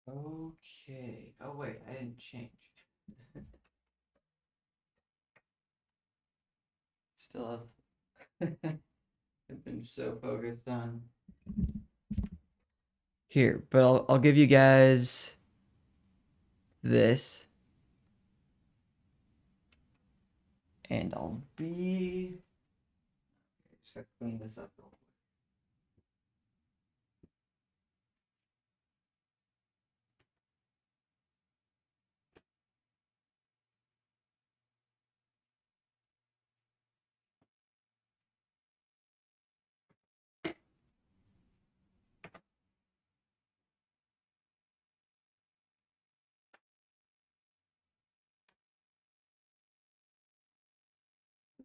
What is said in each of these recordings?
Okay. Oh wait, I didn't change. Still have I've been so focused on here, but I'll give you guys this, and I'll be just gotta clean this up real quick.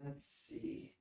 Let's see.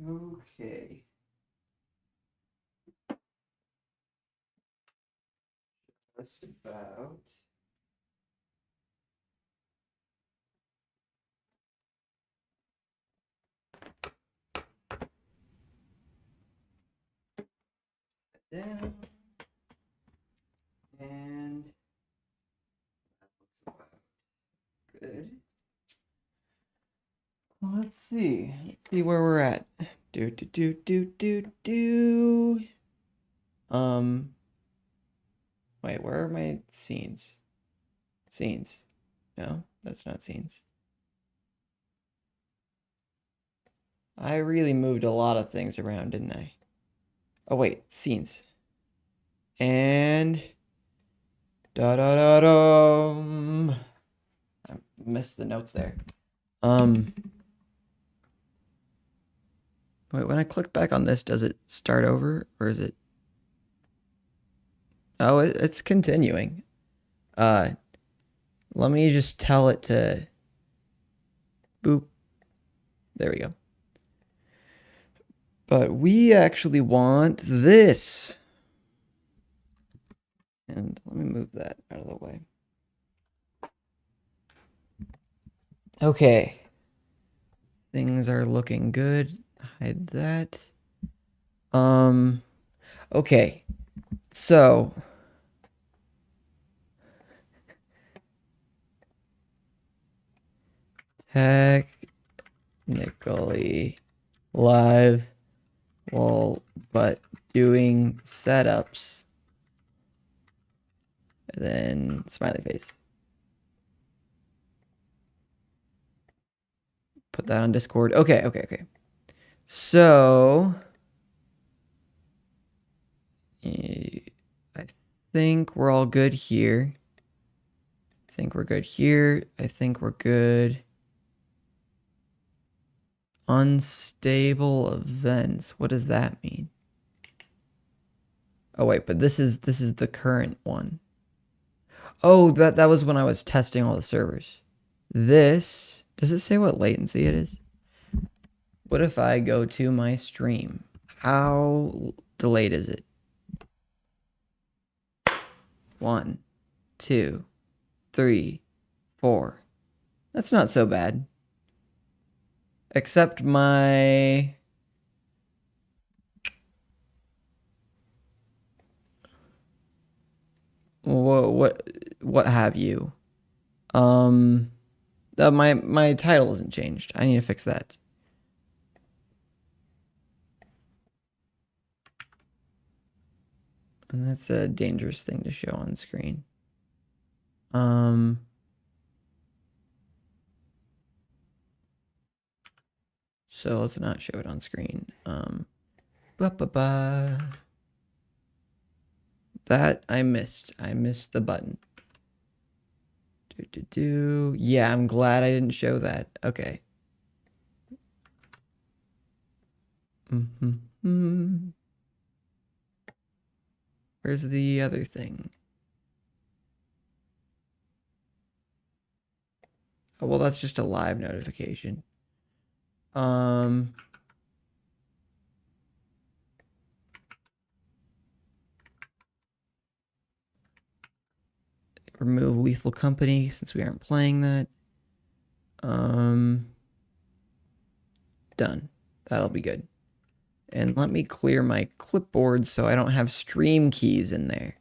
Okay. Just about. Down. And that looks about good. Well, let's see. Let's see where we're at. Do do do do do do. Wait, where are my scenes? Scenes. No, that's not scenes. I really moved a lot of things around, didn't I? Oh wait, scenes. And da da da da. I missed the notes there. Wait, when I click back on this, does it start over or is it? Oh, it's continuing. Let me just tell it to boop. There we go. But we actually want this. And let me move that out of the way. Okay. Things are looking good. Hide that. Okay. So technically live while but doing setups. And then smiley face. Put that on Discord. Okay. So I think we're all good here. I think we're good here. I think we're good. Unstable events. What does that mean? Oh wait, but this is the current one. Oh, that was when I was testing all the servers. This, does it say what latency it is? What if I go to my stream? How delayed is it? 1, 2, 3, 4. That's not so bad. Except my what have you? My title isn't changed. I need to fix that. And that's a dangerous thing to show on screen. So let's not show it on screen. That I missed. I missed the button. Yeah, I'm glad I didn't show that. Okay. Where's the other thing? Oh, well, that's just a live notification. Remove Lethal Company since we aren't playing that. Done. That'll be good. And let me clear my clipboard so I don't have stream keys in there.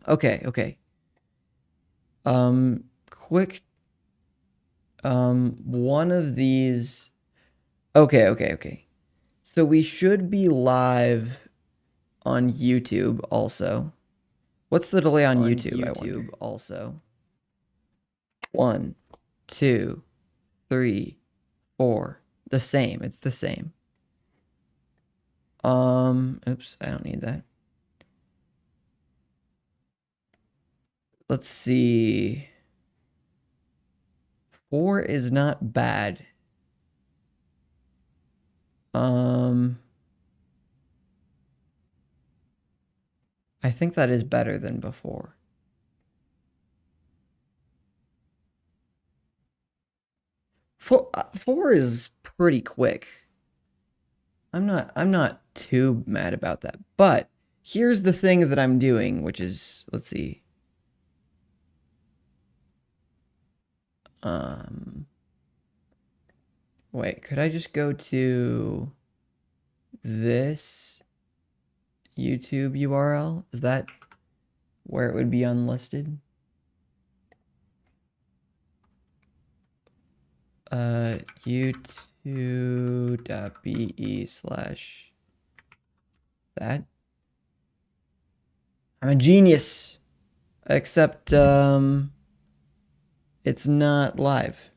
Okay. Quick. One of these. Okay. So we should be live on YouTube also. What's the delay on YouTube? I wonder. Also. 1, 2, 3, 4. The same. It's the same. Oops, I don't need that. Let's see. 4 is not bad. I think that is better than before. Four is pretty quick. I'm not too mad about that. But here's the thing that I'm doing, which is, let's see. Wait, could I just go to this YouTube URL? Is that where it would be unlisted? youtube.be/that. I'm a genius. Except, it's not live.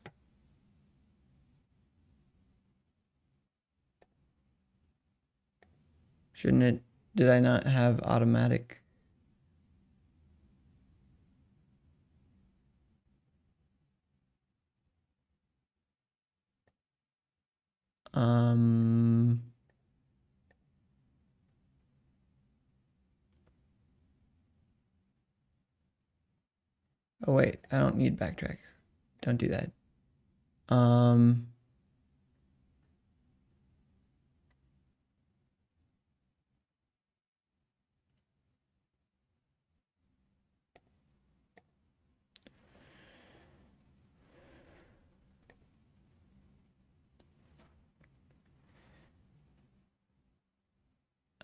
Shouldn't it? Did I not have automatic? Oh wait, I don't need backtrack. Don't do that.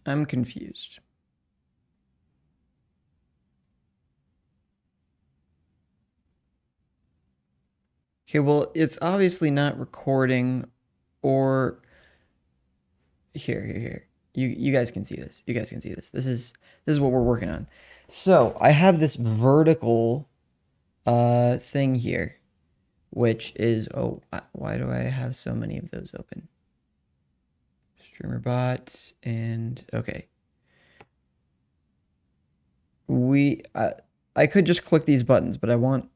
I'm confused. Okay, well, it's obviously not recording or here. You guys can see this. You guys can see this. This is what we're working on. So, I have this vertical thing here, which is why do I have so many of those open? Streamer bot and okay. I could just click these buttons, but I want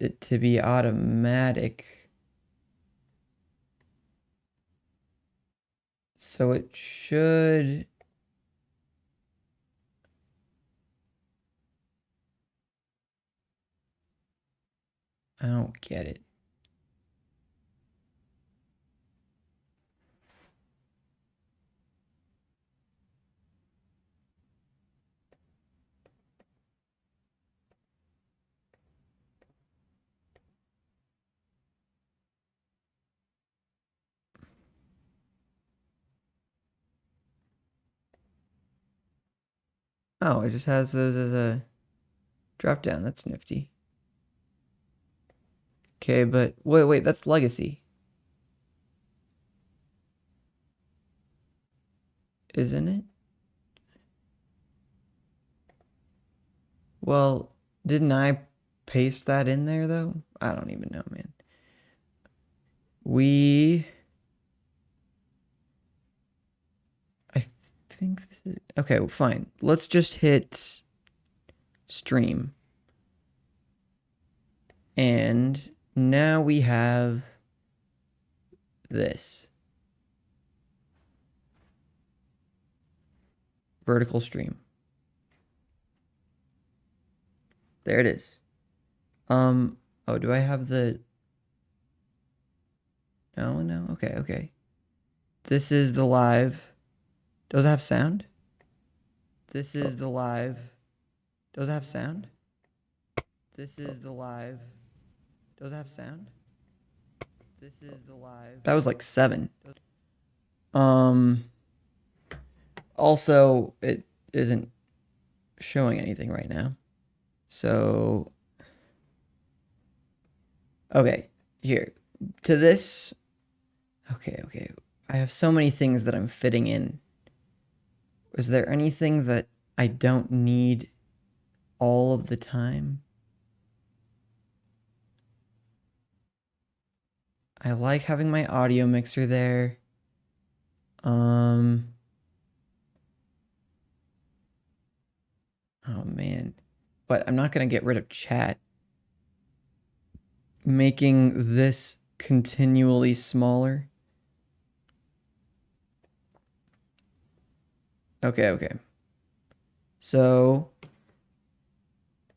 it to be automatic. So it should. I don't get it. Oh, it just has those as a drop down. That's nifty. Okay, but wait, that's legacy. isn't it? Well, didn't I paste that in there though? I don't even know, man. I think this is okay. Well, fine. Let's just hit stream, and now we have this vertical stream. There it is. Oh, do I have the... No. Okay. This is the live. Does it have sound? This is the live. Does it have sound? This is the live. Does it have sound? This is the live. That was like 7. Also, it isn't showing anything right now. So, okay, here. To this, okay. I have so many things that I'm fitting in. Is there anything that I don't need all of the time? I like having my audio mixer there. Oh man. But I'm not going to get rid of chat. Making this continually smaller. Okay. So,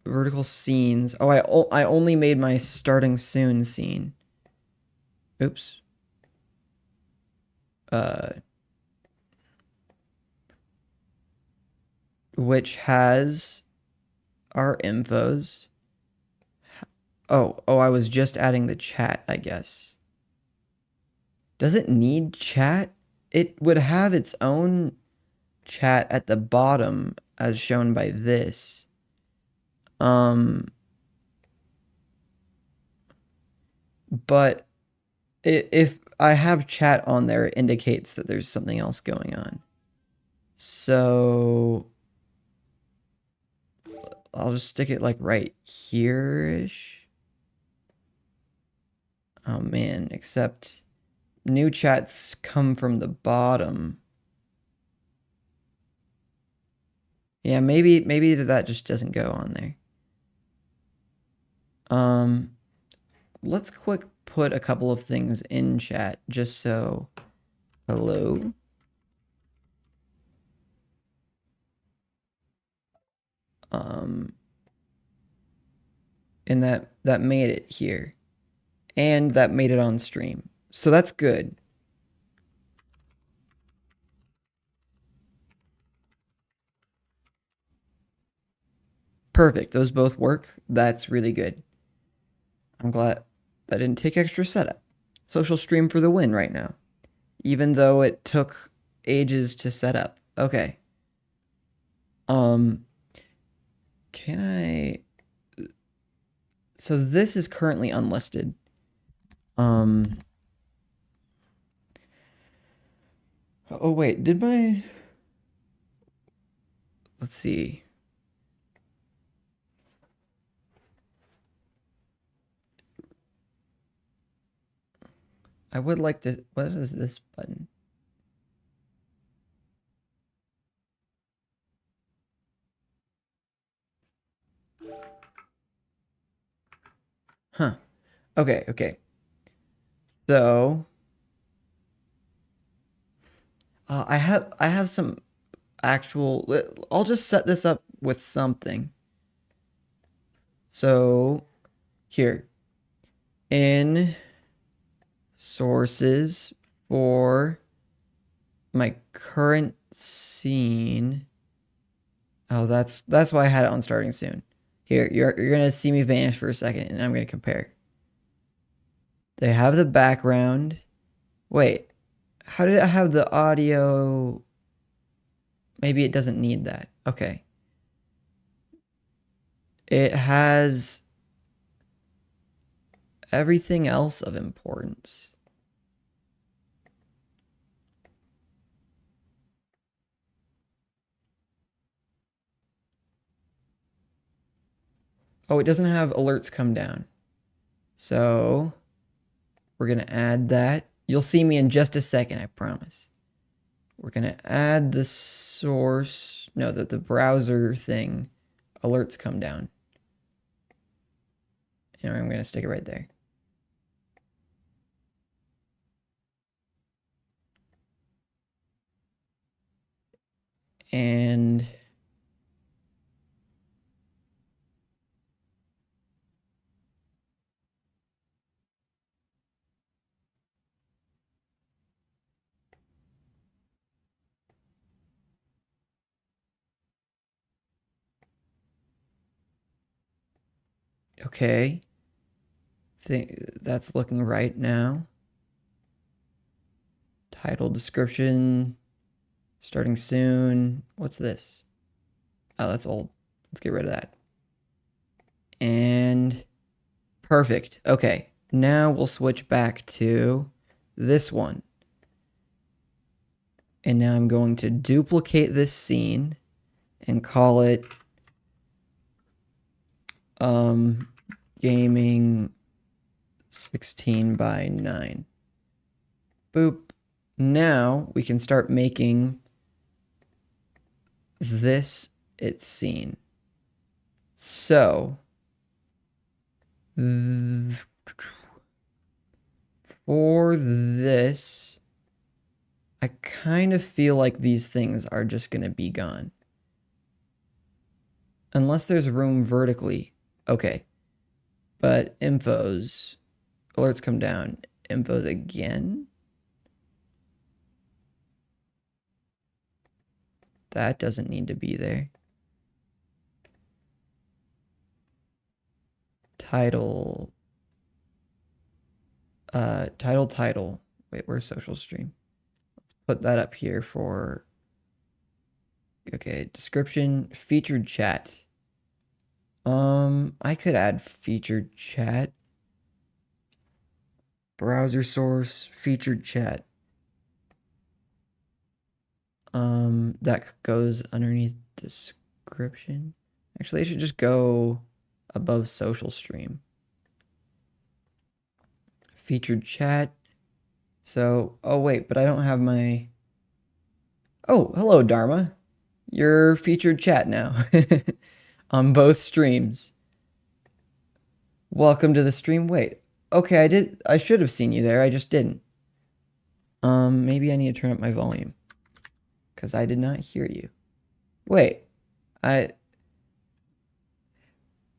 vertical scenes. Oh, I only made my starting soon scene. Oops. Which has our infos. Oh, I was just adding the chat, I guess. Does it need chat? It would have its own chat at the bottom as shown by this. But if I have chat on there, it indicates that there's something else going on. So I'll just stick it like right here-ish. Oh man, except new chats come from the bottom. Yeah, maybe that just doesn't go on there. Let's quick put a couple of things in chat just so. Hello. And that made it here. And that made it on stream. So that's good. Perfect. Those both work. That's really good. I'm glad that didn't take extra setup. Social stream for the win right now. Even though it took ages to set up. Okay. Can I... So this is currently unlisted. Oh wait, did my... Let's see. I would like to... What is this button? Huh. Okay. So... I have some actual... I'll just set this up with something. So... Here. In... Sources for my current scene. Oh, that's why I had it on starting soon. Here, you're gonna see me vanish for a second, and I'm gonna compare. They have the background. Wait, how did I have the audio? Maybe it doesn't need that. Okay. It has everything else of importance. Oh, it doesn't have alerts come down. So we're going to add that. You'll see me in just a second, I promise. We're going to add the source, no, the browser thing, alerts come down. And I'm going to stick it right there. And okay, that's looking right now. Title, description, starting soon. What's this? Oh, that's old. Let's get rid of that. And perfect. Okay, now we'll switch back to this one. And now I'm going to duplicate this scene and call it gaming 16 by 9. Boop. Now we can start making this its scene. So for this, I kind of feel like these things are just going to be gone. Unless there's room vertically. Okay. But infos, alerts come down. Infos again. That doesn't need to be there. Title. Title. Wait, where's social stream? Let's put that up here for... Okay, description, featured chat. I could add featured chat. Browser source, featured chat. That goes underneath description. Actually, it should just go above social stream. Featured chat. So, oh wait, but I don't have my... Oh, hello, Dharma. You're featured chat now on both streams. Welcome to the stream. Wait, okay, I should have seen you there. I just didn't. Maybe I need to turn up my volume because I did not hear you. Wait, and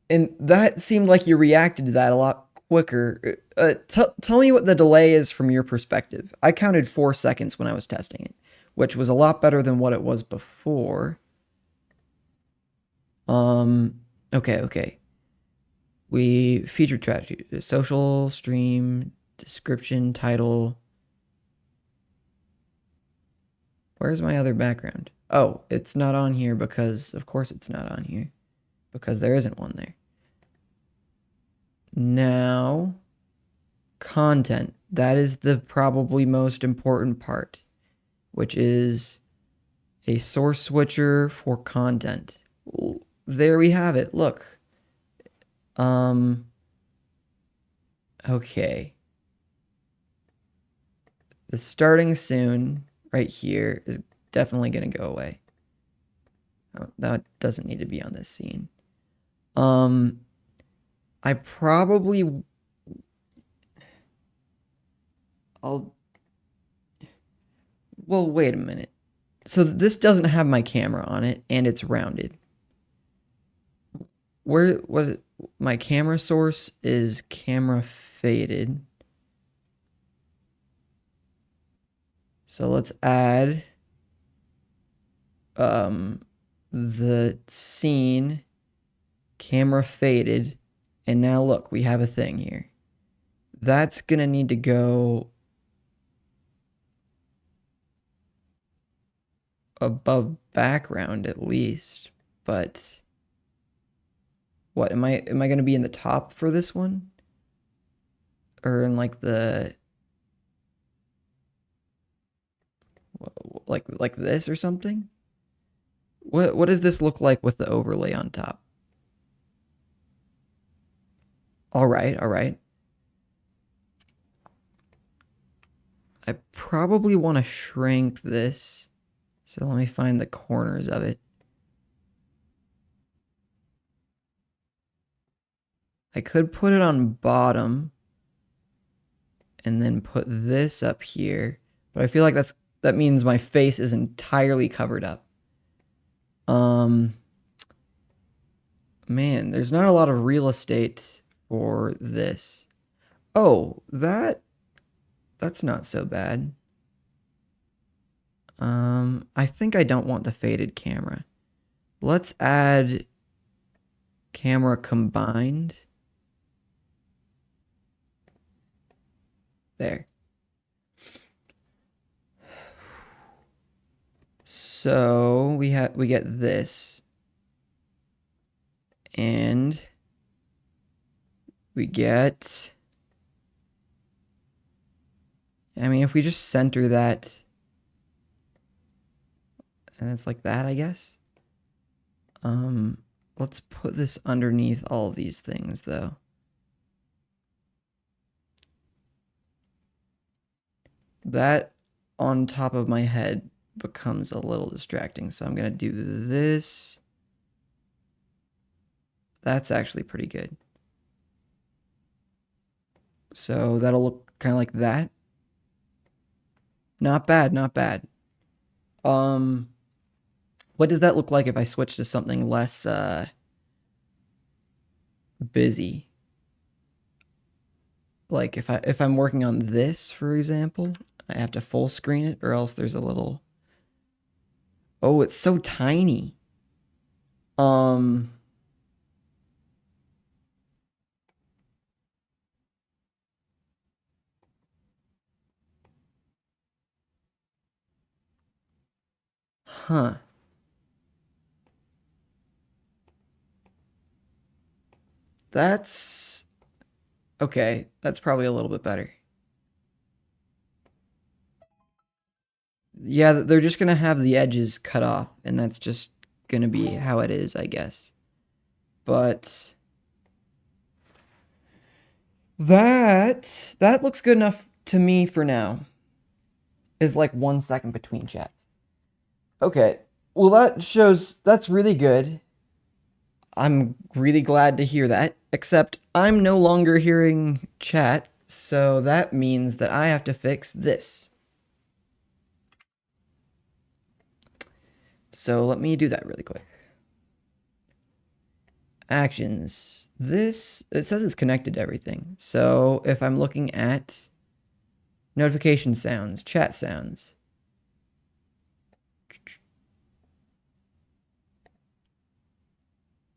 that seemed like you reacted to that a lot quicker. Tell me what the delay is from your perspective. I counted 4 seconds when I was testing it, which was a lot better than what it was before. Okay. We featured strategy, social stream, description, title. Where's my other background? Oh, it's not on here because, of course it's not on here, because there isn't one there. Now, content. That is the probably most important part, which is a source switcher for content. There we have it. Look. Okay. The starting soon right here is definitely going to go away. Oh, that doesn't need to be on this scene. I probably... Well, wait a minute. So this doesn't have my camera on it, and it's rounded. Where was my camera source is camera faded. So let's add the scene camera faded, and now look, we have a thing here. That's gonna need to go above background at least, but what am I gonna be in the top for this one? Or in like the like this or something? What does this look like with the overlay on top? All right, all right. I probably want to shrink this. So let me find the corners of it. I could put it on bottom and then put this up here, but I feel like that means my face is entirely covered up. Man, there's not a lot of real estate for this. Oh, that's not so bad. I think I don't want the faded camera. Let's add camera combined. There. So we get this. And we get, I mean, if we just center that, and it's like that, I guess. Let's put this underneath all of these things, though. That on top of my head becomes a little distracting, so I'm gonna do this. That's actually pretty good. So that'll look kind of like that. Not bad, not bad. What does that look like if I switch to something less busy? Like if I'm working on this, for example, I have to full screen it, or else there's a little. Oh, it's so tiny. Huh. That's okay. That's probably a little bit better. Yeah, they're just gonna have the edges cut off, and that's just gonna be how it is, I guess. But that looks good enough to me for now. Is like 1 second between chats. Okay. Well, that's really good. I'm really glad to hear that, except I'm no longer hearing chat, so that means that I have to fix this. So let me do that really quick. Actions. It says it's connected to everything. So if I'm looking at notification sounds, chat sounds,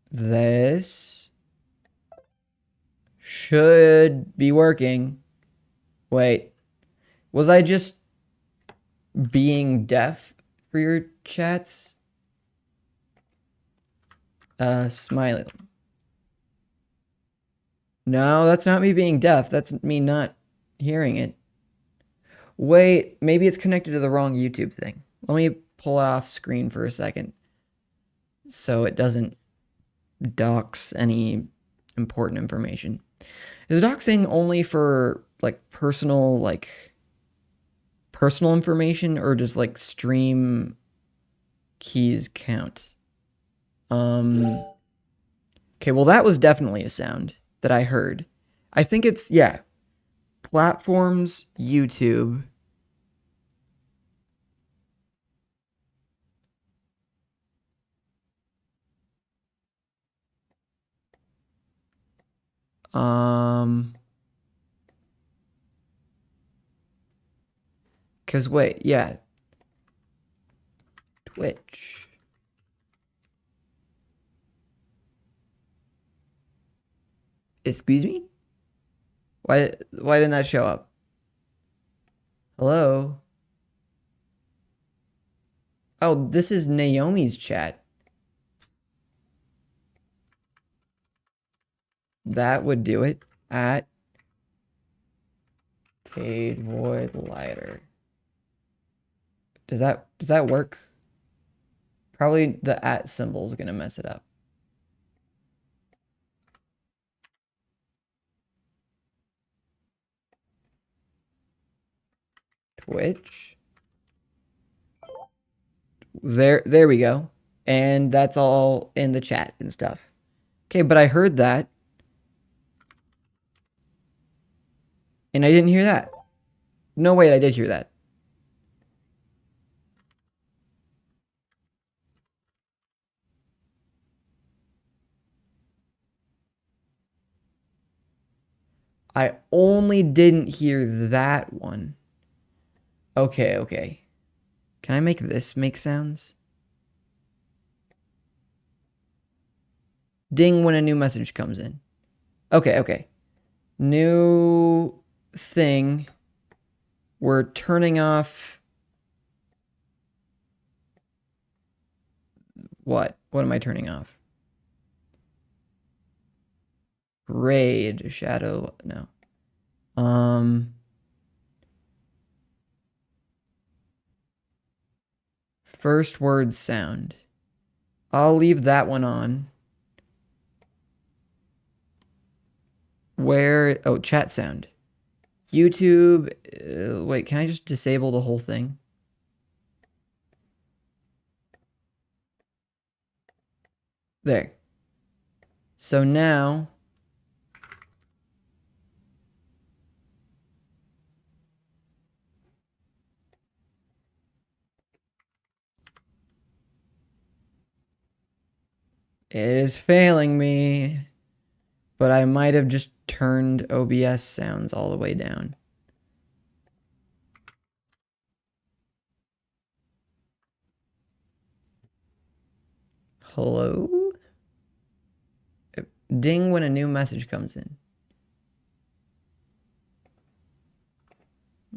this should be working. Wait, was I just being deaf for your chats? Smiley. No, that's not me being deaf. That's me not hearing it. Wait, maybe it's connected to the wrong YouTube thing. Let me pull it off screen for a second so it doesn't dox any important information. Is doxing only for like personal information, or does like stream keys count? Okay, well that was definitely a sound that I heard. I think it's, yeah, platforms, YouTube. Cause wait, yeah, Twitch. Excuse me? Why didn't that show up? Hello? Oh, this is Naomi's chat. That would do it. At Cade Voidlighter. Does that work? Probably the at symbol is gonna mess it up. Twitch. There we go. And that's all in the chat and stuff. Okay, but I heard that. And I didn't hear that. No, wait, I did hear that. I only didn't hear that one. Okay, okay. Can I make this make sounds? Ding when a new message comes in. Okay, okay. New thing. We're turning off... What? What am I turning off? Raid, shadow, no. First word sound. I'll leave that one on. Where, oh, chat sound. YouTube, wait, can I just disable the whole thing? There. So now... It is failing me. But I might have just turned OBS sounds all the way down. Hello? Ding when a new message comes in.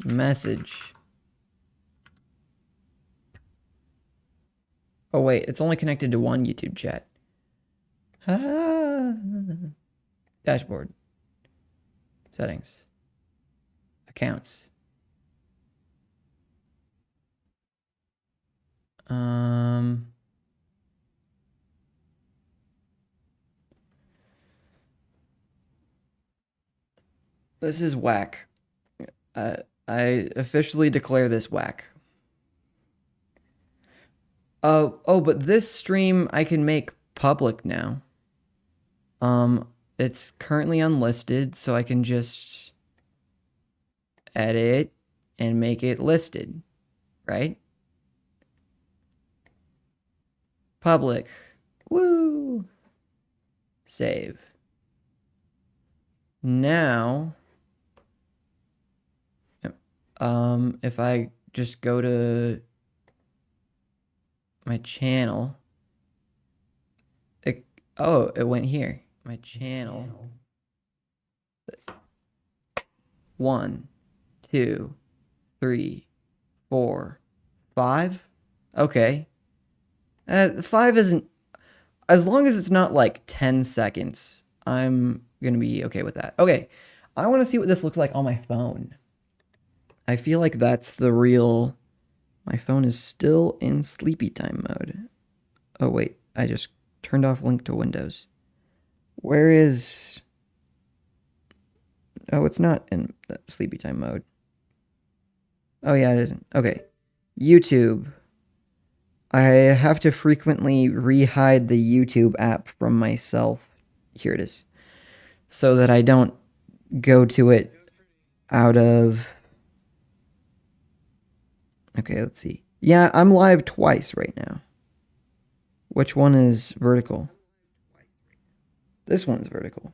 Message. Oh wait, it's only connected to one YouTube chat. Ah. Dashboard. Settings. Accounts. This is whack. I officially declare this whack. Oh, but this stream I can make public now. It's currently unlisted, so I can just edit and make it listed, right? Public. Woo! Save. Now, if I just go to my channel, it went here. My channel. 1, 2, 3, 4, 5. Okay. 5 isn't, as long as it's not like 10 seconds, I'm gonna be okay with that. Okay, I want to see what this looks like on my phone. I feel like that's the real... My phone is still in sleepy time mode. Oh wait, I just turned off link to Windows. Where is... Oh, it's not in sleepy time mode. Oh yeah, it isn't. Okay. YouTube. I have to frequently re-hide the YouTube app from myself. Here it is. So that I don't go to it out of... Okay, let's see. Yeah, I'm live twice right now. Which one is vertical? This one's vertical.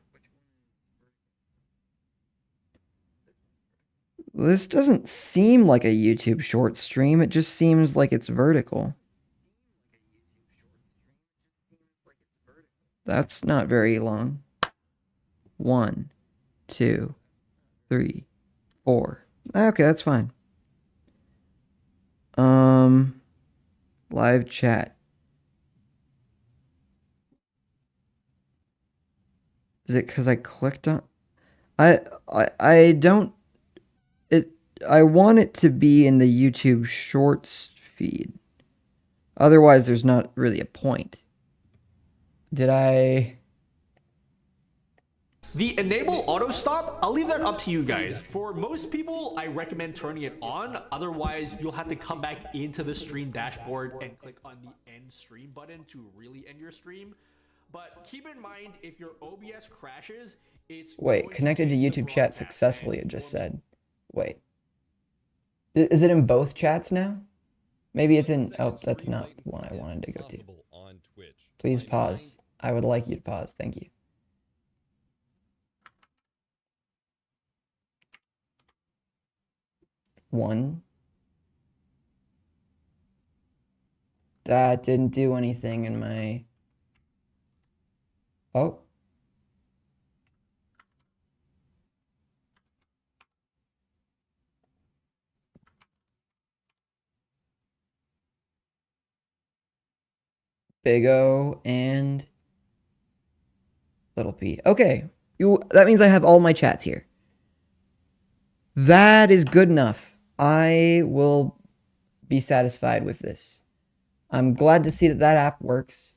This doesn't seem like a YouTube short stream. It just seems like it's vertical. That's not very long. 1, 2, 3, 4. Okay, that's fine. Live chat. Is it because I clicked on... I don't... I want it to be in the YouTube Shorts feed. Otherwise, there's not really a point. Did I... The enable auto stop, I'll leave that up to you guys. For most people, I recommend turning it on. Otherwise, you'll have to come back into the stream dashboard and click on the end stream button to really end your stream. But keep in mind, if your OBS crashes, it's Wait, connected to YouTube chat successfully, it just said. Wait. Is it in both chats now? Maybe it's in... Oh, that's not the one I wanted to go to. Please pause. I would like you to pause. Thank you. One. That didn't do anything in my... Oh. Big O and little p. Okay. That means I have all my chats here. That is good enough. I will be satisfied with this. I'm glad to see that that app works.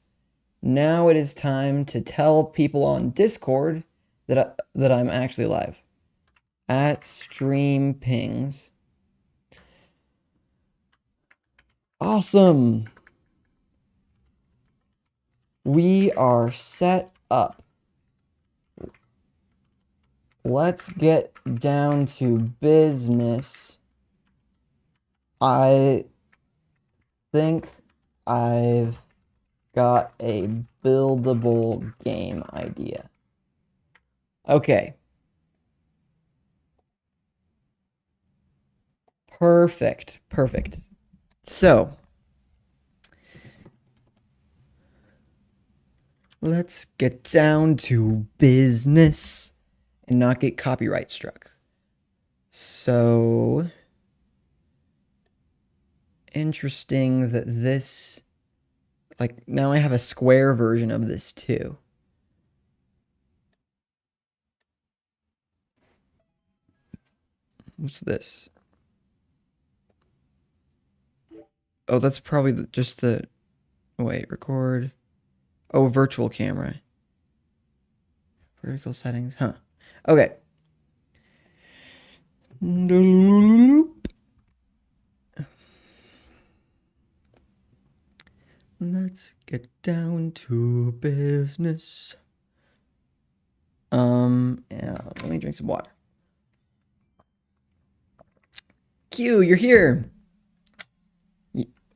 Now it is time to tell people on Discord that I'm actually live. At stream pings. Awesome. We are set up. Let's get down to business. I think I've got a buildable game idea. Okay. Perfect. Perfect. So, let's get down to business and not get copyright struck. So, interesting that this, like, now I have a square version of this too. What's this? Oh, that's probably just the, wait, record. Oh, virtual camera. Vertical settings, huh? Okay. Let's get down to business. Yeah, let me drink some water. Q, you're here.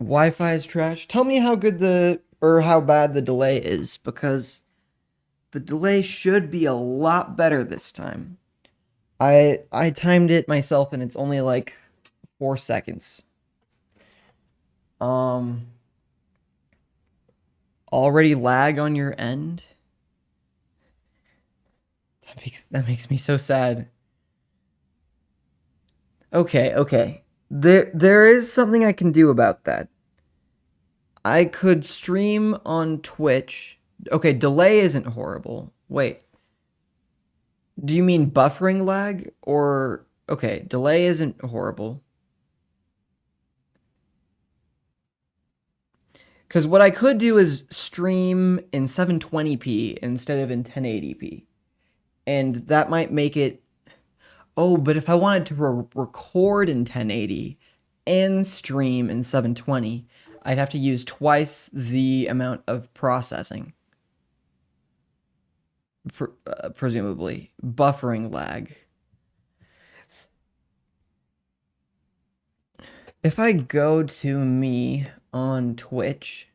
Wi-Fi is trash. Tell me how good or how bad the delay is, because the delay should be a lot better this time. I timed it myself and it's only like 4 seconds. Already lag on your end? That makes me so sad. Okay. There is something I can do about that. I could stream on Twitch. Okay, delay isn't horrible. Wait. Do you mean buffering lag? Or, okay, delay isn't horrible. Because what I could do is stream in 720p instead of in 1080p. And that might make it... Oh, but if I wanted to record in 1080 and stream in 720, I'd have to use twice the amount of processing. Presumably. Buffering lag. If I go to me on Twitch,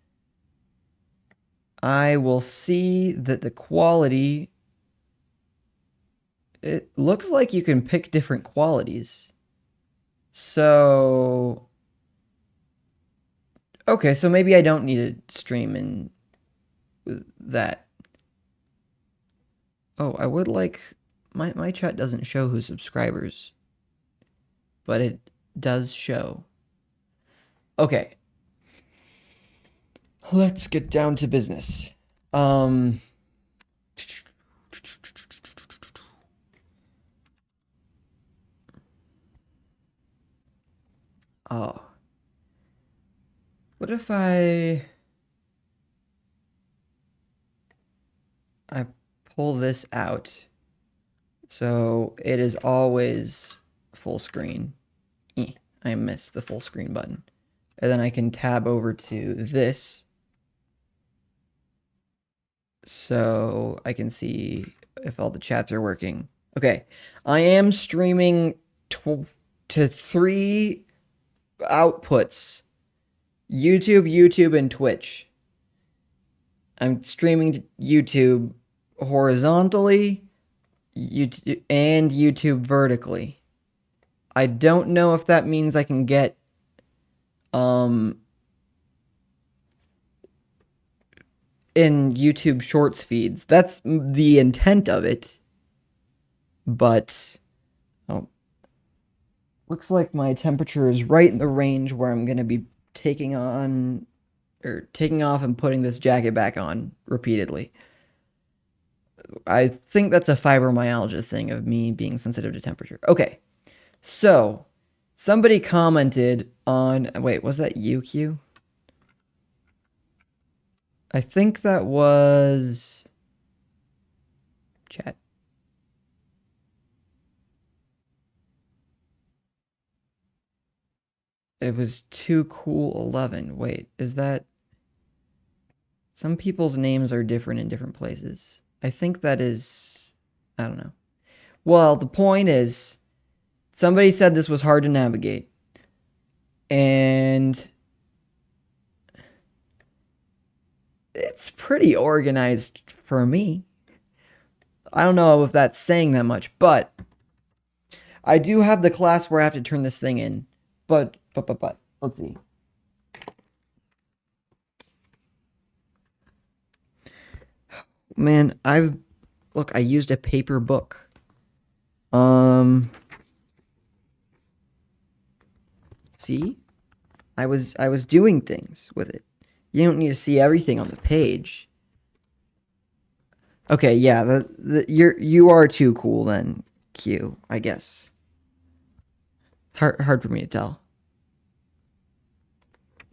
I will see that the quality... It looks like you can pick different qualities. So... Okay, so maybe I don't need to stream in that. Oh, I would like... My chat doesn't show who's subscribers. But it does show. Okay. Let's get down to business. Oh. What if I pull this out So it is always full screen. I missed the full screen button. And then I can tab over to this. So I can see if all the chats are working. Okay. I am streaming to 3 outputs. YouTube, and Twitch. I'm streaming to YouTube horizontally and YouTube vertically. I don't know if that means I can get in YouTube Shorts feeds. That's the intent of it. But looks like my temperature is right in the range where I'm going to be taking off and putting this jacket back on repeatedly. I think that's a fibromyalgia thing of me being sensitive to temperature. Okay. So, somebody commented on... Wait, was that UQ? I think that was... Chat. It was Too Cool 11. Wait, is that... Some people's names are different in different places. I think that is... I don't know. Well, the point is... Somebody said this was hard to navigate. And... it's pretty organized for me. I don't know if that's saying that much, but... I do have the class where I have to turn this thing in. But, let's see. Man, look, I used a paper book. See? I was doing things with it. You don't need to see everything on the page. Okay, yeah, you are too cool then, Q, I guess. It's hard for me to tell.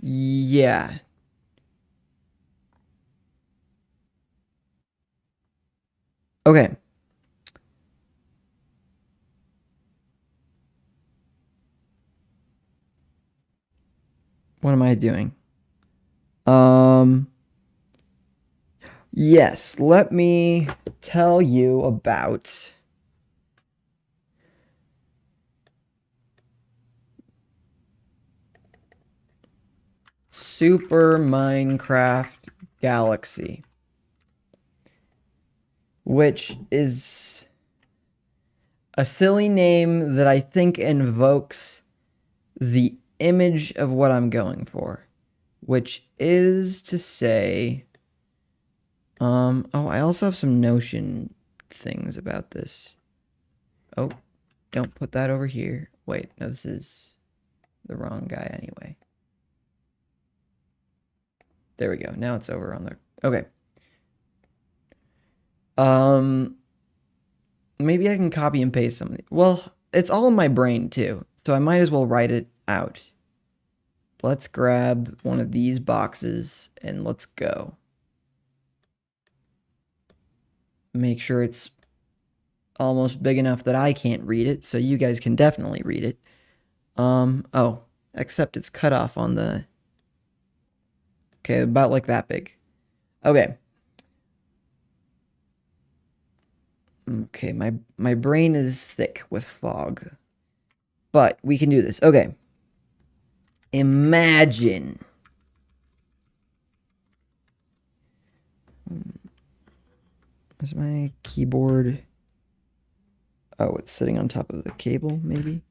Yeah. Okay. What am I doing? Yes, let me tell you about Super Minecraft Galaxy, which is a silly name that I think invokes the image of what I'm going for, which is to say, oh, I also have some Notion things about this. Oh, don't put that over here. Wait, no, this is the wrong guy anyway. There we go. Now it's over on the... Okay. Maybe I can copy and paste something. Well, it's all in my brain too, so I might as well write it out. Let's grab one of these boxes and let's go. Make sure it's almost big enough that I can't read it, so you guys can definitely read it. Oh, except it's cut off on the... Okay, about like that big. Okay. Okay, my brain is thick with fog. But we can do this. Okay. Imagine. Is my keyboard... Oh, it's sitting on top of the cable, maybe?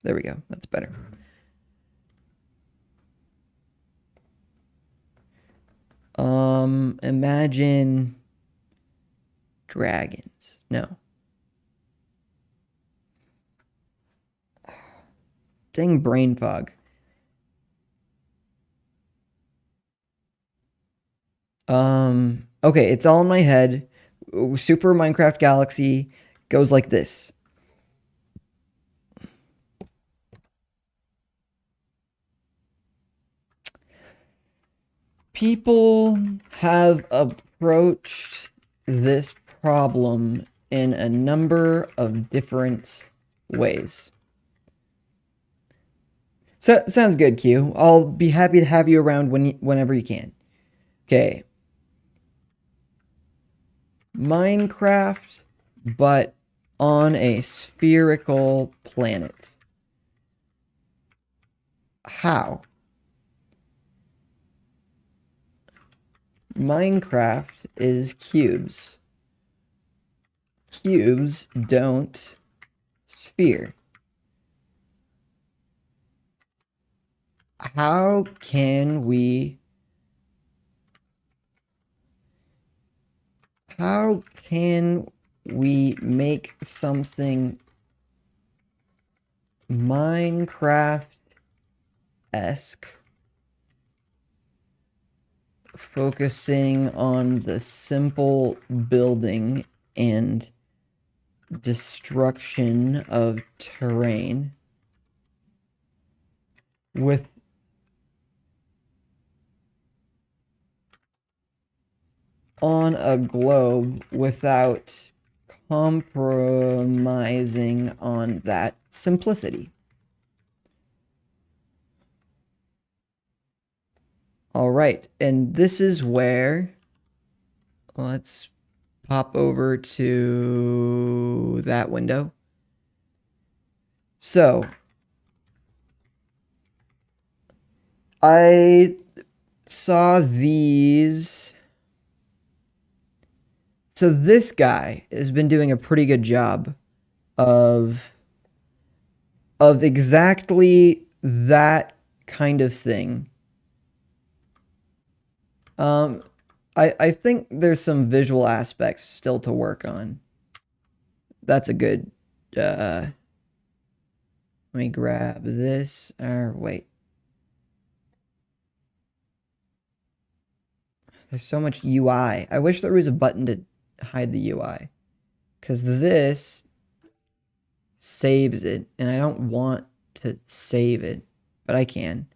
There we go. That's better. Imagine dragons. No. Dang brain fog. Okay, it's all in my head. Super Minecraft Galaxy goes like this. People have approached this problem in a number of different ways. So, sounds good, Q. I'll be happy to have you around whenever you can. Okay. Minecraft, but on a spherical planet. How? Minecraft is cubes. Cubes don't sphere. How can we make something Minecraft-esque, focusing on the simple building and destruction of terrain with on a globe without compromising on that simplicity? All right, and this is where, let's pop over to that window. So, I saw these. So this guy has been doing a pretty good job of exactly that kind of thing. I think there's some visual aspects still to work on. That's a good, let me grab this, or wait. There's so much UI. I wish there was a button to hide the UI, because this saves it, and I don't want to save it, but I can.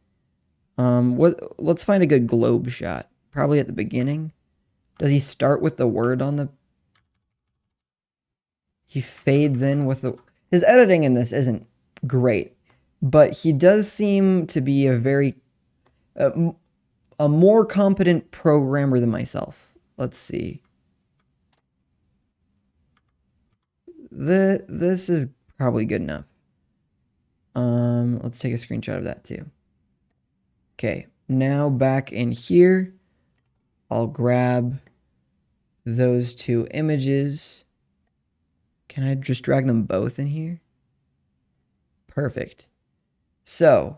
Let's find a good globe shot. Probably at the beginning. Does he start with the word on the... He fades in with the... His editing in this isn't great, but he does seem to be a very... a more competent programmer than myself. Let's see. This is probably good enough. Let's take a screenshot of that too. Okay, now back in here, I'll grab those two images. Can I just drag them both in here? Perfect. So,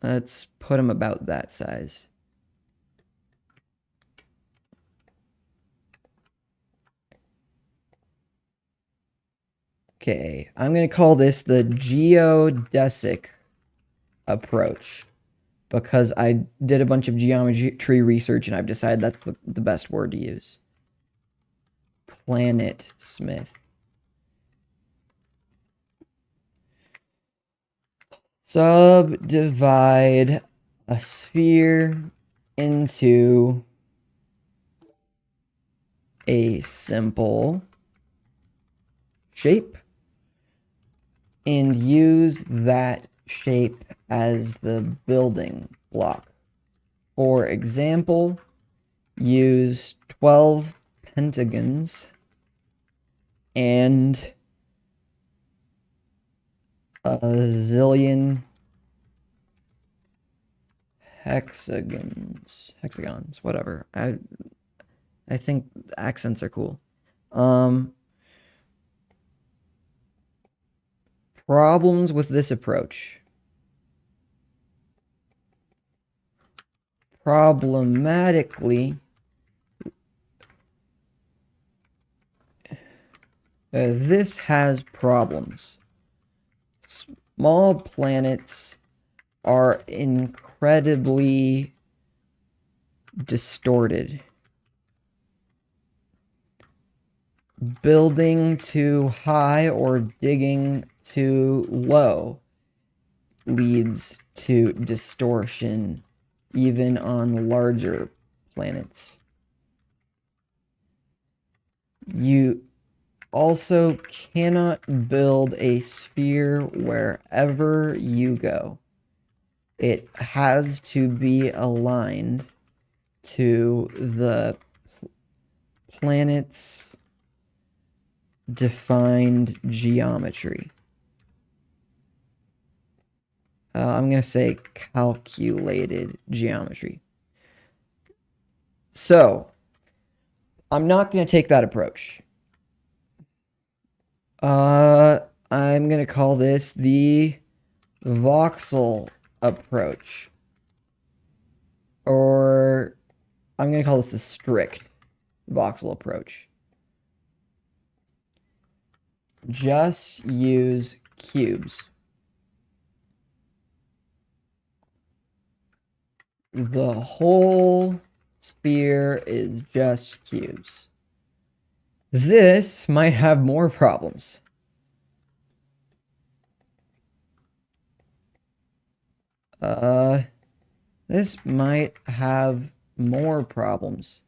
let's put them about that size. Okay, I'm going to call this the geodesic approach because I did a bunch of geometry research and I've decided that's the best word to use. Planet Smith. Subdivide a sphere into a simple shape and use that shape as the building block. For example, use 12 pentagons and a zillion hexagons, whatever. I think accents are cool. Problems with this approach. Problematically, this has problems. Small planets are incredibly distorted. building too high or digging too low leads to distortion even on larger planets. You also cannot build a sphere wherever you go. It has to be aligned to the planet's defined geometry. I'm going to say calculated geometry. So, I'm not going to take that approach. I'm going to call this the voxel approach. Or I'm going to call this the strict voxel approach. Just use cubes. The whole sphere is just cubes. This might have more problems. This might have more problems.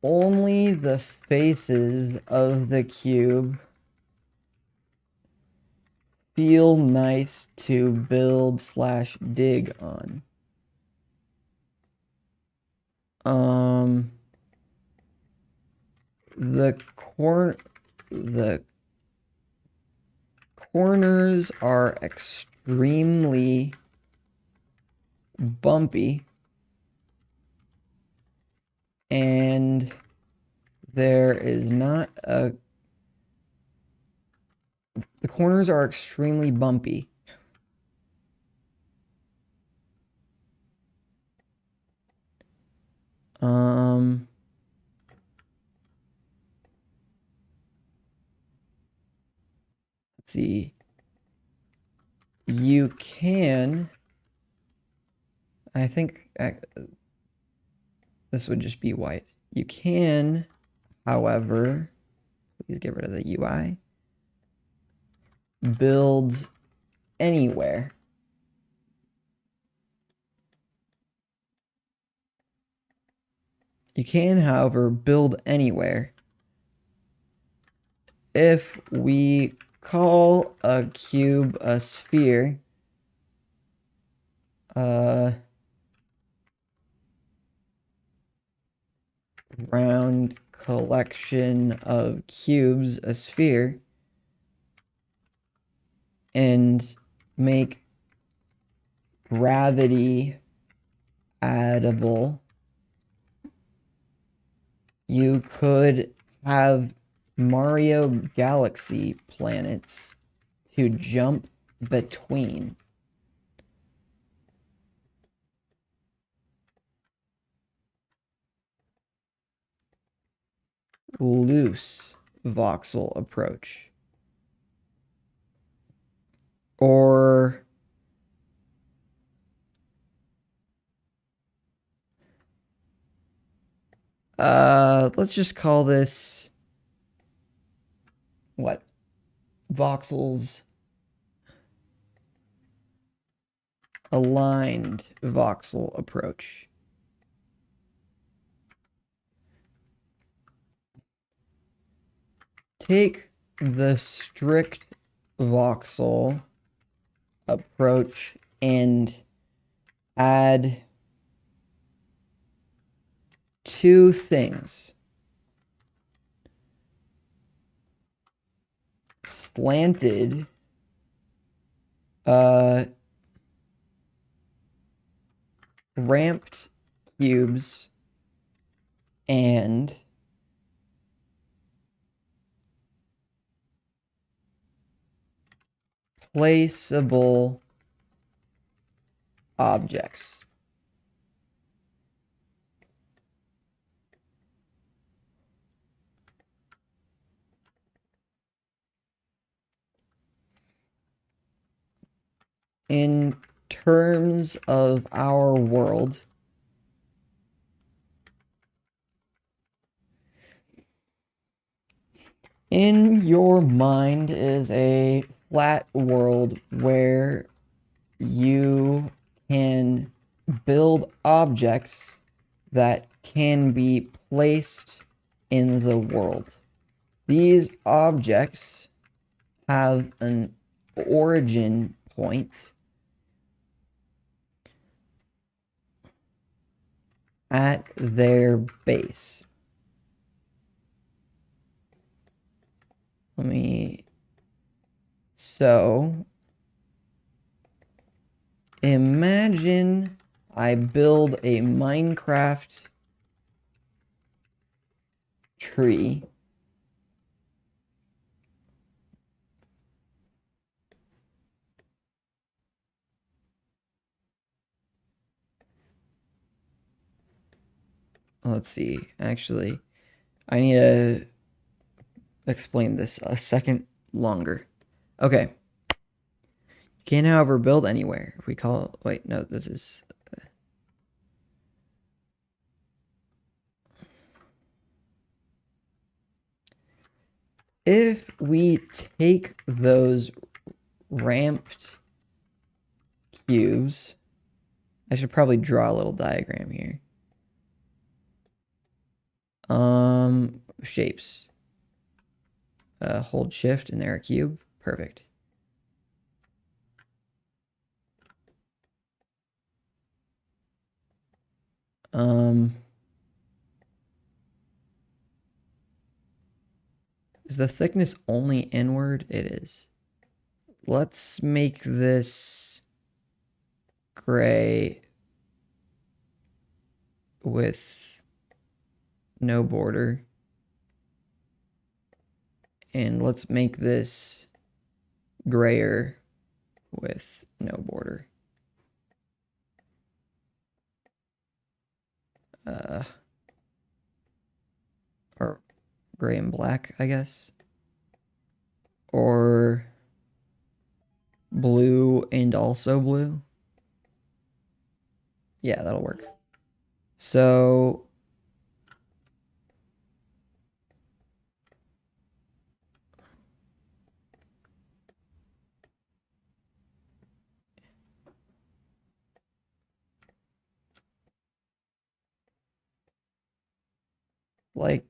Only the faces of the cube feel nice to build / dig on. The corners are extremely bumpy, and there is not a... The corners are extremely bumpy. Let's see. You can... I think this would just be white. You can, however, please get rid of the UI, build anywhere. You can, however, build anywhere if we call a cube a sphere. Round collection of cubes a sphere, and make gravity addable, you could have Mario Galaxy planets to jump between. Loose voxel approach. Or let's just call this what? Voxels aligned voxel approach. Take the strict voxel approach and add two things. Slanted ramped cubes and placeable objects. In terms of our world, In your mind is a flat world where you can build objects that can be placed in the world. These objects have an origin point at their base. So imagine I build a Minecraft tree. Let's see. Actually, I need to explain this a second longer. Okay. You can't, however, build anywhere. If we call... Wait, no, this is... If we take those ramped cubes... I should probably draw a little diagram here. Shapes. Hold shift and there a cube. Perfect. Is the thickness only inward? It is. Let's make this gray with no border. And let's make this grayer with no border. Or gray and black, I guess. Or blue and also blue. Yeah, that'll work. So like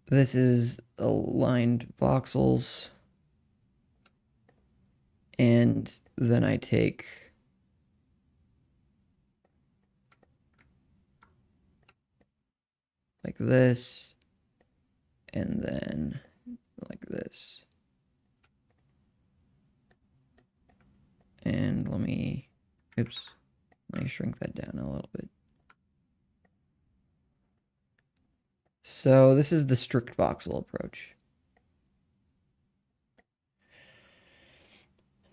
this is aligned voxels, and then I take like this, and then like this. And let me shrink that down a little bit. So this is the strict voxel approach.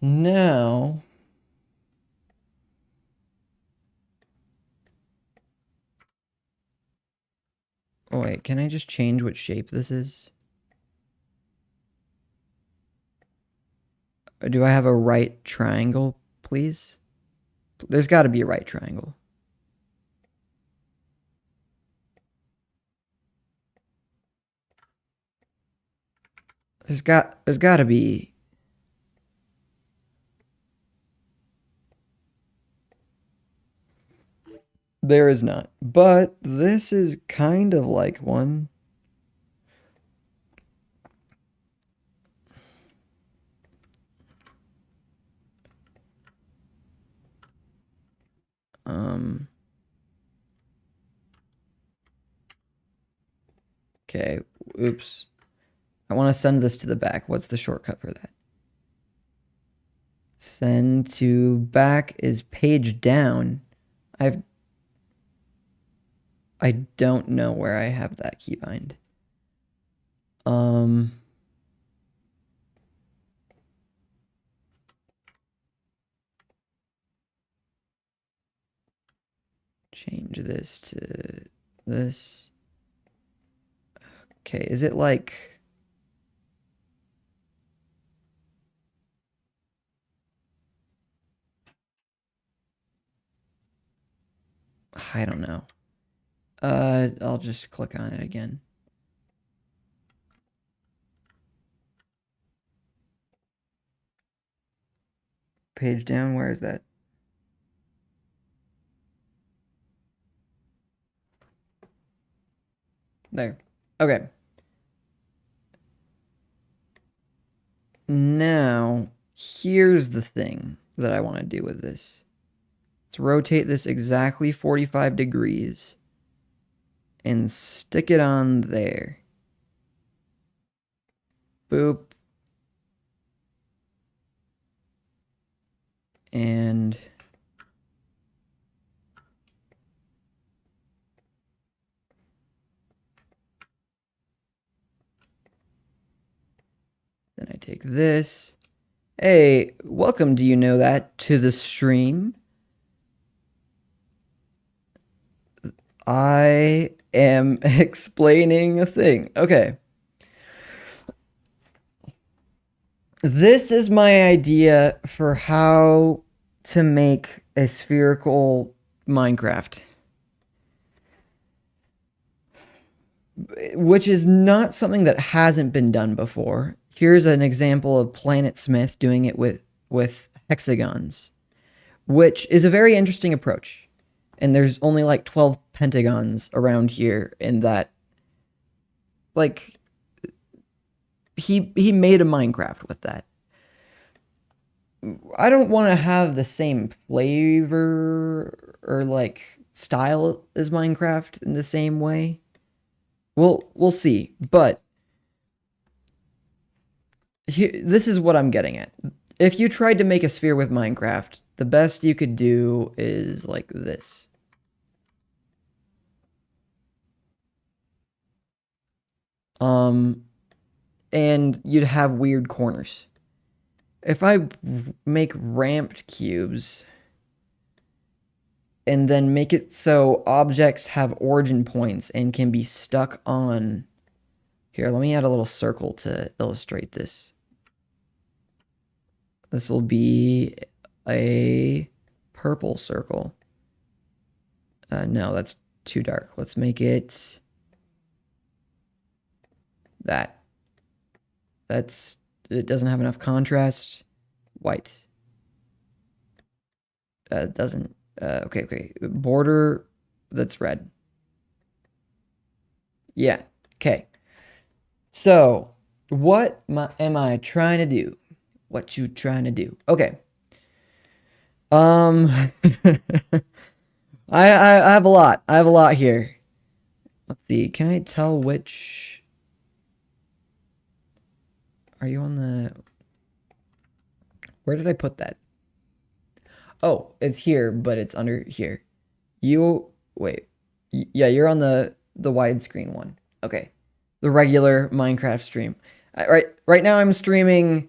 Now, oh wait, can I just change what shape this is? Or do I have a right triangle, please? There's got to be a right triangle. There's got to be. There is not. But this is kind of like one. Okay, oops. I want to send this to the back. What's the shortcut for that? Send to back is page down. I don't know where I have that keybind. Change this to this. Okay, is it like... I don't know. I'll just click on it again. page down. Where is that? There. Okay. Now, here's the thing that I want to do with this. Let's rotate this exactly 45 degrees and stick it on there. Boop. And then I take this. Hey, welcome, do you know that, to the stream. I am explaining a thing. Okay. This is my idea for how to make a spherical Minecraft. Which is not something that hasn't been done before. Here's an example of Planet Smith doing it with hexagons, which is a very interesting approach. And there's only like 12 pentagons around here in that, like, he made a Minecraft with that. I don't want to have the same flavor or like style as Minecraft in the same way. We'll see, but this is what I'm getting at. If you tried to make a sphere with Minecraft, the best you could do is like this. And you'd have weird corners. If I make ramped cubes and then make it so objects have origin points and can be stuck on... Here, let me add a little circle to illustrate this. This will be a purple circle. No, that's too dark. Let's make it that. It doesn't have enough contrast. White. Doesn't. Okay. Border, that's red. Yeah, okay. So, what am I trying to do? What you trying to do? Okay. I have a lot. I have a lot here. Let's see. Can I tell which... Are you on the... Where did I put that? Oh, it's here, but it's under here. Wait. Yeah, you're on the widescreen one. Okay. The regular Minecraft stream. Right now I'm streaming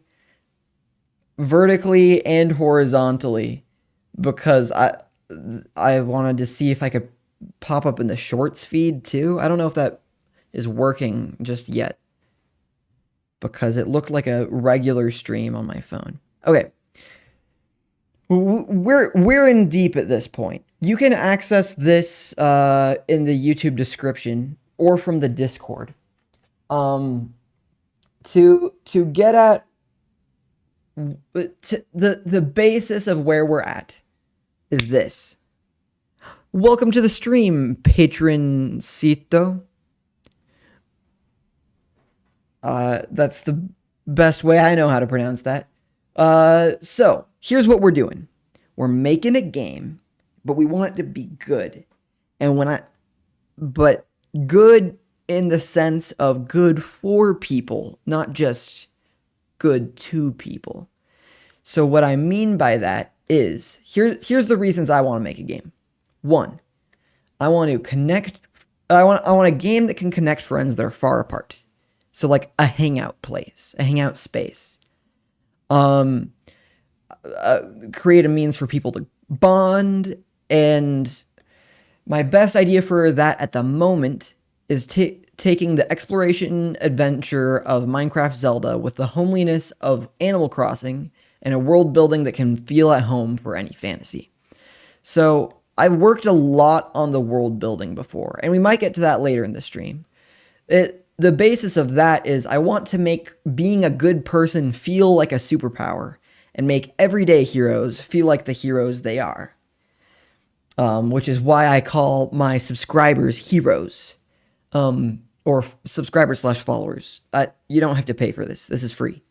vertically and horizontally because I wanted to see if I could pop up in the shorts feed too. I don't know if that is working just yet because it looked like a regular stream on my phone. Okay. We're in deep at this point. You can access this in the YouTube description or from the Discord. To get at the basis of where we're at is this. Welcome to the stream, patroncito. That's the best way I know how to pronounce that. So here's what we're doing. We're making a game, but we want it to be good. But good in the sense of good for people, not just good to people. So what I mean by that is, here's the reasons I want to make a game. One, I want to connect, I want a game that can connect friends that are far apart. So like a hangout place, a hangout space. Create a means for people to bond, and my best idea for that at the moment is taking the exploration adventure of Minecraft Zelda with the homeliness of Animal Crossing and a world building that can feel at home for any fantasy. So I've worked a lot on the world building before, and we might get to that later in the stream. The basis of that is I want to make being a good person feel like a superpower, and make everyday heroes feel like the heroes they are. Which is why I call my subscribers heroes, or subscribers slash followers. You don't have to pay for this. This is free.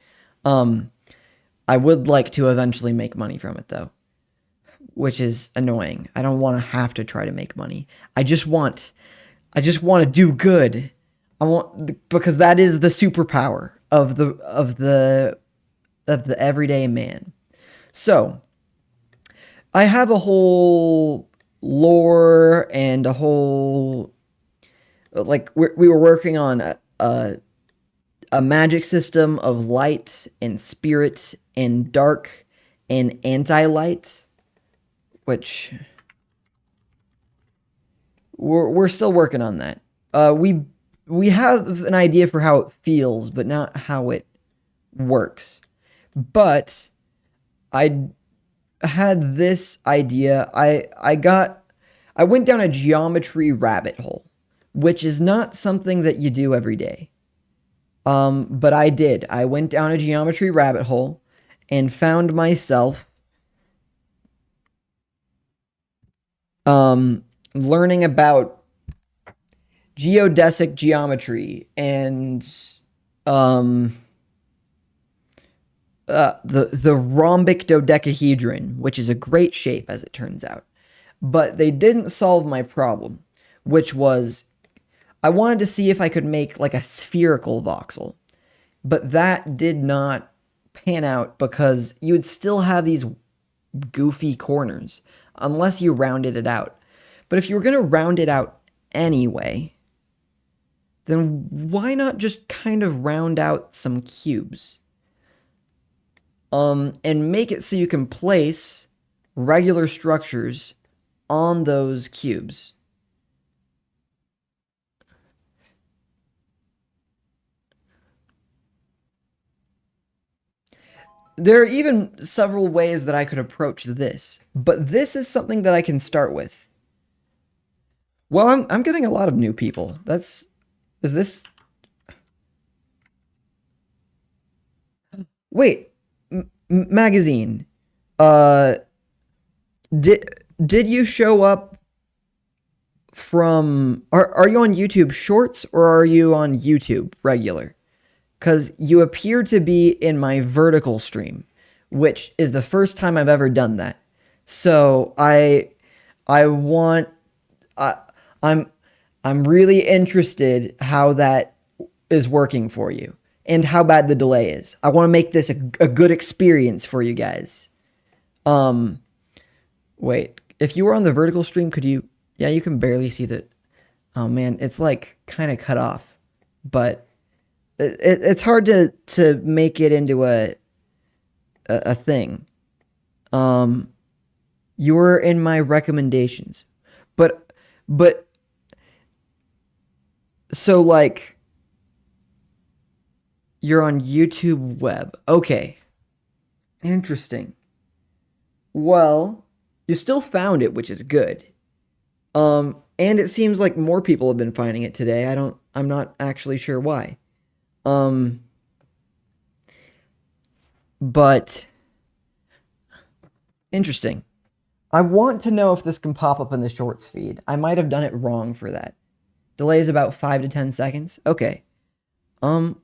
I would like to eventually make money from it though, which is annoying. I don't want to have to try to make money. I just want to do good. Because that is the superpower of the everyday man. So, I have a whole lore and a whole, like, we were working on a magic system of light and spirit and dark and anti-light, which we're still working on that. We have an idea for how it feels, but not how it works. But I had this idea. I went down a geometry rabbit hole, which is not something that you do every day. But I did. I went down a geometry rabbit hole and found myself learning about geodesic geometry and the rhombic dodecahedron, which is a great shape as it turns out. But they didn't solve my problem, which was I wanted to see if I could make like a spherical voxel. But that did not pan out because you would still have these goofy corners unless you rounded it out. But if you were going to round it out anyway, then why not just kind of round out some cubes? And make it so you can place regular structures on those cubes. There are even several ways that I could approach this, but this is something that I can start with. Well, I'm getting a lot of new people. Is this... Wait, magazine. Did you show up from... Are you on YouTube Shorts or are you on YouTube regular? Because you appear to be in my vertical stream, which is the first time I've ever done that. So I'm really interested how that is working for you and how bad the delay is. I want to make this a good experience for you guys. Wait, if you were on the vertical stream, could you... Yeah, you can barely see the... Oh man, it's like kind of cut off, but it's hard to make it into a thing. You were in my recommendations, but so like you're on YouTube Web. Okay. Interesting. Well, you still found it, which is good. And it seems like more people have been finding it today. I'm not actually sure why. But interesting. I want to know if this can pop up in the shorts feed. I might have done it wrong for that. Delay is about 5 to 10 seconds. Okay. I'm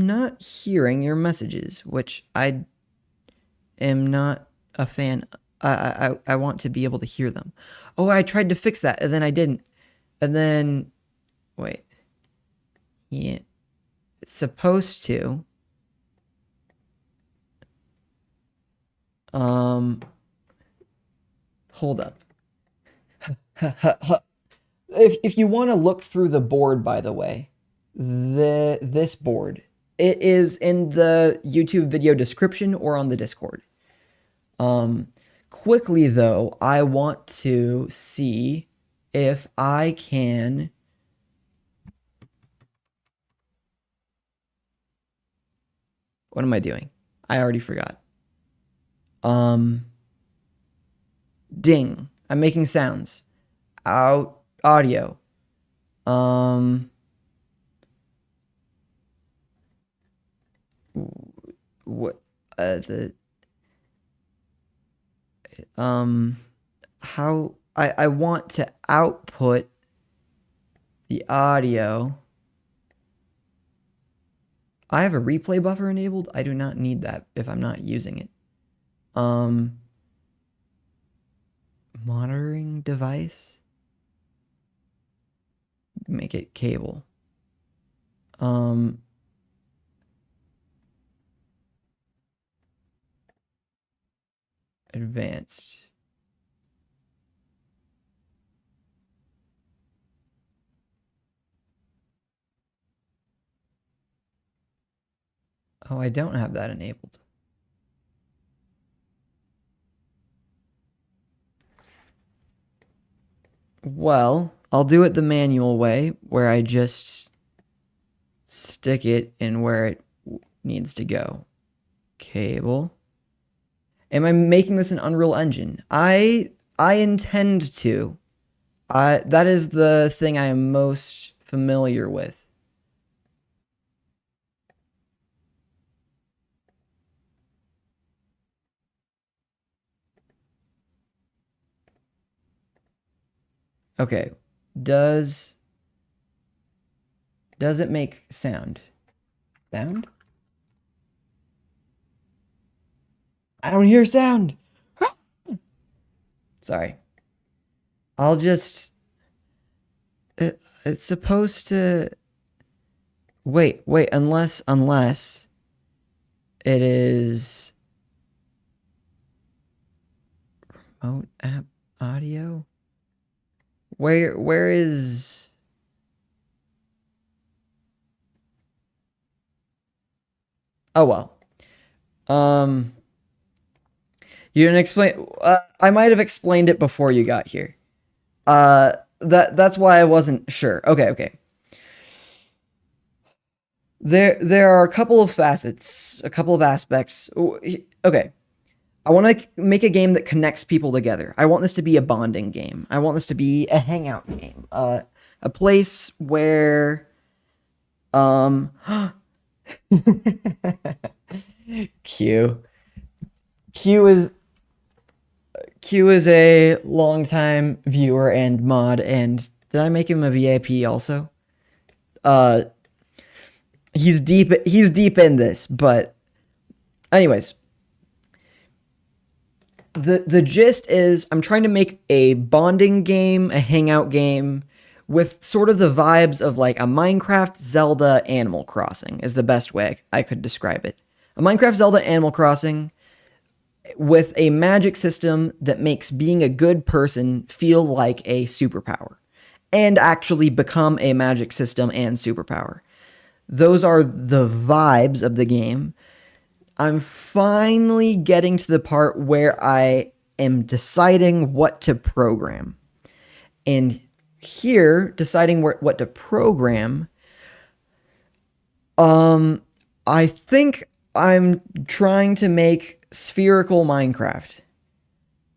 not hearing your messages, which I am not a fan. I want to be able to hear them. Oh, I tried to fix that and then I didn't. And then wait. Yeah. It's supposed to. Hold up. If you want to look through the board, by the way, this board, it is in the YouTube video description or on the Discord. Quickly though, I want to see if I can... What am I doing? I already forgot. Ding. I'm making sounds. Audio. What? the how I want to output the audio. I have a replay buffer enabled. I do not need that if I'm not using it. Monitoring device. Make it cable. Advanced. Oh, I don't have that enabled. Well, I'll do it the manual way, where I just stick it in where it needs to go. Cable. Am I making this an Unreal Engine? I intend to. That is the thing I am most familiar with. Okay. Does it make sound? Sound? I don't hear sound. Sorry. I'll just it's supposed to wait, unless it is remote app audio. Where is Oh well. You didn't explain I might have explained it before you got here. That's why I wasn't sure. Okay. There are a couple of facets, a couple of aspects. Okay. I want to make a game that connects people together. I want this to be a bonding game. I want this to be a hangout game. A place where Q is a longtime viewer and mod, and did I make him a VIP also? He's deep in this, but anyways, the gist is I'm trying to make a bonding game, a hangout game with sort of the vibes of like a Minecraft, Zelda, Animal Crossing is the best way I could describe it. A Minecraft, Zelda, Animal Crossing with a magic system that makes being a good person feel like a superpower and actually become a magic system and superpower. Those are the vibes of the game. I'm finally getting to the part where I am deciding what to program. And here, deciding what to program, I think I'm trying to make spherical Minecraft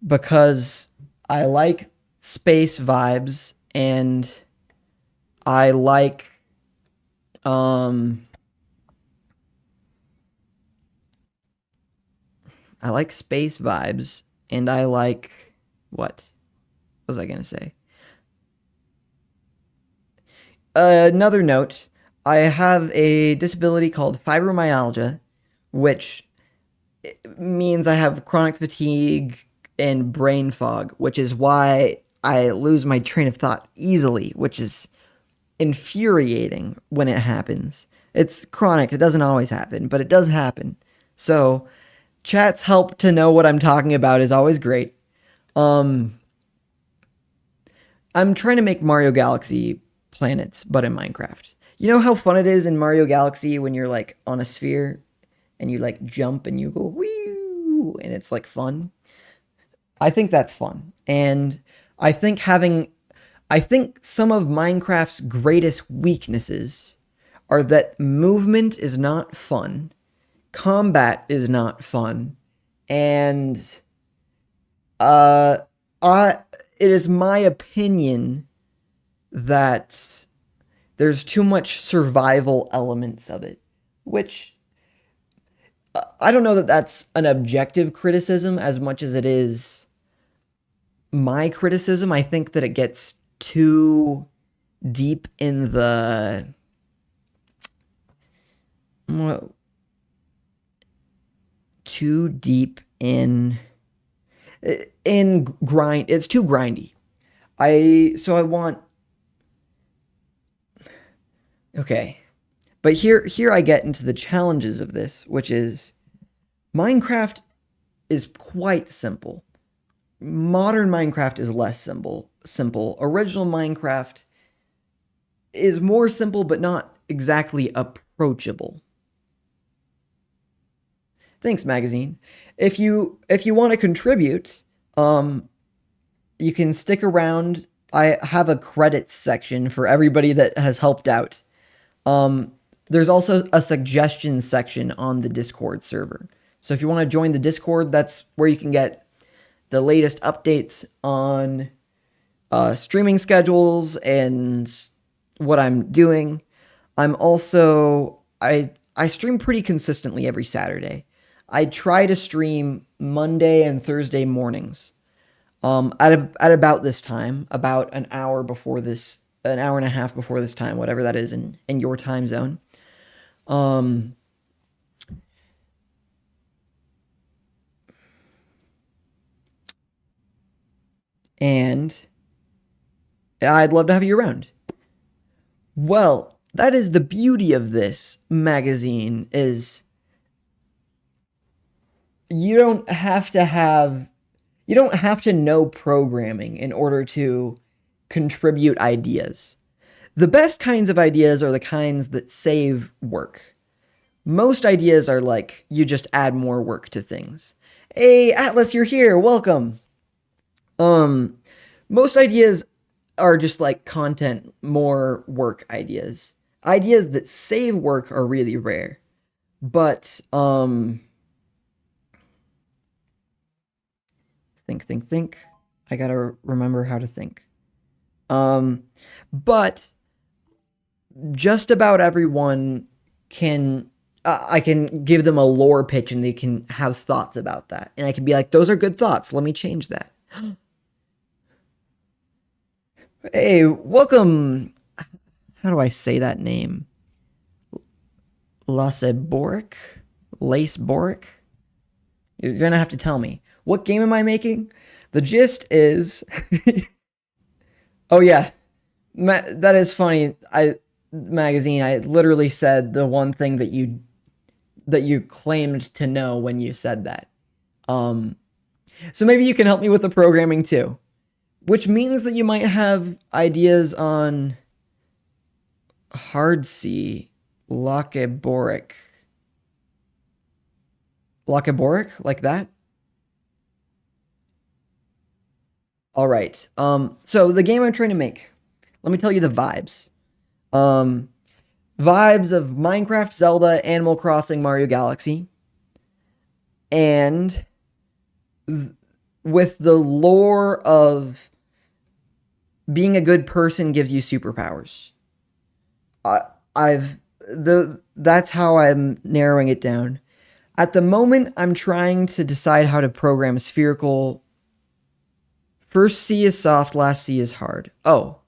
because I like space vibes and I like space vibes and I like what was I gonna say? Another note, I have a disability called fibromyalgia, which means I have chronic fatigue and brain fog, which is why I lose my train of thought easily, which is infuriating when it happens. It's chronic, it doesn't always happen, but it does happen. So, chat's help to know what I'm talking about is always great. I'm trying to make Mario Galaxy planets, but in Minecraft. You know how fun it is in Mario Galaxy when you're like on a sphere and you like jump and you go woo and it's like fun? I think that's fun. And I think some of Minecraft's greatest weaknesses are that movement is not fun, combat is not fun, and it is my opinion that there's too much survival elements of it, which I don't know that that's an objective criticism as much as it is my criticism. I think that it gets too deep in the too deep in grind. It's too grindy. I want okay. But here I get into the challenges of this, which is Minecraft is quite simple. Modern Minecraft is less simple. Original Minecraft is more simple but not exactly approachable. Thanks, magazine. If you want to contribute, you can stick around. I have a credits section for everybody that has helped out. There's also a suggestions section on the Discord server. So if you want to join the Discord, that's where you can get the latest updates on streaming schedules and what I'm doing. I stream pretty consistently every Saturday. I try to stream Monday and Thursday mornings. At about this time, about an hour an hour and a half before this time, whatever that is in your time zone. And I'd love to have you around. Well, that is the beauty of this magazine is you don't have to know programming in order to contribute ideas. The best kinds of ideas are the kinds that save work. Most ideas are like you just add more work to things. Hey, Atlas, you're here. Welcome. Most ideas are just like content, more work ideas. Ideas that save work are really rare. But think. I gotta remember how to think. But just about everyone can. I can give them a lore pitch and they can have thoughts about that. And I can be like, those are good thoughts. Let me change that. Hey, welcome. How do I say that name? Lace Boric? Lace Boric? You're gonna have to tell me. What game am I making? The gist is... oh yeah. That is funny. Magazine, I literally said the one thing that you claimed to know when you said that. So maybe you can help me with the programming too. Which means that you might have ideas on hard C, Lakeboric. Lakeboric? Like that? Alright. So the game I'm trying to make. Let me tell you the vibes. Vibes of Minecraft, Zelda, Animal Crossing, Mario Galaxy. And with the lore of being a good person gives you superpowers. That's how I'm narrowing it down. At the moment, I'm trying to decide how to program spherical. First C is soft, last C is hard. Oh,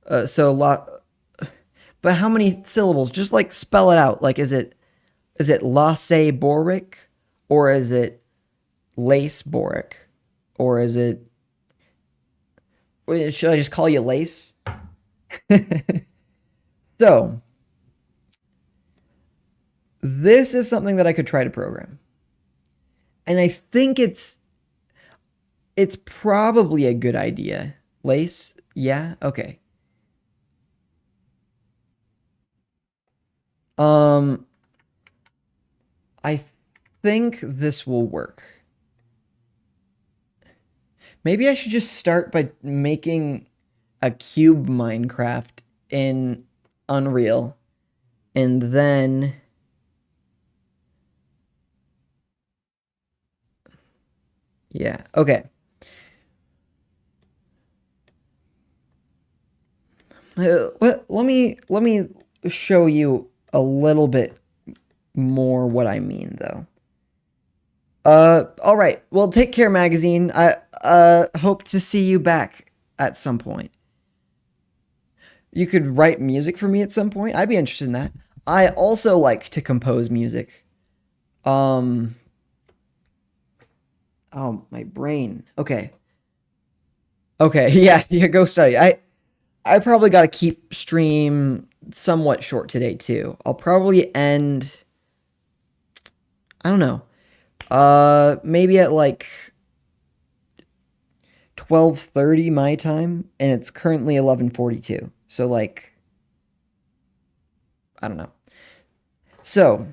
but how many syllables? Just like spell it out. Like, is it lace boric, or is it lace boric, or is it? Should I just call you Lace? So, this is something that I could try to program. And I think it's probably a good idea. Lace? Yeah? Okay. I think this will work. Maybe I should just start by making a cube Minecraft in Unreal. And then... yeah, okay. Let me show you a little bit more what I mean, though. All right. Well, take care, magazine. I hope to see you back at some point. You could write music for me at some point. I'd be interested in that. I also like to compose music. Um, oh, my brain. Okay. Okay, yeah, yeah, go study. I probably got to keep stream somewhat short today too. I'll probably end, I don't know. Maybe at like 12:30 my time, and it's currently 11:42. So like, I don't know. So,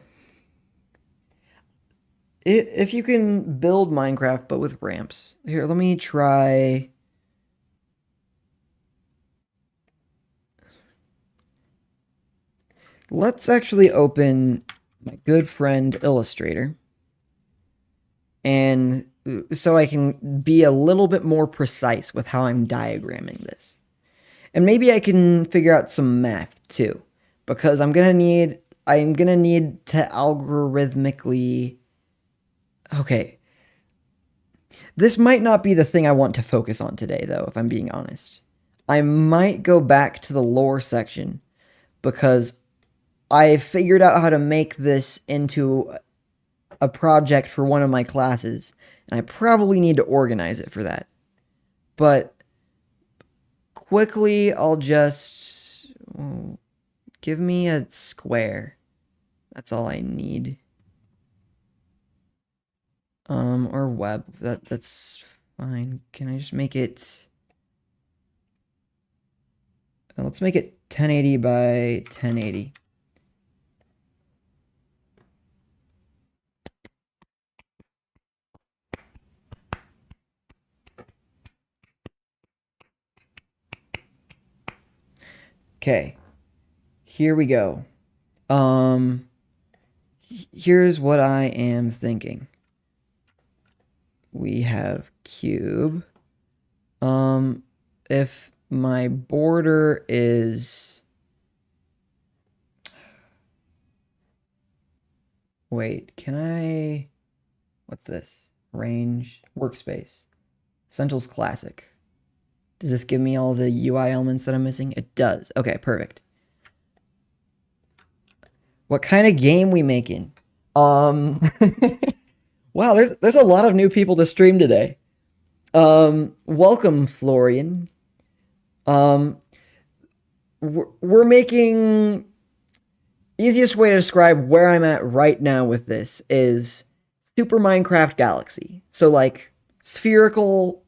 if you can build Minecraft but with ramps. Here, let me try. Let's actually open my good friend Illustrator. And so I can be a little bit more precise with how I'm diagramming this. And maybe I can figure out some math too, because I'm gonna need to algorithmically. Okay, this might not be the thing I want to focus on today, though, if I'm being honest. I might go back to the lore section because I figured out how to make this into a project for one of my classes, and I probably need to organize it for that. But quickly, I'll just give me a square. That's all I need. Or web. That's fine. Can I just make it? Let's make it 1080 by 1080. Okay, here we go. Here's what I am thinking. We have cube. If my border is... Wait, can I... What's this? Range, workspace. Essentials classic. Does this give me all the UI elements that I'm missing? It does. Okay, perfect. What kind of game we making? Wow, there's a lot of new people to stream today. Welcome, Florian. We're making... Easiest way to describe where I'm at right now with this is Super Minecraft Galaxy. So like spherical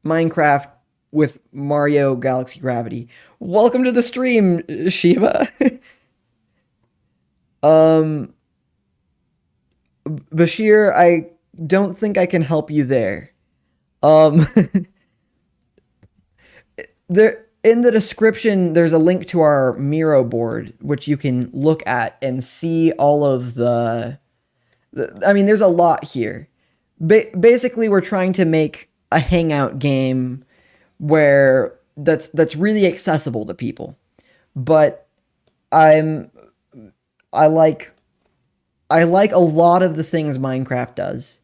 Minecraft with Mario Galaxy Gravity. Welcome to the stream, Shiba. Bashir, I don't think I can help you there. There in the description there's a link to our Miro board which you can look at and see all of I mean there's a lot here. Basically we're trying to make a hangout game where that's really accessible to people. But I like a lot of the things Minecraft does.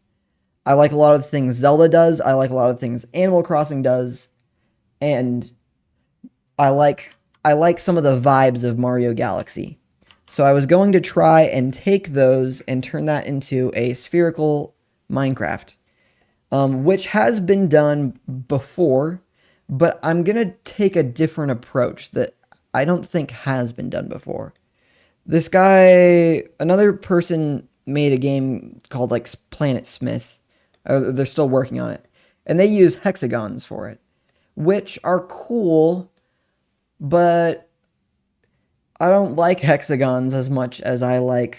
I like a lot of the things Zelda does. I like a lot of the things Animal Crossing does. And I like some of the vibes of Mario Galaxy. So I was going to try and take those and turn that into a spherical Minecraft, which has been done before, but I'm going to take a different approach that I don't think has been done before. This guy, another person made a game called like Planet Smith. They're still working on it. And they use hexagons for it, which are cool, but I don't like hexagons as much as I like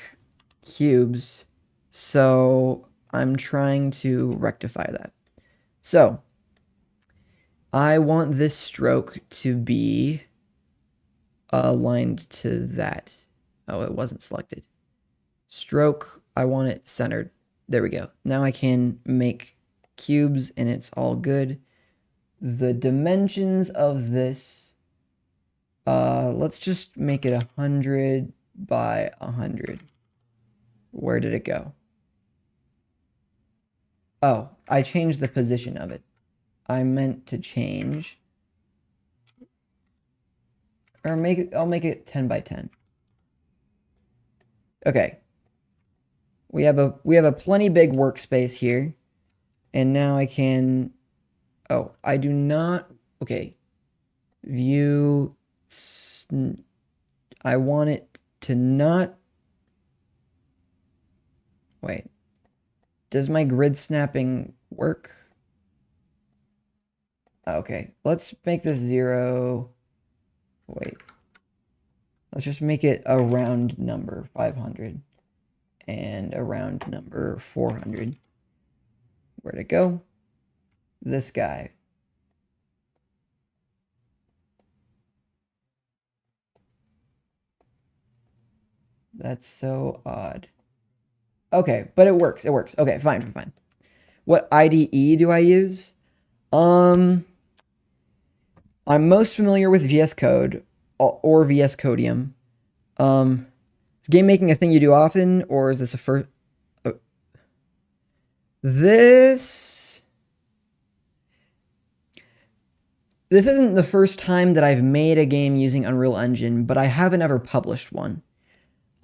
cubes. So I'm trying to rectify that. So I want this stroke to be aligned to that. Oh, it wasn't selected. Stroke, I want it centered. There we go. Now I can make cubes and it's all good. The dimensions of this, let's just make it 100 by 100. Where did it go? Oh, I changed the position of it. I meant to change, or I'll make it 10 by 10. Okay. We have a plenty big workspace here. And now I can, oh, I do not, okay. View, I want it to not, wait. Does my grid snapping work? Okay, let's make this 0. Wait. Let's just make it a round number, 500. And a round number, 400. Where'd it go? This guy. That's so odd. Okay, but it works. It works. Okay, fine, fine. What IDE do I use? I'm most familiar with VS Code or VS Codium. Is game making a thing you do often, or is this a first? This isn't the first time that I've made a game using Unreal Engine, but I haven't ever published one.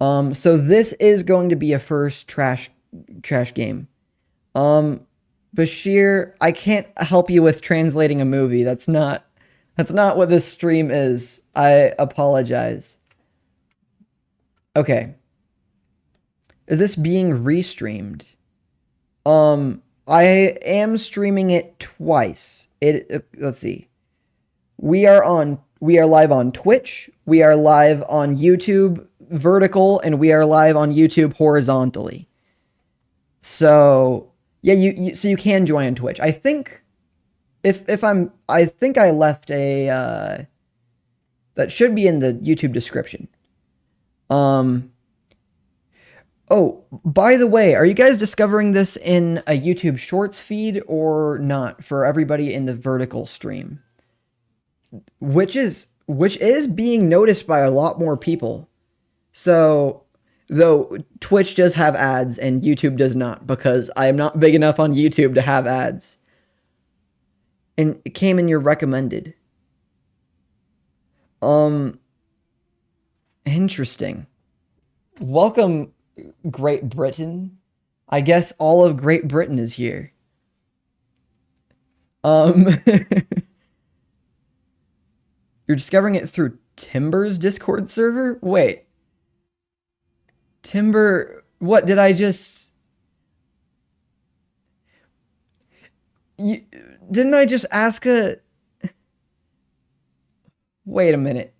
So this is going to be a first trash game. Bashir, I can't help you with translating a movie. That's not what this stream is. I apologize. Okay. Is this being restreamed? I am streaming it twice. Let's see. We are live on Twitch, we are live on YouTube vertical, and we are live on YouTube horizontally. So, yeah, so you can join on Twitch. I think I think I left a that should be in the YouTube description. Oh, by the way, are you guys discovering this in a YouTube Shorts feed or not for everybody in the vertical stream? Which is being noticed by a lot more people. So, though Twitch does have ads and YouTube does not, because I am not big enough on YouTube to have ads. And it came in your recommended. Interesting. Welcome, Great Britain. I guess all of Great Britain is here. You're discovering it through Timber's Discord server? Wait. Timber, what did I just... Didn't I just ask a... Wait a minute.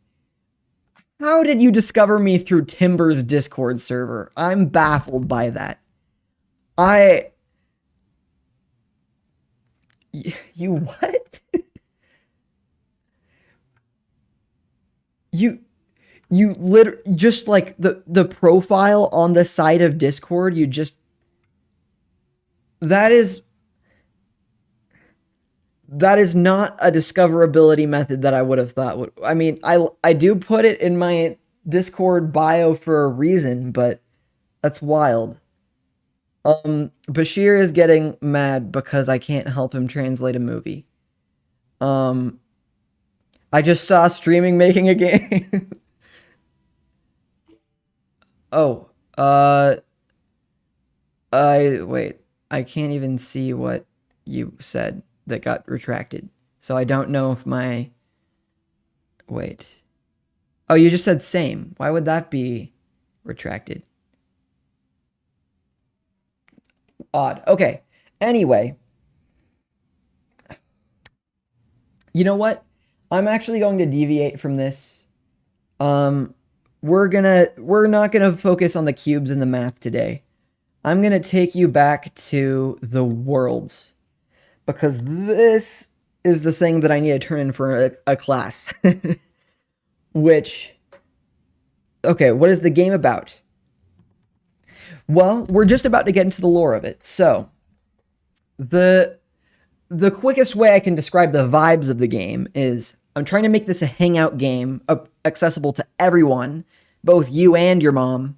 How did you discover me through Timber's Discord server? I'm baffled by that. You what? You literally just like the profile on the side of Discord, that is not a discoverability method that I would have thought would. I mean, I do put it in my Discord bio for a reason, but that's wild. Bashir is getting mad because I can't help him translate a movie. I just saw streaming making a game. Oh, wait. I can't even see what you said that got retracted. So I don't know if my... Wait. Oh, you just said same. Why would that be retracted? Odd. Okay. Anyway. You know what? I'm actually going to deviate from this. We're not gonna focus on the cubes and the math today. I'm gonna take you back to the worlds, because this is the thing that I need to turn in for a class. Which, okay, what is the game about? Well, we're just about to get into the lore of it. So, the quickest way I can describe the vibes of the game is I'm trying to make this a hangout game accessible to everyone, both you and your mom,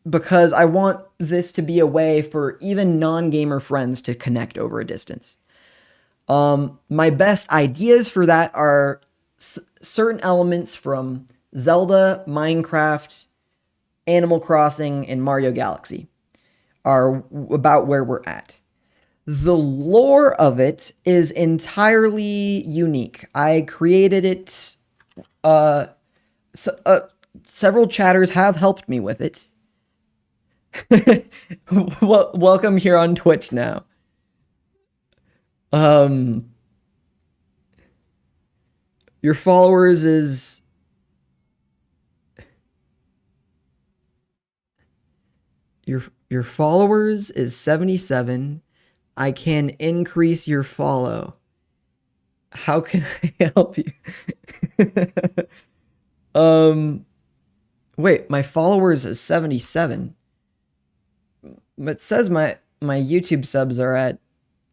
because I want this to be a way for even non-gamer friends to connect over a distance. My best ideas for that are certain elements from Zelda, Minecraft, Animal Crossing, and Mario Galaxy are about where we're at. The lore of it is entirely unique. I created it. Uh, Several chatters have helped me with it. Welcome here on Twitch now. Um, your followers is your followers is 77. I can increase your follow. How can I help you? Wait, my followers is 77. It says my YouTube subs are at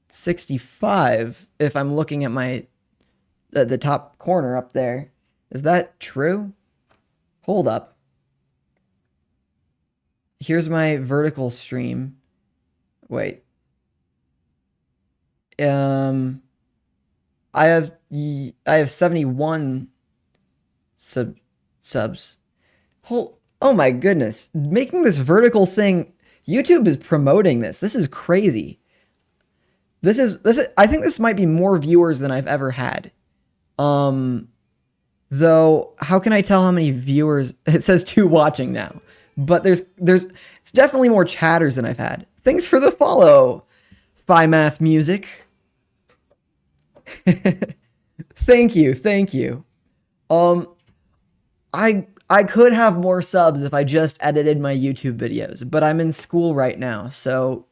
65 if I'm looking at my at the top corner up there. Is that true? Hold up. Here's my vertical stream. Wait. I have 71 subs. Oh my goodness. Making this vertical thing, YouTube is promoting this. This is crazy. This is I think this might be more viewers than I've ever had. Though how can I tell how many viewers? It says 2 watching now. But there's it's definitely more chatters than I've had. Thanks for the follow. Phi Math Music. Thank you. I could have more subs if I just edited my YouTube videos, but I'm in school right now, so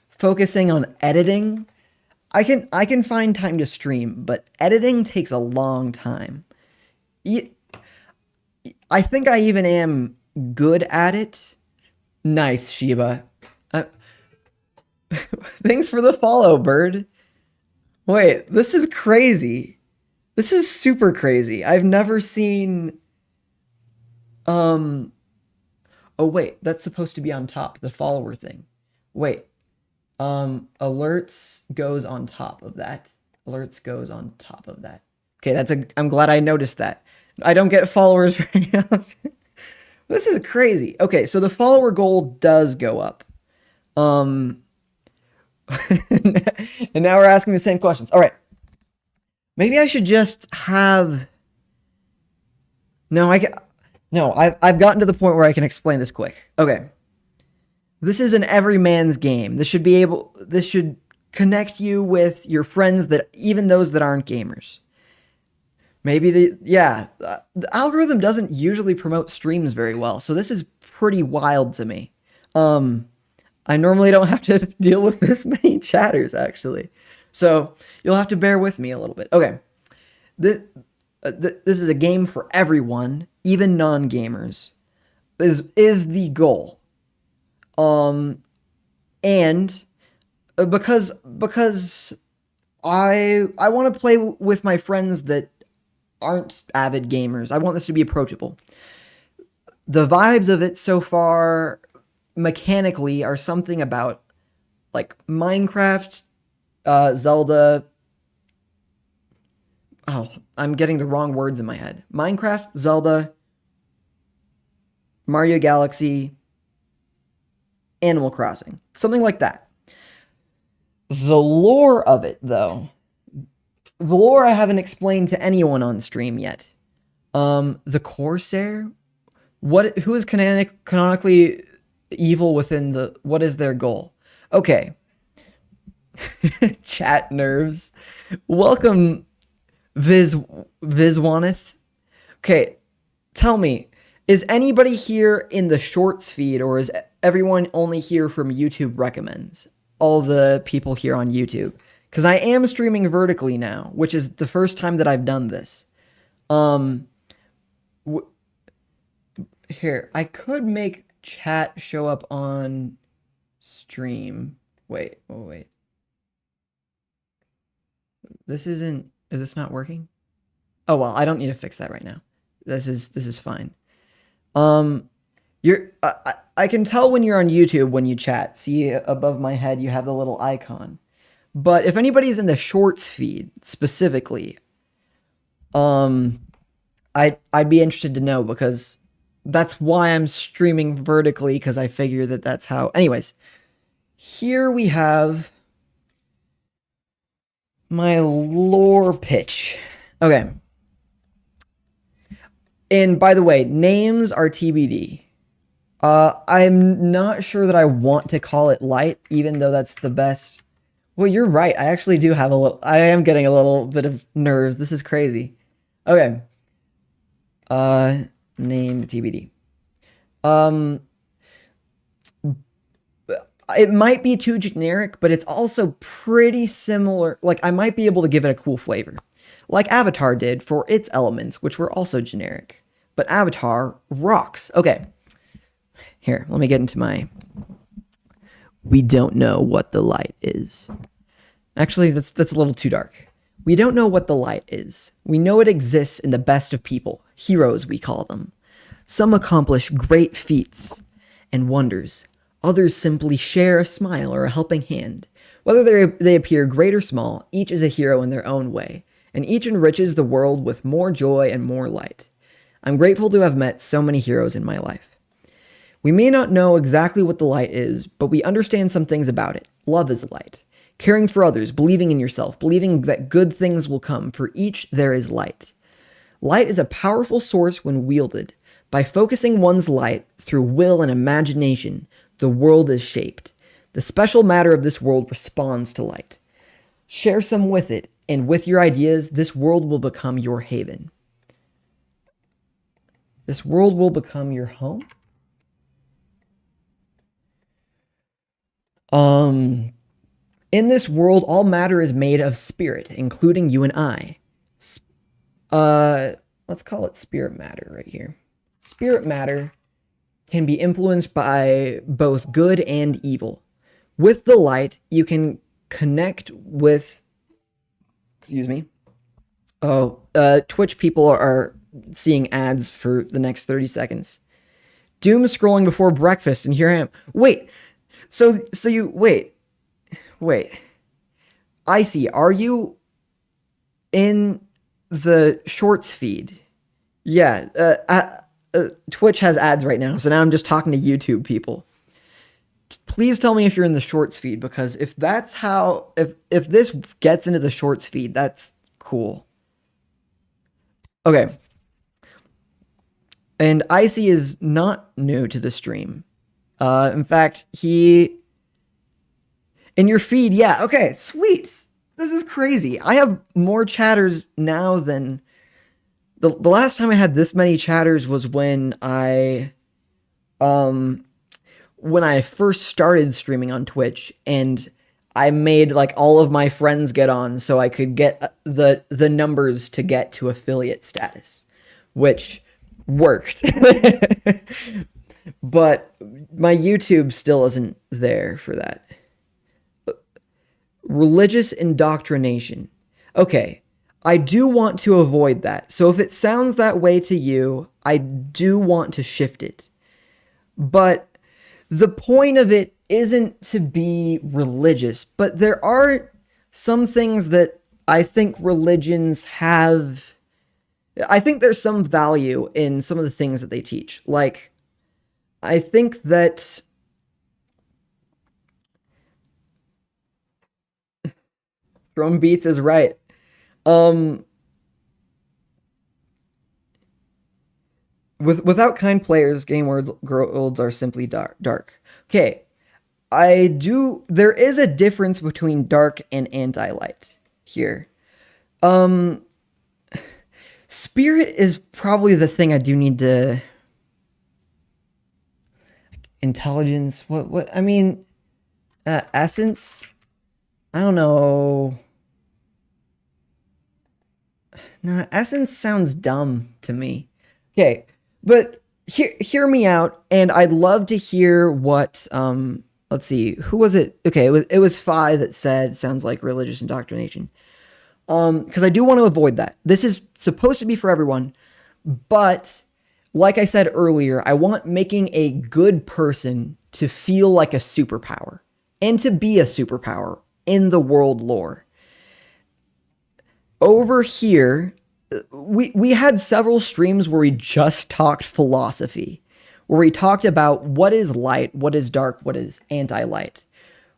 focusing on editing, I can find time to stream, but editing takes a long time. I think I even am good at it. Nice, Shiba. Thanks for the follow, bird. Wait, this is crazy. This is super crazy. I've never seen... Oh, wait. That's supposed to be on top. The follower thing. Wait. Alerts goes on top of that. Alerts goes on top of that. Okay, I'm glad I noticed that. I don't get followers very often. This is crazy. Okay, so the follower goal does go up. And now we're asking the same questions. All right. Maybe I should just have... No, I've gotten to the point where I can explain this quick. Okay. This is an everyman's game. This should connect you with your friends, that even those that aren't gamers. Maybe the algorithm doesn't usually promote streams very well, so this is pretty wild to me. I normally don't have to deal with this many chatters, actually. So you'll have to bear with me a little bit. Okay. This is a game for everyone, even non-gamers, is the goal. And because I want to play with my friends that aren't avid gamers. I want this to be approachable. The vibes of it so far mechanically are something about like Minecraft, Zelda. Oh, I'm getting the wrong words in my head. Minecraft, Zelda, Mario Galaxy, Animal Crossing. Something like that. The lore of it, though. The lore I haven't explained to anyone on stream yet. The Corsair? Who is canonically evil within the... What is their goal? Okay. Chat nerves. Welcome, Vizwaneth. Okay, tell me, is anybody here in the shorts feed, or is everyone only here from YouTube recommends? All the people here on YouTube. Because I am streaming vertically now, which is the first time that I've done this. Here, I could make chat show up on stream. Wait. This isn't... Is this not working? Oh, well, I don't need to fix that right now. This is fine. I I can tell when you're on YouTube when you chat. See above my head, you have the little icon. But if anybody's in the shorts feed specifically, I'd be interested to know because that's why I'm streaming vertically because I figure that that's how. Anyways, here we have my lore pitch. Okay. And by the way, names are TBD. I'm not sure that I want to call it light, even though that's the best. Well, you're right. I actually do have a little. I am getting a little bit of nerves. This is crazy. Okay. Name TBD. It might be too generic, but it's also pretty similar. Like, I might be able to give it a cool flavor. Like Avatar did for its elements, which were also generic. But Avatar rocks. Okay. Here, let me get into my... We don't know what the light is. Actually, that's a little too dark. We don't know what the light is. We know it exists in the best of people. Heroes, we call them. Some accomplish great feats and wonders. Others simply share a smile or a helping hand. Whether they appear great or small, each is a hero in their own way, and each enriches the world with more joy and more light. I'm grateful to have met so many heroes in my life. We may not know exactly what the light is, but we understand some things about it. Love is light. Caring for others, believing in yourself, believing that good things will come. For each, there is light. Light is a powerful source when wielded. By focusing one's light through will and imagination, the world is shaped. The special matter of this world responds to light. Share some with it, and with your ideas, this world will become your haven. This world will become your home? In this world, all matter is made of spirit, including you and I. Let's call it spirit matter right here. Spirit matter can be influenced by both good and evil. With the light, you can connect with... Excuse me. Oh, Twitch people are seeing ads for the next 30 seconds. Doom scrolling before breakfast, and here I am. Wait, so you... Wait. Icy, are you in the shorts feed? Yeah, Twitch has ads right now, so now I'm just talking to YouTube people. Please tell me if you're in the shorts feed, because if that's how... If this gets into the shorts feed, that's cool. Okay. And Icy is not new to the stream. In fact, he... In your feed, yeah, okay, sweet. This is crazy. I have more chatters now than... The last time I had this many chatters was when I first started streaming on Twitch, and I made, like, all of my friends get on so I could get the numbers to get to affiliate status, which worked. But my YouTube still isn't there for that. Religious indoctrination. Okay, I do want to avoid that. So if it sounds that way to you, I do want to shift it. But the point of it isn't to be religious, but there are some things that I think religions have... I think there's some value in some of the things that they teach. Like, I think that... Drum Beats is right. Without kind players, game worlds are simply dark. Okay, there is a difference between dark and anti-light here. Spirit is probably the thing I do need to... Intelligence, what, I mean, essence? I don't know. Nah, essence sounds dumb to me. Okay, but hear me out, and I'd love to hear what, let's see, who was it? Okay, it was Phi that said, sounds like religious indoctrination. Because I do want to avoid that. This is supposed to be for everyone, but like I said earlier, I want making a good person to feel like a superpower and to be a superpower in the world lore. Over here, we had several streams where we just talked philosophy, where we talked about what is light, what is dark, what is anti-light,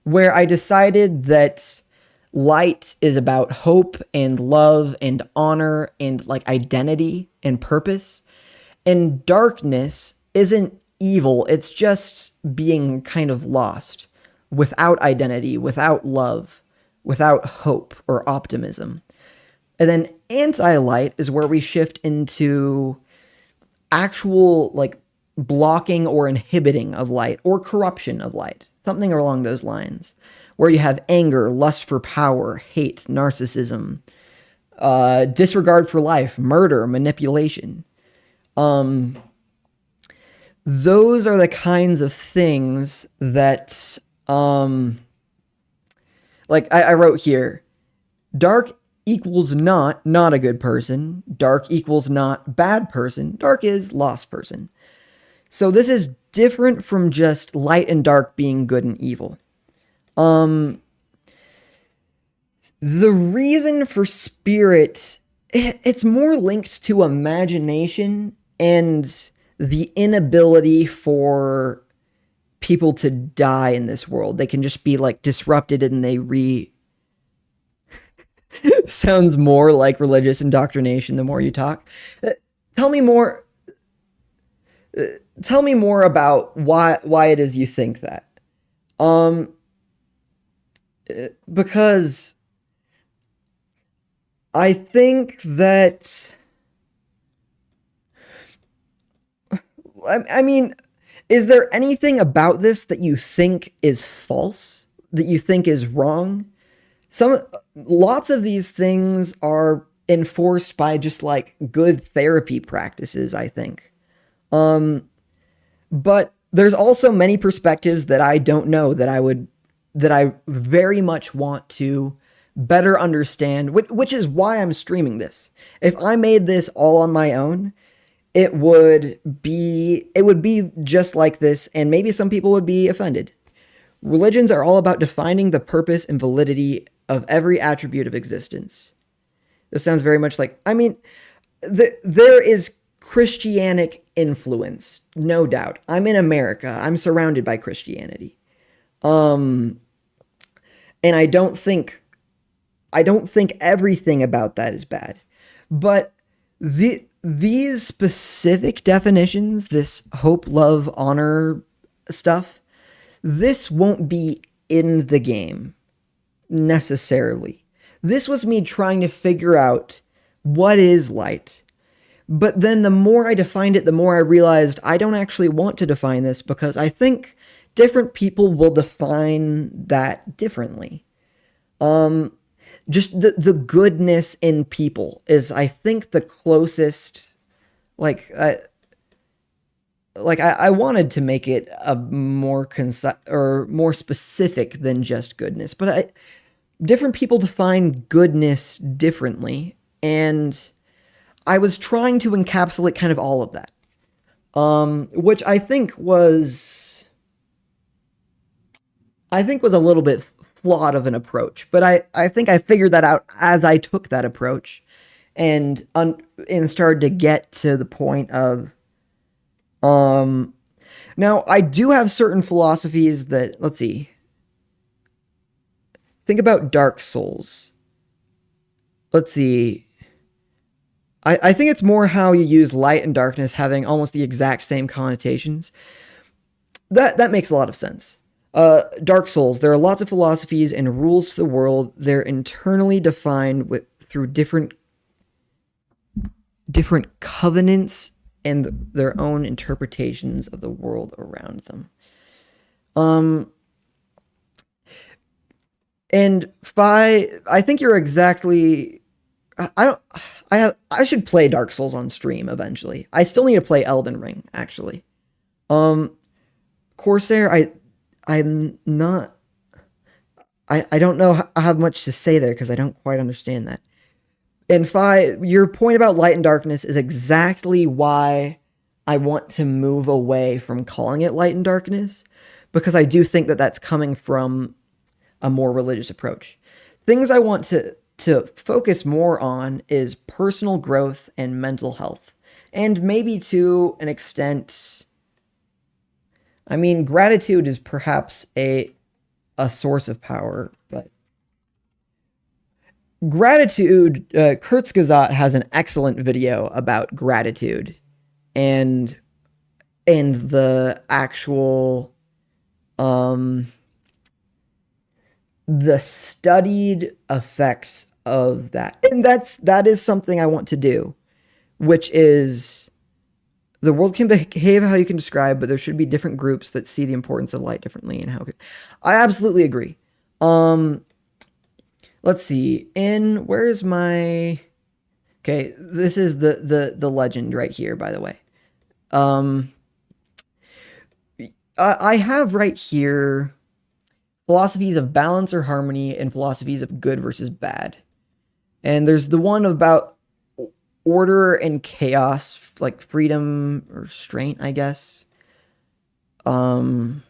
where I decided that light is about hope and love and honor and like identity and purpose, and darkness isn't evil, it's just being kind of lost, without identity, without love, without hope or optimism. And then anti-light is where we shift into actual like blocking or inhibiting of light or corruption of light, something along those lines, where you have anger, lust for power, hate, narcissism, disregard for life, murder, manipulation. Those are the kinds of things that, like I wrote here, dark equals not a good person. Dark equals not bad person. Dark is lost person. So this is different from just light and dark being good and evil. The reason for spirit, it's more linked to imagination and the inability for people to die in this world. They can just be like disrupted and they sounds more like religious indoctrination the more you talk. Tell me more. Tell me more about why it is you think that. Because I think that. I mean, is there anything about this that you think is false? That you think is wrong? Lots of these things are enforced by just like good therapy practices, I think. But there's also many perspectives that I don't know that I very much want to better understand, which is why I'm streaming this. If I made this all on my own, it would be just like this, and maybe some people would be offended. Religions are all about defining the purpose and validity of every attribute of existence. This sounds very much like, I mean, there is Christianic influence, no doubt. I'm in America. I'm surrounded by Christianity. And I don't think everything about that is bad. But these specific definitions, this hope, love, honor stuff, this won't be in the game necessarily. This was me trying to figure out what is light. But then the more I defined it, the more I realized I don't actually want to define this, because I think different people will define that differently. Just the goodness in people is, I think, the closest. I wanted to make it a more concise or more specific than just goodness, but different people define goodness differently, and I was trying to encapsulate kind of all of that, which I think was a little bit flawed of an approach, but I think I figured that out as I took that approach and started to get to the point of, now I do have certain philosophies that, let's see, think about Dark Souls. Let's see. I think it's more how you use light and darkness having almost the exact same connotations. That makes a lot of sense. Dark Souls, there are lots of philosophies and rules to the world. They're internally defined through different covenants and their own interpretations of the world around them. And I think you're exactly. I should play Dark Souls on stream eventually. I still need to play Elden Ring, actually. Corsair, I'm not. I don't know how much to say there because I don't quite understand that. And your point about light and darkness is exactly why I want to move away from calling it light and darkness because I do think that that's coming from a more religious approach. Things I want to focus more on is personal growth and mental health. And maybe to an extent, I mean, gratitude is perhaps a source of power, but gratitude, Kurzgesagt has an excellent video about gratitude and the actual the studied effects of that. And that is something I want to do, which is the world can behave how you can describe, but there should be different groups that see the importance of light differently and how I absolutely agree. Let's see. Where is my Okay, this is the legend right here, by the way. I have right here philosophies of balance or harmony and philosophies of good versus bad. And there's the one about order and chaos, like freedom or restraint, I guess. Brandon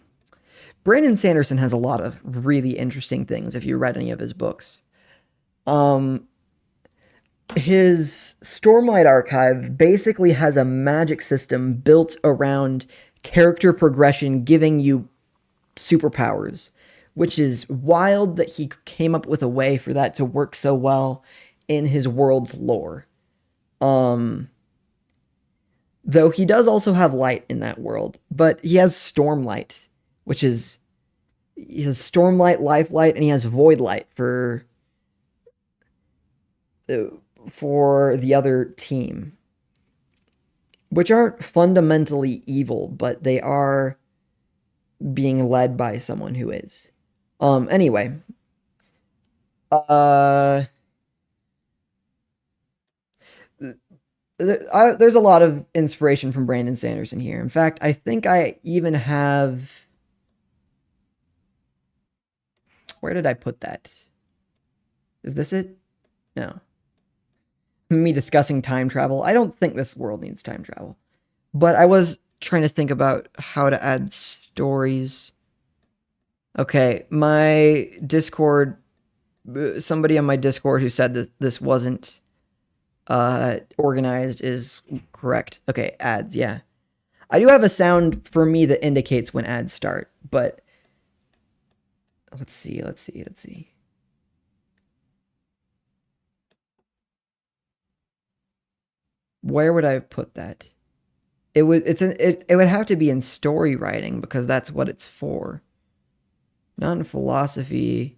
Sanderson has a lot of really interesting things if you read any of his books. His Stormlight archive basically has a magic system built around character progression, giving you superpowers, which is wild that he came up with a way for that to work so well in his world's lore. Though he does also have light in that world, but he has Stormlight, which is he has Stormlight, Lifelight, and he has Voidlight for the other team, which aren't fundamentally evil, but they are being led by someone who is. Anyway, there's a lot of inspiration from Brandon Sanderson here. In fact, I think I even have. Where did I put that? Is this it? No. Me discussing time travel. I don't think this world needs time travel. But I was trying to think about how to add stories. Okay, my Discord, somebody on my Discord who said that this wasn't organized is correct. Okay, ads, yeah. I do have a sound for me that indicates when ads start, but let's see. Where would I put that? It would have to be in story writing because that's what it's for. Not in philosophy.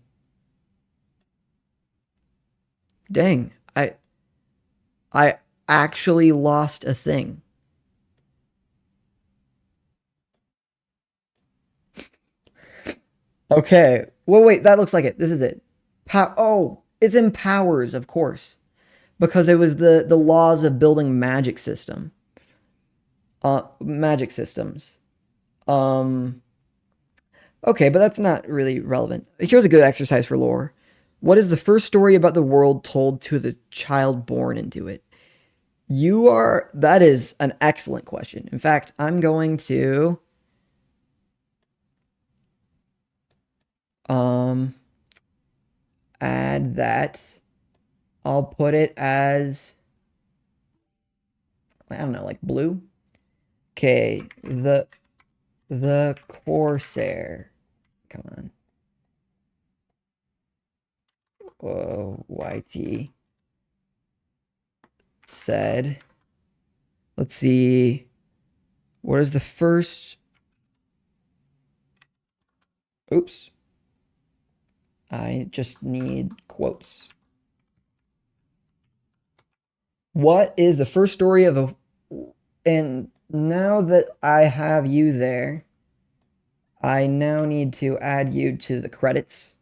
Dang, I actually lost a thing. Okay. Well, wait, that looks like it. This is it. Oh, it's in powers, of course. Because it was the laws of building magic systems. Okay, but that's not really relevant. Here's a good exercise for lore. What is the first story about the world told to the child born into it? That is an excellent question. In fact, I'm going to add that. I'll put it as, I don't know, like blue. Okay, the Corsair. Come on. Whoa, YT said. Let's see. What is the first? Oops. I just need quotes. What is the first story of a... And now that I have you there, I now need to add you to the credits.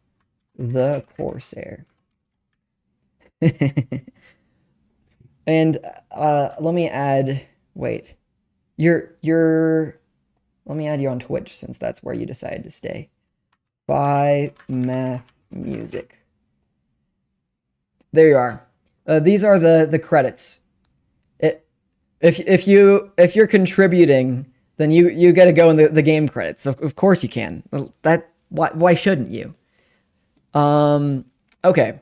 The Corsair. And let me add... Wait. Let me add you on Twitch since that's where you decided to stay. By Math Music. There you are. These are the credits. If you're contributing, then you got to go in the game credits. Of course you can. That why shouldn't you? Okay.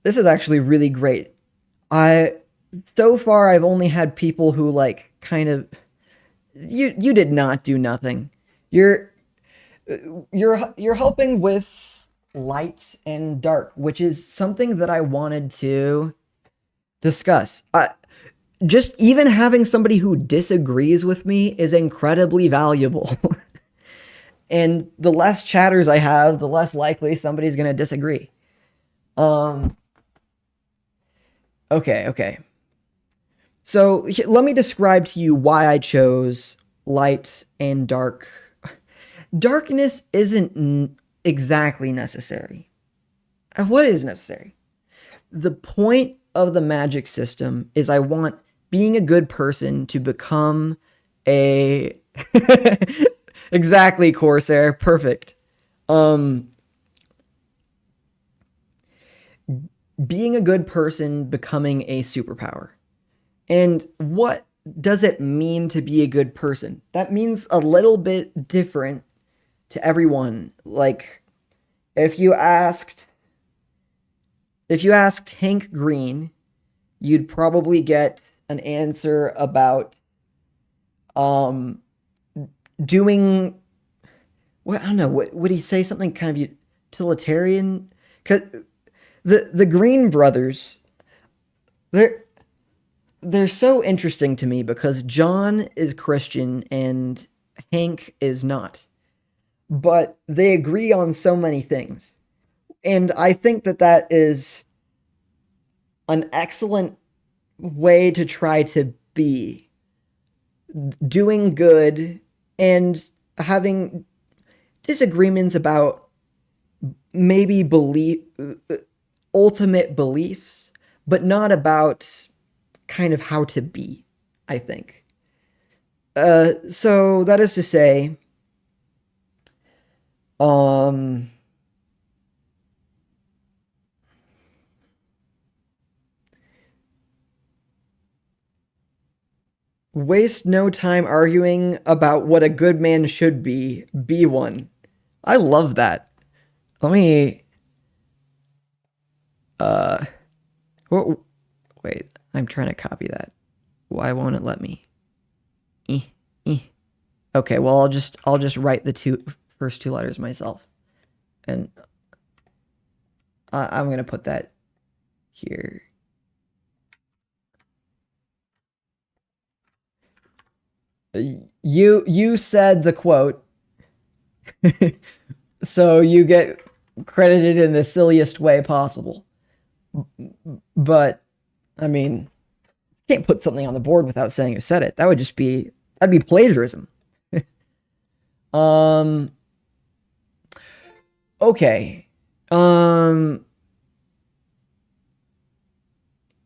This is actually really great. I so far I've only had people who like kind of you did not do nothing. You're you're helping with light and dark, which is something that I wanted to discuss. Just even having somebody who disagrees with me is incredibly valuable. And the less chatters I have, the less likely somebody's going to disagree. Um okay. So let me describe to you why I chose light and dark. Darkness isn't exactly necessary. What is necessary? The point of the magic system is I want being a good person to become a exactly, Corsair, perfect. Being a good person becoming a superpower. And what does it mean to be a good person? That means a little bit different to everyone. Like if you asked Hank Green, you'd probably get an answer about doing what I don't know, what would he say, something kind of utilitarian? Cuz the Green brothers, they're they're so interesting to me because John is Christian and Hank is not. But they agree on so many things. And I think that that is an excellent way to try to be doing good and having disagreements about maybe ultimate beliefs, but not about kind of how to be, I think. So that is to say, um, waste no time arguing about what a good man should be one. I love that. Let me, uh, wait, I'm trying to copy that. Why won't it let me? Eh, eh. Okay, well I'll just write the first two letters myself, and I'm gonna put that here. You said the quote, so you get credited in the silliest way possible. But I mean, can't put something on the board without saying who said it. That'd be plagiarism. um. Okay. Um.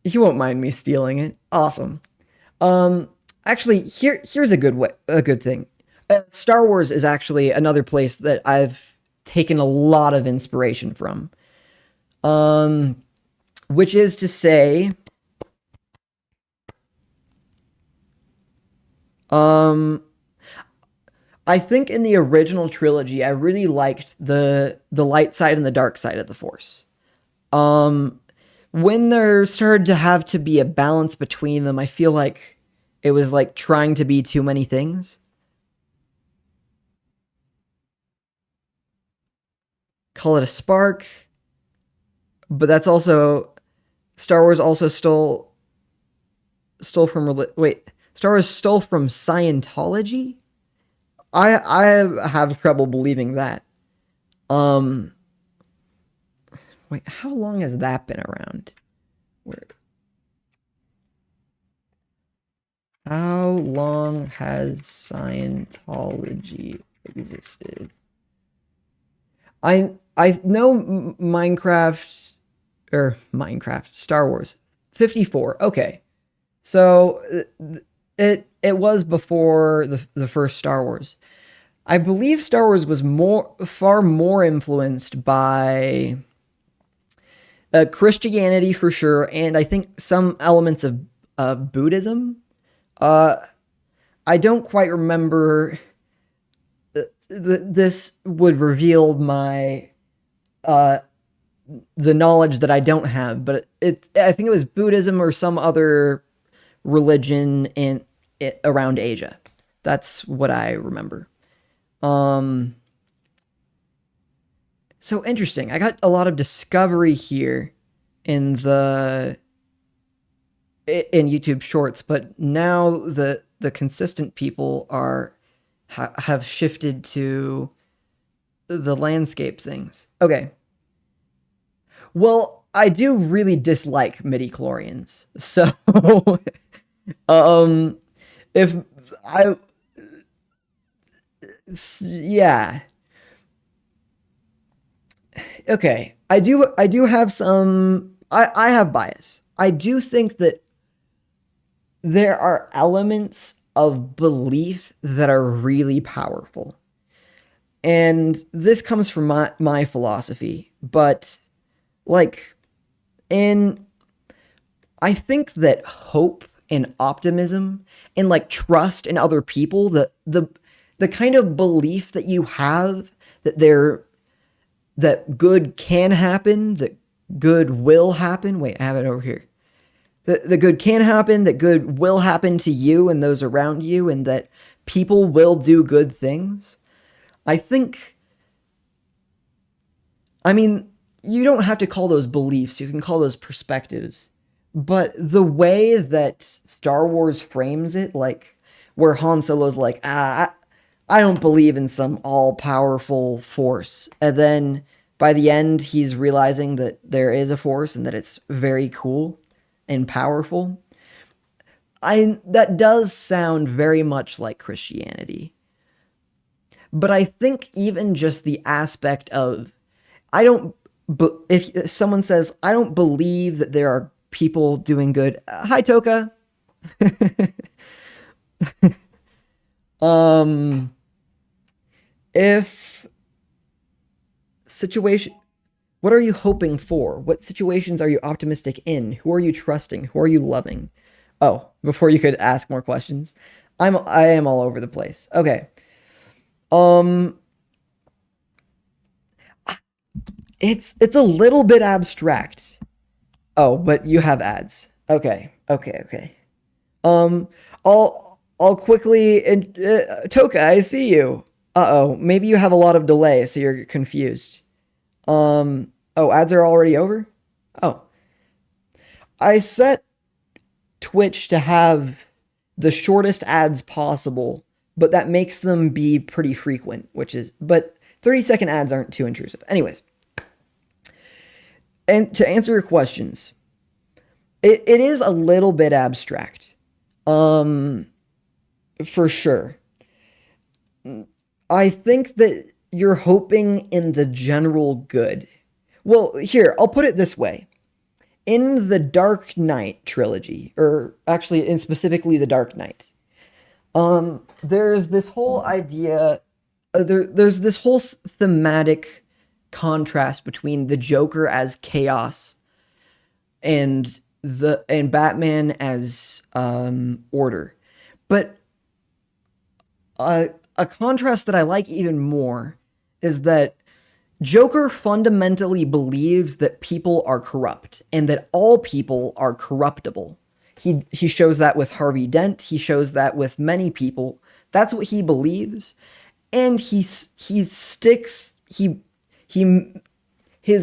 You won't mind me stealing it. Awesome. Actually, here's a good thing. Star Wars is actually another place that I've taken a lot of inspiration from. Which is to say, um, I think in the original trilogy, I really liked the light side and the dark side of the Force. Um, when there started to have to be a balance between them, I feel like it was like trying to be too many things. Call it a spark, but that's also Star Wars also stole from wait, Star Wars stole from Scientology? I have trouble believing that. Um wait, how long has that been around? Where How long has Scientology existed? I know Minecraft Star Wars 54. Okay. So it was before the first Star Wars. I believe Star Wars was far more influenced by Christianity for sure, and I think some elements of Buddhism. Uh, I don't quite remember. This would reveal my uh, the knowledge that I don't have, but I think it was Buddhism or some other religion around Asia. That's what I remember. Um, so interesting. I got a lot of discovery here in the in YouTube Shorts, but now the consistent people have shifted to the landscape things. Okay. Well, I do really dislike midi-chlorians. So, um, if I, yeah, okay. I do have some, I have bias. I do think that there are elements of belief that are really powerful. And this comes from my philosophy, but like, in I think that hope and optimism and like trust in other people, the kind of belief that you have that that good can happen, that good will happen. Wait, I have it over here. The good can happen, that good will happen to you and those around you, and that people will do good things. I think, I mean, you don't have to call those beliefs, you can call those perspectives. But the way that Star Wars frames it, like where Han Solo's like, I don't believe in some all powerful force. And then by the end, he's realizing that there is a force and that it's very cool and powerful. That does sound very much like Christianity. But I think even just the aspect of, I don't, if someone says, I don't believe that there are people doing good. Hi, Toka. um, if situation, what are you hoping for? What situations are you optimistic in? Who are you trusting? Who are you loving? Oh, before you could ask more questions, I am all over the place. Okay. Um, it's a little bit abstract. Oh, but you have ads. Okay, okay, okay. Um, I'll quickly. Toka, I see you. Uh-oh, maybe you have a lot of delay, so you're confused. Oh, ads are already over? Oh. I set Twitch to have the shortest ads possible, but that makes them be pretty frequent, but 30-second ads aren't too intrusive. Anyways, and to answer your questions, it is a little bit abstract. For sure. I think that you're hoping in the general good. Well, here, I'll put it this way. In the Dark Knight trilogy, or actually in specifically the Dark Knight, there's this whole idea, there's this whole thematic contrast between the Joker as chaos and Batman as order. But a contrast that I like even more is that Joker fundamentally believes that people are corrupt and that all people are corruptible. He shows that with Harvey Dent. He shows that with many people. That's what he believes, and his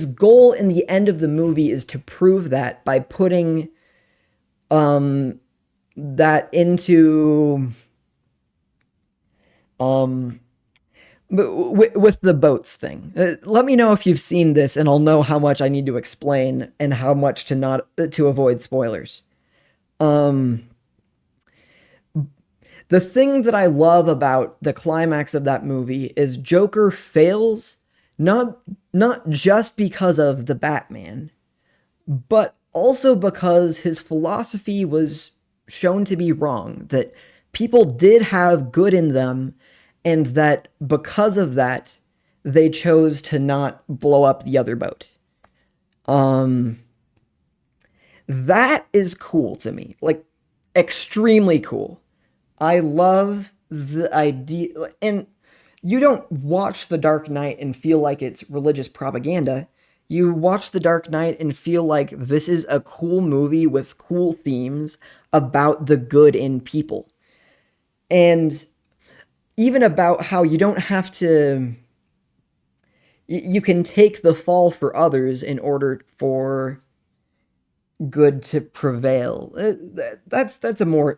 goal in the end of the movie is to prove that by putting that into with the boats thing. Let me know if you've seen this, and I'll know how much I need to explain and how much to avoid spoilers. The thing that I love about the climax of that movie is Joker fails not just because of the Batman, but also because his philosophy was shown to be wrong, that people did have good in them, and that because of that, they chose to not blow up the other boat. That is cool to me. Like, extremely cool. I love the idea, and you don't watch The Dark Knight and feel like it's religious propaganda. You watch The Dark Knight and feel like this is a cool movie with cool themes about the good in people. And even about how you don't have to, you can take the fall for others in order for good to prevail. That's a more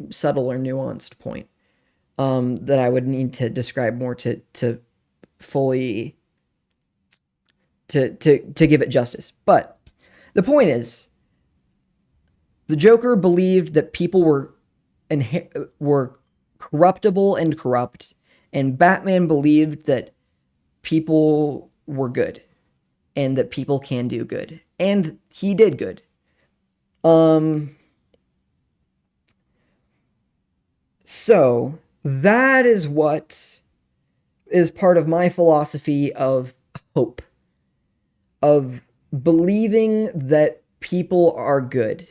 subtle or nuanced point that I would need to describe more to fully to give it justice. But the point is, the Joker believed that people were corruptible and corrupt, and Batman believed that people were good and that people can do good, and he did good. Um, so that is what is part of my philosophy of hope, of believing that people are good.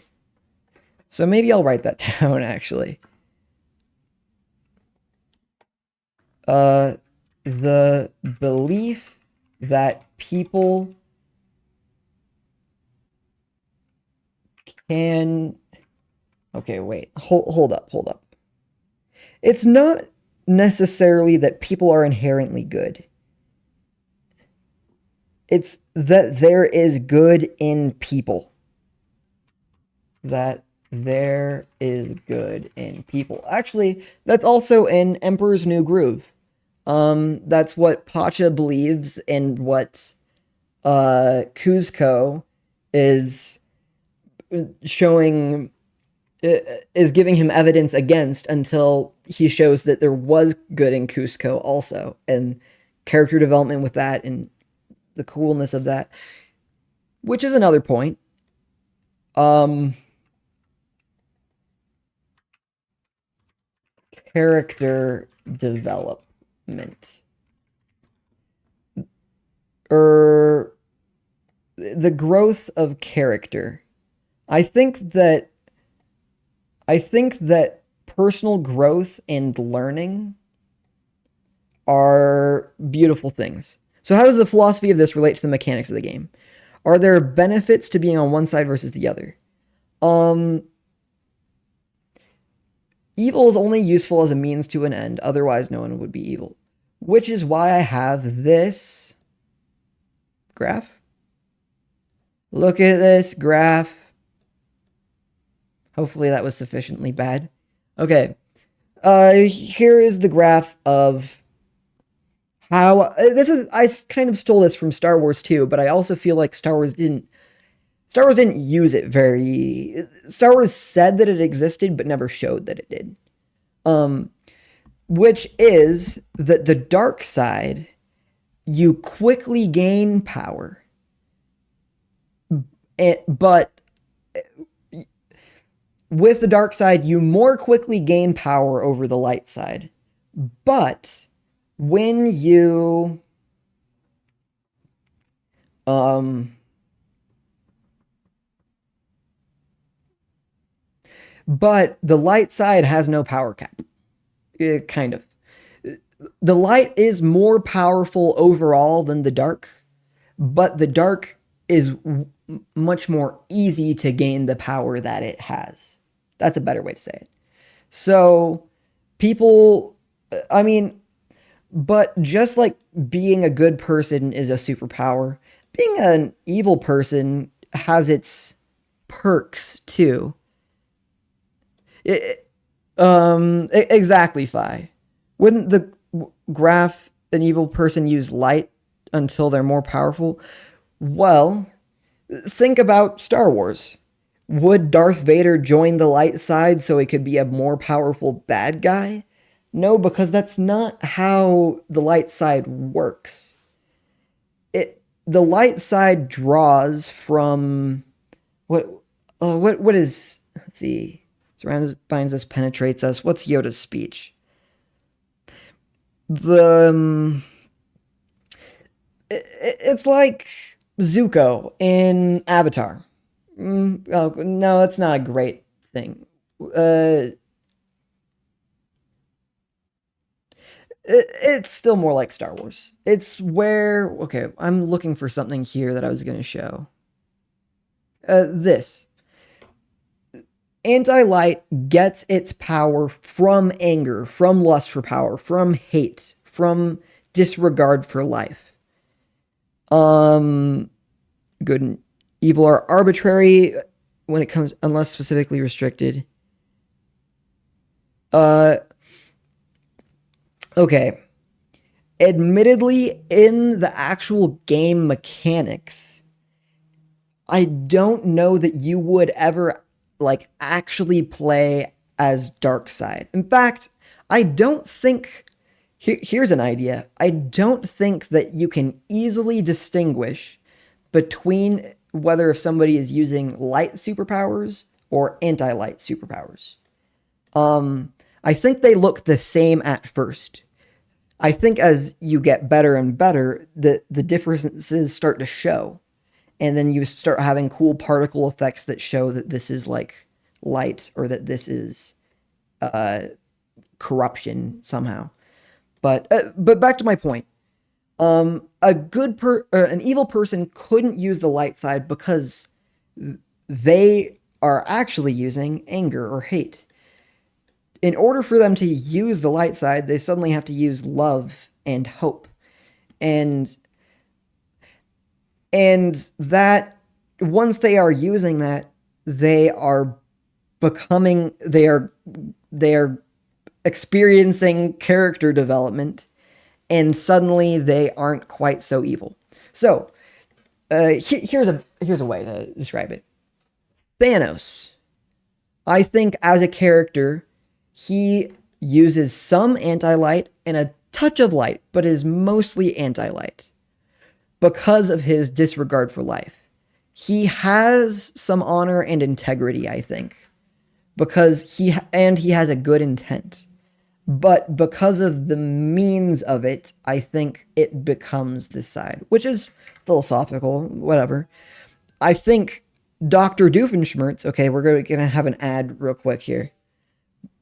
So maybe I'll write that down actually. The belief that people can. Okay, wait. Hold up. It's not necessarily that people are inherently good. It's that there is good in people. That there is good in people. Actually, that's also in Emperor's New Groove. That's what Pacha believes and what Kuzco is showing, is giving him evidence against, until he shows that there was good in Cusco also, and character development with that and the coolness of that, which is another point. Character development, or the growth of character. I think that personal growth and learning are beautiful things. So how does the philosophy of this relate to the mechanics of the game? Are there benefits to being on one side versus the other? Evil is only useful as a means to an end, otherwise no one would be evil. Which is why I have this graph. Look at this graph. Hopefully that was sufficiently bad. Okay. Here is the graph of how this is. I kind of stole this from Star Wars too, but I also feel like Star Wars didn't use it very. Star Wars said that it existed, but never showed that it did. Which is that the dark side, you quickly gain power, but with the dark side, you more quickly gain power over the light side. But when you but the light side has no power cap. Kind of. The light is more powerful overall than the dark, but the dark is much more easy to gain the power that it has. That's a better way to say it. So, people, I mean, but just like being a good person is a superpower, being an evil person has its perks too. Exactly, Fi. Wouldn't the graph an evil person use light until they're more powerful? Well, think about Star Wars. Would Darth Vader join the light side so he could be a more powerful bad guy? No, because that's not how the light side works. The light side draws from what is, let's see. Surrounds, binds us, penetrates us. What's Yoda's speech? It's like Zuko in Avatar. Oh, no, that's not a great thing. It's still more like Star Wars. It's where, okay, I'm looking for something here that I was going to show. This. Anti-light gets its power from anger, from lust for power, from hate, from disregard for life. Good and evil are arbitrary when it comes, unless specifically restricted. Okay. Admittedly, in the actual game mechanics, I don't know that you would ever like actually play as Darkseid. In fact, I don't think here's an idea. I don't think that you can easily distinguish between whether if somebody is using light superpowers or anti-light superpowers. I think they look the same at first. I think as you get better and better, the differences start to show. And then you start having cool particle effects that show that this is like light or that this is corruption somehow. But back to my point. An evil person couldn't use the light side because they are actually using anger or hate. In order for them to use the light side, they suddenly have to use love and hope. And that once they are using that, they are experiencing character development, and suddenly they aren't quite so evil. So here's a way to describe it. Thanos, I think as a character, he uses some anti-light and a touch of light, but is mostly anti-light because of his disregard for life. He has some honor and integrity, I think, because he has a good intent. But because of the means of it, I think it becomes this side, which is philosophical, whatever. I think Dr. Doofenshmirtz, okay, we're going to have an ad real quick here.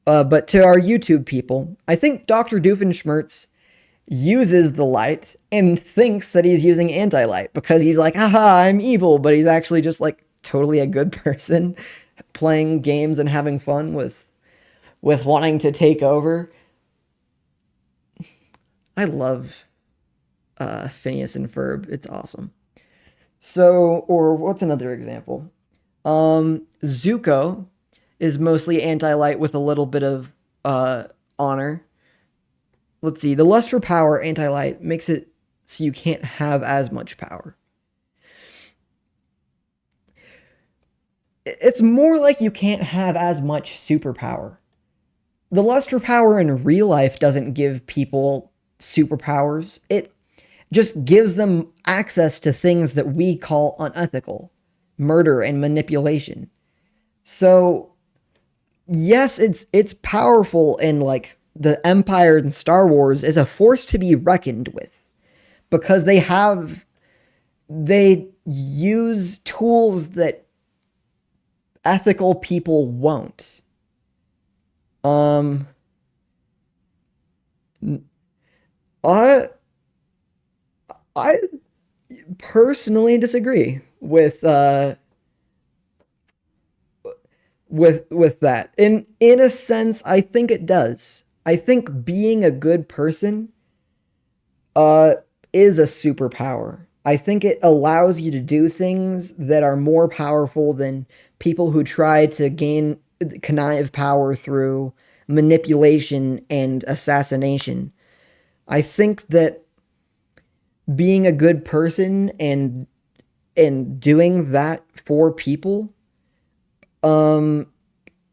But to our YouTube people, I think Dr. Doofenshmirtz uses the light and thinks that he's using anti-light because he's like, haha, I'm evil, but he's actually just like totally a good person playing games and having fun with wanting to take over. I love Phineas and Ferb. It's awesome. So, or what's another example? Zuko is mostly anti-light with a little bit of honor. Let's see. The lust for power, anti-light, makes it so you can't have as much power. It's more like you can't have as much superpower. The lust for power in real life doesn't give people superpowers. It just gives them access to things that we call unethical, murder and manipulation. So, yes, it's powerful, and like the Empire in Star Wars is a force to be reckoned with because they use tools that ethical people won't. I personally disagree with that. In a sense, I think it does. I think being a good person is a superpower. I think it allows you to do things that are more powerful than people who try to connive power through manipulation and assassination. I think that being a good person and doing that for people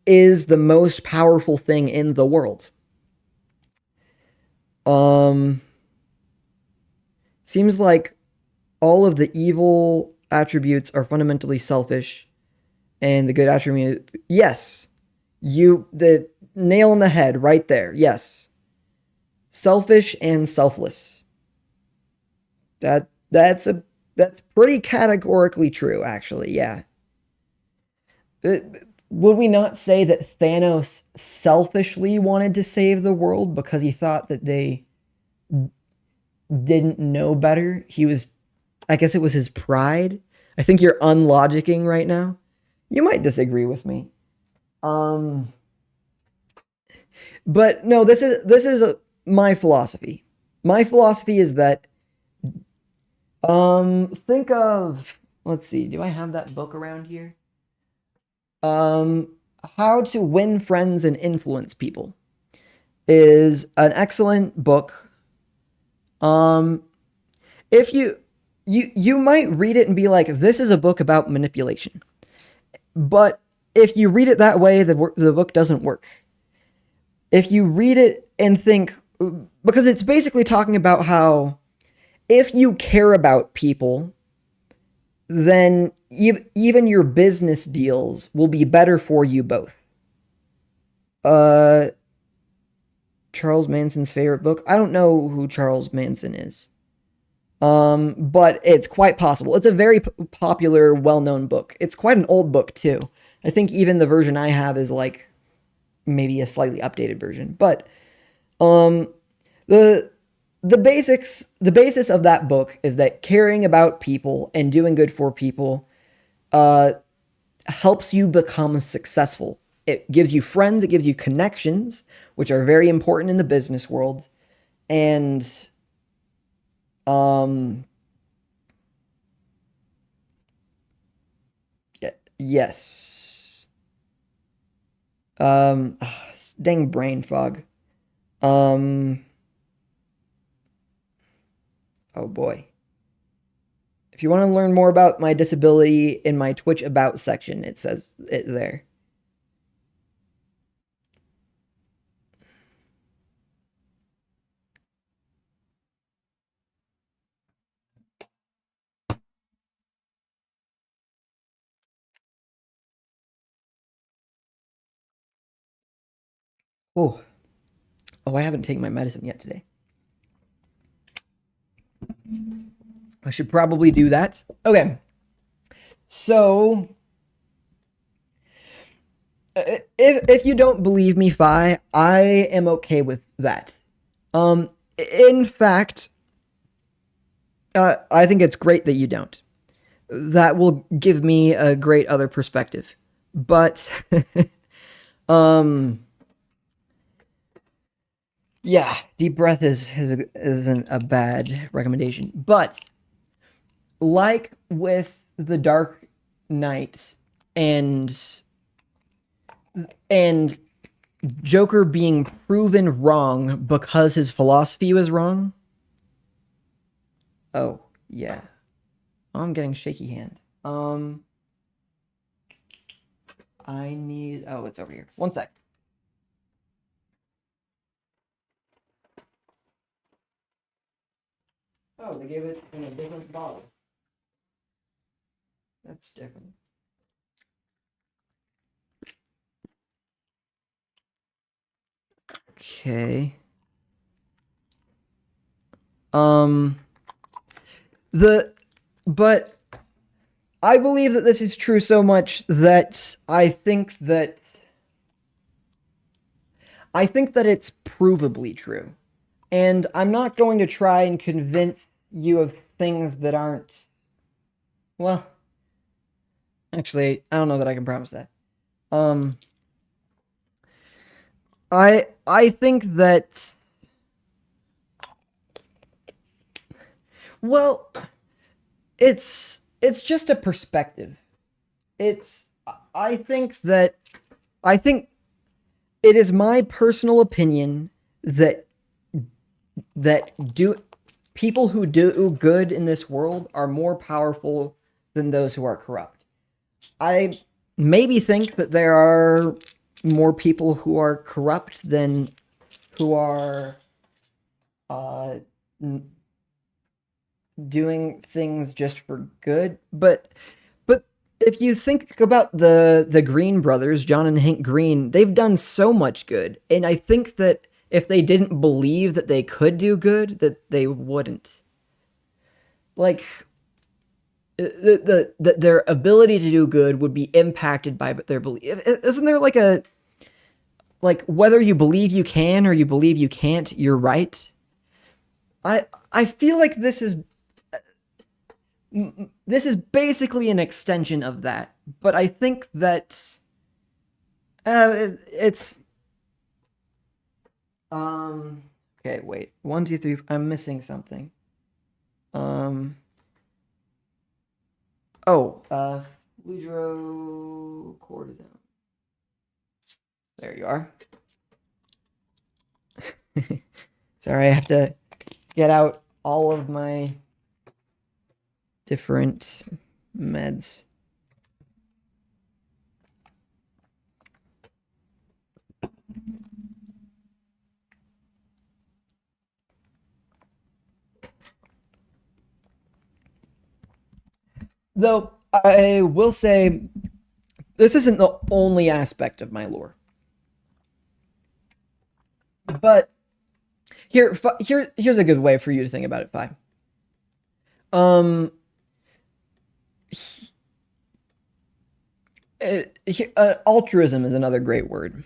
is the most powerful thing in the world. Seems like all of the evil attributes are fundamentally selfish, and the good attribute, yes, the nail on the head right there. Yes, selfish and selfless. That's pretty categorically true, actually. Yeah. would we not say that Thanos selfishly wanted to save the world because he thought that they didn't know better? I guess it was his pride. I think you're unlogicking right now. You might disagree with me. But no, this is my philosophy. My philosophy is that think of, let's see, do I have that book around here? How to Win Friends and Influence People is an excellent book. If you might read it and be like, this is a book about manipulation. But if you read it that way, the book doesn't work. If you read it and think, because it's basically talking about how if you care about people, then even your business deals will be better for you both. Charles Manson's favorite book. I don't know who Charles Manson is. But it's quite possible. It's a very popular, well-known book. It's quite an old book too. I think even the version I have is like maybe a slightly updated version. But the basis of that book is that caring about people and doing good for people helps you become successful. It gives you friends, it gives you connections, which are very important in the business world. And yes. Dang brain fog. Oh boy. If you want to learn more about my disability in my Twitch About section, it says it there. Oh. Oh, I haven't taken my medicine yet today. I should probably do that. Okay. So, if you don't believe me, Fi, I am okay with that. In fact, I think it's great that you don't. That will give me a great other perspective. But, yeah, deep breath isn't a bad recommendation. But like with the Dark Knight and Joker being proven wrong because his philosophy was wrong. Oh, yeah. I'm getting shaky hand. I need, oh, it's over here. One sec. Oh, they gave it in a different bottle. That's different. Okay. But I believe that this is true so much that I think that it's provably true. And I'm not going to try and convince you of things that aren't, well, actually, I don't know that I can promise that. I think that, well, it's just a perspective. I think it is my personal opinion that people who do good in this world are more powerful than those who are corrupt. I maybe think that there are more people who are corrupt than who are doing things just for good. But if you think about the Green brothers, John and Hank Green, they've done so much good. And I think that if they didn't believe that they could do good, that they wouldn't. Like, their ability to do good would be impacted by their belief. Isn't there like a whether you believe you can or you believe you can't, you're right? I feel like this is basically an extension of that, but I think that it's okay, wait. 1, 2, 3. I'm missing something. Fludrocortisone. There you are. Sorry, I have to get out all of my different meds. Though I will say, this isn't the only aspect of my lore. But here's a good way for you to think about it, Fi. Altruism is another great word.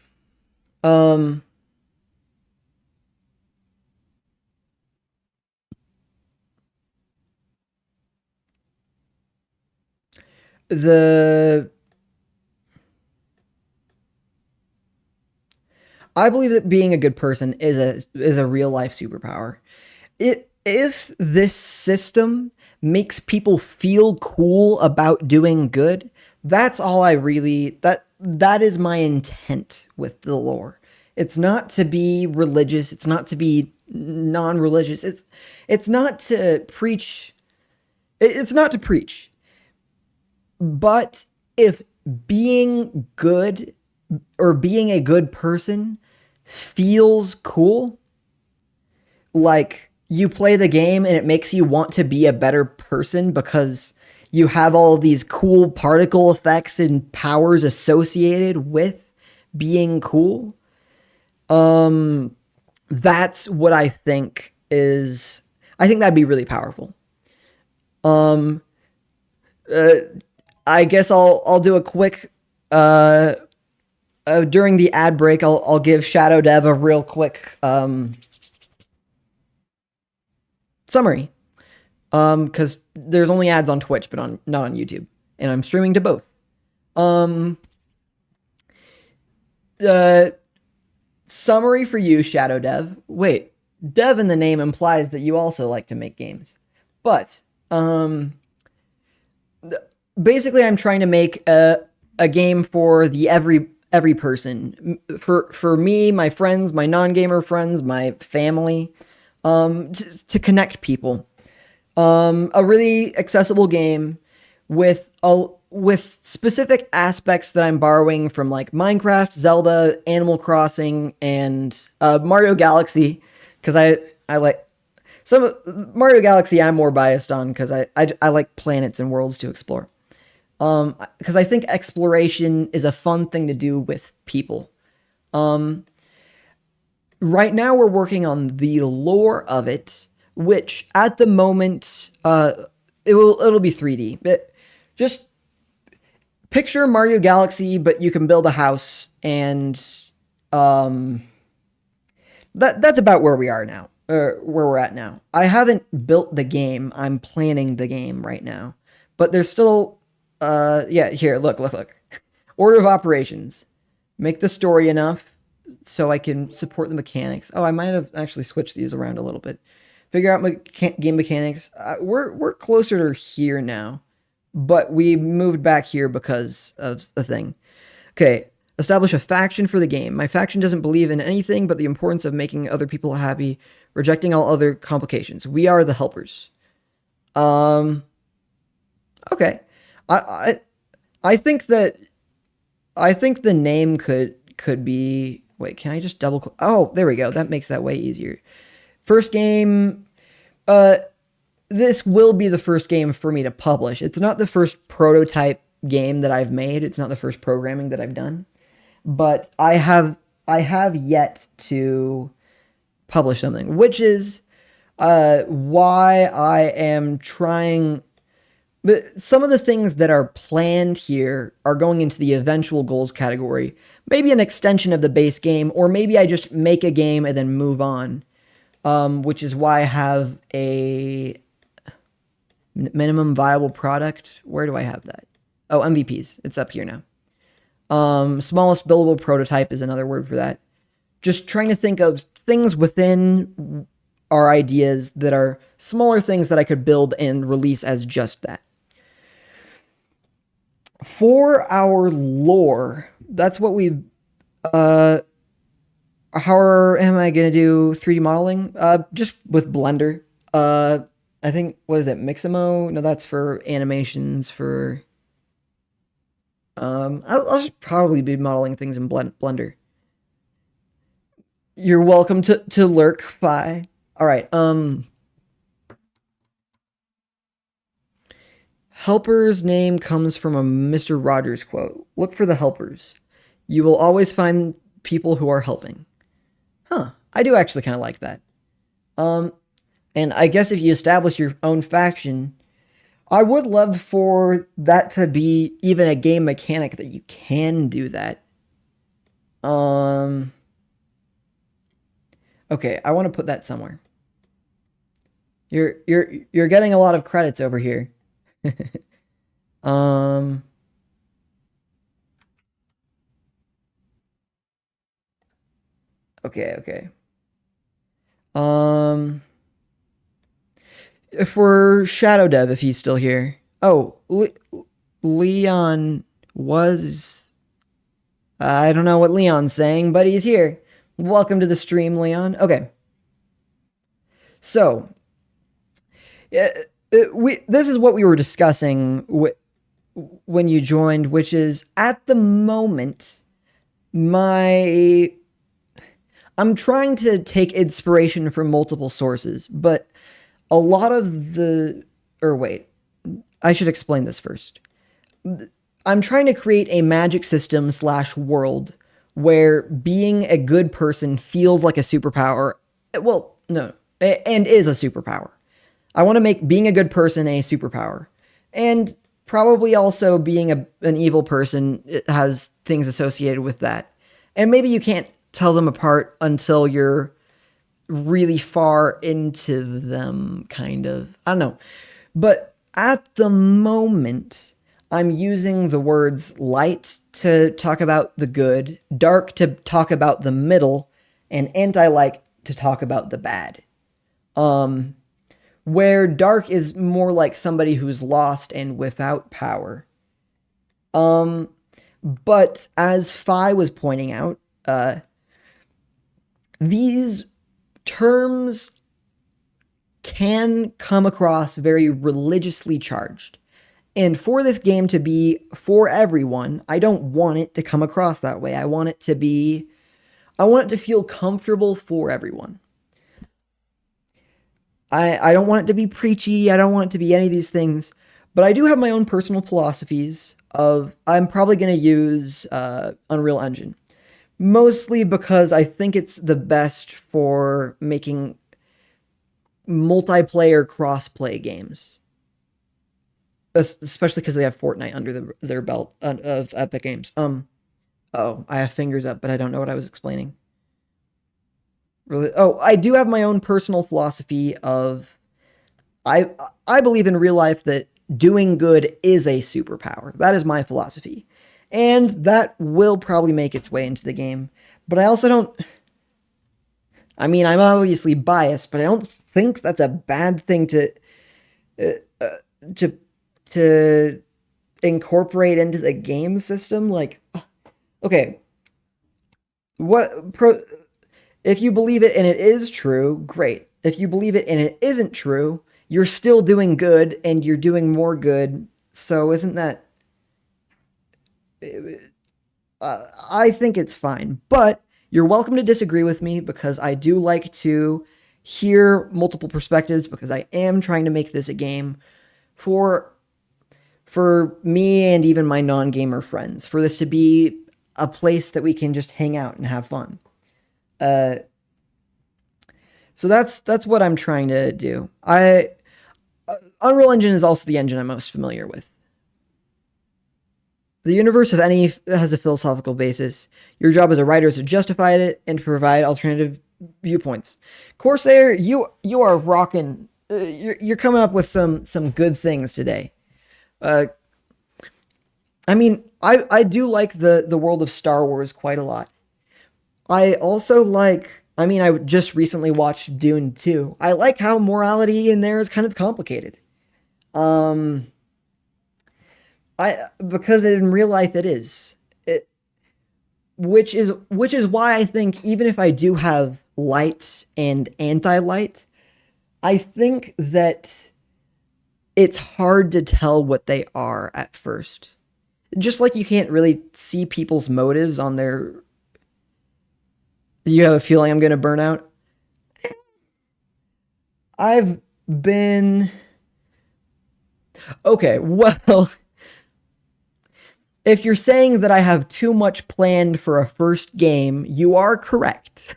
I believe that being a good person is a real life superpower. If this system makes people feel cool about doing good, that's all I really that is my intent with the lore. It's not to be religious, it's not to be non-religious. It's not to preach. It's not to preach. But if being good or being a good person feels cool, like you play the game and it makes you want to be a better person because you have all of these cool particle effects and powers associated with being cool, that's what I think that'd be really powerful. I guess I'll do a quick during the ad break. I'll give Shadow Dev a real quick summary, because there's only ads on Twitch, but not on YouTube, and I'm streaming to both. Summary for you, Shadow Dev. Wait, Dev in the name implies that you also like to make games, but basically, I'm trying to make a game for the every person, for me, my friends, my non-gamer friends, my family, to connect people. A really accessible game with specific aspects that I'm borrowing from like Minecraft, Zelda, Animal Crossing, and Mario Galaxy, because I like some Mario Galaxy. I'm more biased on because I like planets and worlds to explore. Because I think exploration is a fun thing to do with people. Right now we're working on the lore of it, which at the moment it'll be 3D. But just picture Mario Galaxy, but you can build a house, and that's about where we are now, or where we're at now. I haven't built the game. I'm planning the game right now, but there's still yeah, here, look. Order of operations. Make the story enough so I can support the mechanics. Oh, I might have actually switched these around a little bit. Figure out game mechanics. We're closer to here now, but we moved back here because of the thing. Okay, establish a faction for the game. My faction doesn't believe in anything but the importance of making other people happy, rejecting all other complications. We are the helpers. Okay. I think the name could be. Wait, can I just double click? Oh, there we go. That makes that way easier. First game. This will be the first game for me to publish. It's not the first prototype game that I've made. It's not the first programming that I've done, but I have yet to publish something, which is why I am trying But some of the things that are planned here are going into the eventual goals category. Maybe an extension of the base game, or maybe I just make a game and then move on. Which is why I have a minimum viable product. Where do I have that? Oh, MVPs. It's up here now. Smallest buildable prototype is another word for that. Just trying to think of things within our ideas that are smaller things that I could build and release as just that. For our lore, that's what we how am I gonna do 3D modeling? Just with Blender. I think, what is it, Mixamo? No, that's for animations. For I'll just probably be modeling things in Blender. You're welcome to lurk, Phi. All right. Helper's name comes from a Mr. Rogers quote. Look for the helpers. You will always find people who are helping. Huh. I do actually kind of like that. And I guess if you establish your own faction, I would love for that to be even a game mechanic that you can do that. Okay, I want to put that somewhere. You're getting a lot of credits over here. Okay. For Shadow Dev, if he's still here. Oh, Leon was... I don't know what Leon's saying, but he's here. Welcome to the stream, Leon. Okay. So, this is what we were discussing when you joined, which is, at the moment, I'm trying to take inspiration from multiple sources, but a lot of I should explain this first. I'm trying to create a magic system / world where being a good person feels like a superpower. Well, no, and is a superpower. I want to make being a good person a superpower. And probably also being an evil person, it has things associated with that. And maybe you can't tell them apart until you're really far into them, kind of. I don't know. But at the moment, I'm using the words light to talk about the good, dark to talk about the middle, and anti-light to talk about the bad. Where dark is more like somebody who's lost and without power. But as Phi was pointing out, these terms can come across very religiously charged. And for this game to be for everyone, I don't want it to come across that way. I want it to feel comfortable for everyone. I don't want it to be preachy. I don't want it to be any of these things. But I do have my own personal philosophies I'm probably going to use Unreal Engine. Mostly because I think it's the best for making multiplayer cross-play games. Especially because they have Fortnite under their belt of Epic Games. Oh, I have fingers up, but I don't know what I was explaining. Really? Oh, I do have my own personal philosophy of... I believe in real life that doing good is a superpower. That is my philosophy. And that will probably make its way into the game. But I also don't... I mean, I'm obviously biased, but I don't think that's a bad thing to incorporate into the game system. Like, okay, if you believe it and it is true, great. If you believe it and it isn't true, you're still doing good and you're doing more good. So isn't that... I think it's fine, but you're welcome to disagree with me because I do like to hear multiple perspectives because I am trying to make this a game for me and even my non-gamer friends, for this to be a place that we can just hang out and have fun. So that's what I'm trying to do. Unreal Engine is also the engine I'm most familiar with. The universe of any has a philosophical basis. Your job as a writer is to justify it and to provide alternative viewpoints. Corsair, you are rocking. You're coming up with some good things today. Uh, I mean, I do like the world of Star Wars quite a lot. I also like. I mean, I just recently watched Dune 2. I like how morality in there is kind of complicated. Um, I because in real life it is. Which is why I think even if I do have light and anti-light, I think that it's hard to tell what they are at first. Just like you can't really see people's motives on their. You have a feeling I'm going to burn out? I've been. Okay, well, if you're saying that I have too much planned for a first game, you are correct.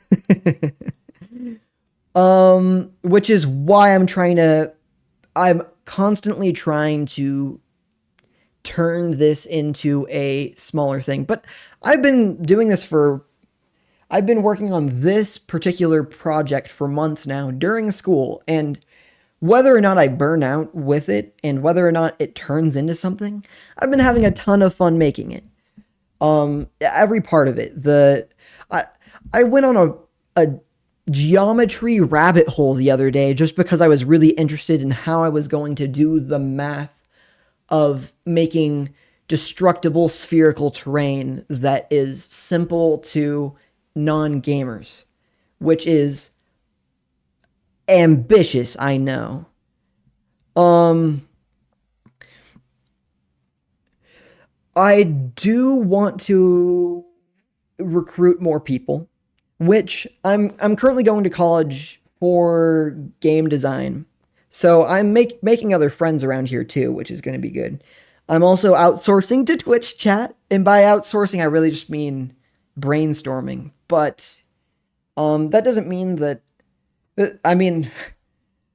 Which is why I'm constantly trying to turn this into a smaller thing. But I've been doing this for I've been working on this particular project for months now during school, and whether or not I burn out with it and whether or not it turns into something, I've been having a ton of fun making it. Every part of it. I I went on a geometry rabbit hole the other day just because I was really interested in how I was going to do the math of making destructible spherical terrain that is simple to non-gamers, which is ambitious, I know. Um I do want to recruit more people, which I'm currently going to college for game design. So I'm making other friends around here too, which is going to be good. I'm also outsourcing to Twitch chat, and by outsourcing I really just mean brainstorming. But that doesn't mean that I mean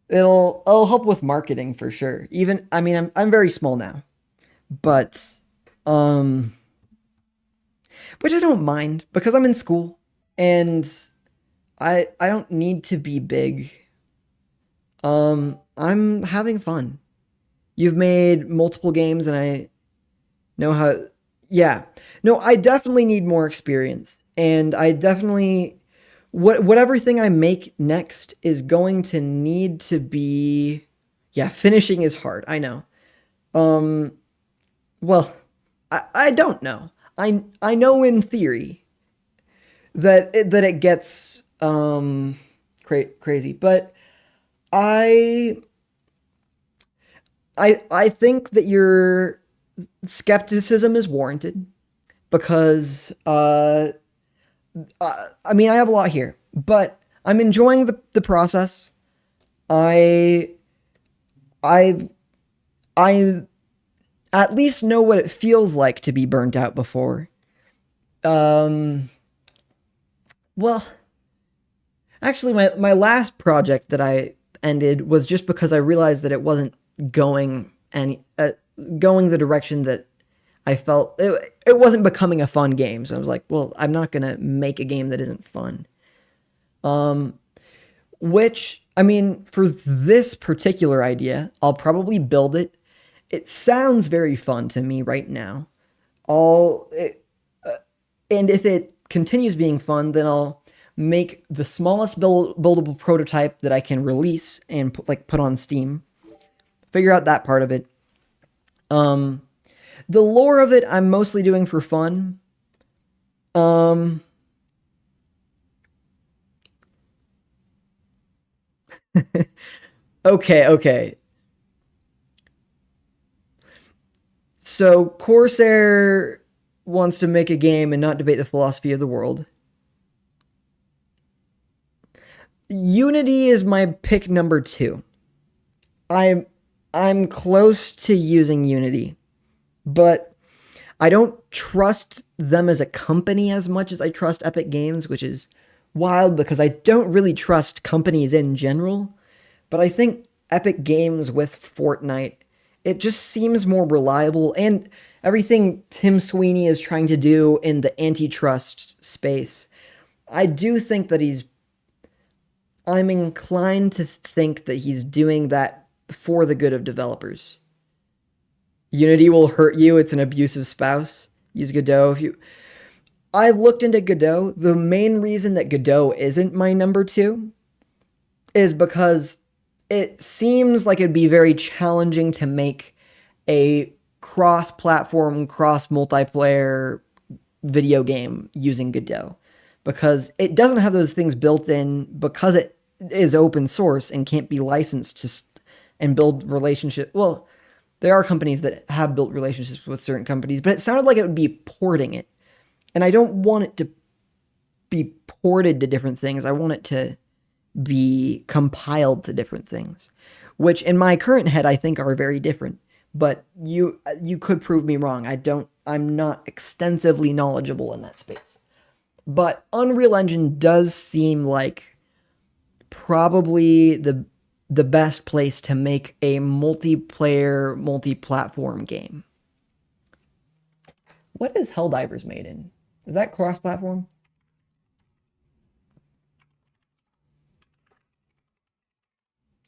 it'll help with marketing for sure. Even I mean I'm very small now, but um which I don't mind because I'm in school and I don't need to be big. I'm having fun. You've made multiple games and I know how yeah. No, I definitely need more experience and I definitely whatever thing I make next is going to need to be yeah, finishing is hard. I know. Um well, I don't know. I know in theory that it gets crazy, but I I think that your skepticism is warranted because I mean I have a lot here, but I'm enjoying the process. I I I at least know what it feels like to be burnt out before. Um well, actually my last project that I ended was just because I realized that it wasn't going any going the direction that I felt it wasn't becoming a fun game. So I was like, well, I'm not going to make a game that isn't fun. Um which I mean, for this particular idea, I'll probably build it. It sounds very fun to me right now. I'll it, and if it continues being fun, then I'll make the smallest buildable prototype that I can release and put on Steam. Figure out that part of it. Um, the lore of it, I'm mostly doing for fun. Um, okay. So Corsair wants to make a game and not debate the philosophy of the world. Unity is my pick number two. I'm I'm close to using Unity, but I don't trust them as a company as much as I trust Epic Games, which is wild because I don't really trust companies in general. But I think Epic Games with Fortnite, it just seems more reliable, and everything Tim Sweeney is trying to do in the antitrust space. I do think that I'm inclined to think that he's doing that for the good of developers. Unity will hurt you. It's an abusive spouse. Use Godot if you. I've looked into Godot. The main reason that Godot isn't my number two is because it seems like it'd be very challenging to make a cross-platform, cross-multiplayer video game using Godot, because it doesn't have those things built in, because it is open source and can't be licensed to and build relationship. Well, there are companies that have built relationships with certain companies, but it sounded like it would be porting it. And I don't want it to be ported to different things. I want it to be compiled to different things, which in my current head I think are very different. But you could prove me wrong. I'm not extensively knowledgeable in that space. But Unreal Engine does seem like probably the best place to make a multiplayer, multi-platform game. What is Helldivers made in? Is that cross-platform?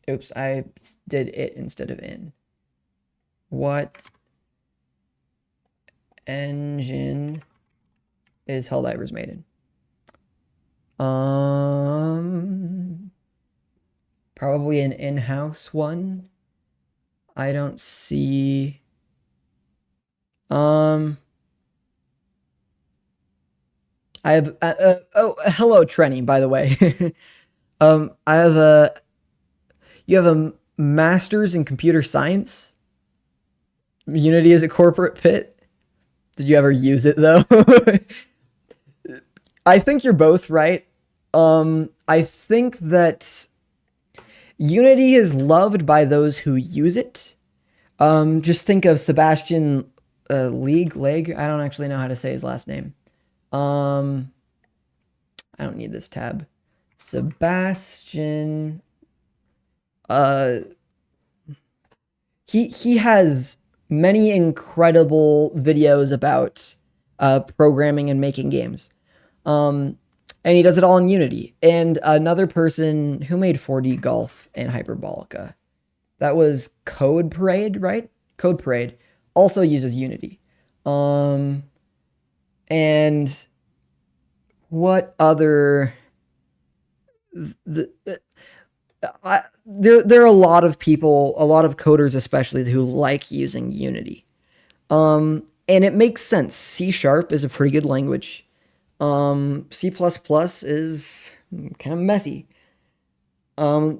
Oops, I did it instead of in. What engine is Helldivers made in? Probably an in-house one. I don't see. I have. Oh, hello, Trenny. By the way, I have a. You have a master's in computer science. Unity is a corporate pit. Did you ever use it though? I think you're both right. I think that Unity is loved by those who use it. Just think of Sebastian Leg. I don't actually know how to say his last name. I don't need this tab. Sebastian. He has many incredible videos about programming and making games. And he does it all in Unity. And another person who made 4D Golf and Hyperbolica, that was Code Parade, right? Code Parade also uses Unity. And what other... There are a lot of people, a lot of coders especially, who like using Unity. And it makes sense. C# is a pretty good language. C++ is kind of messy. I've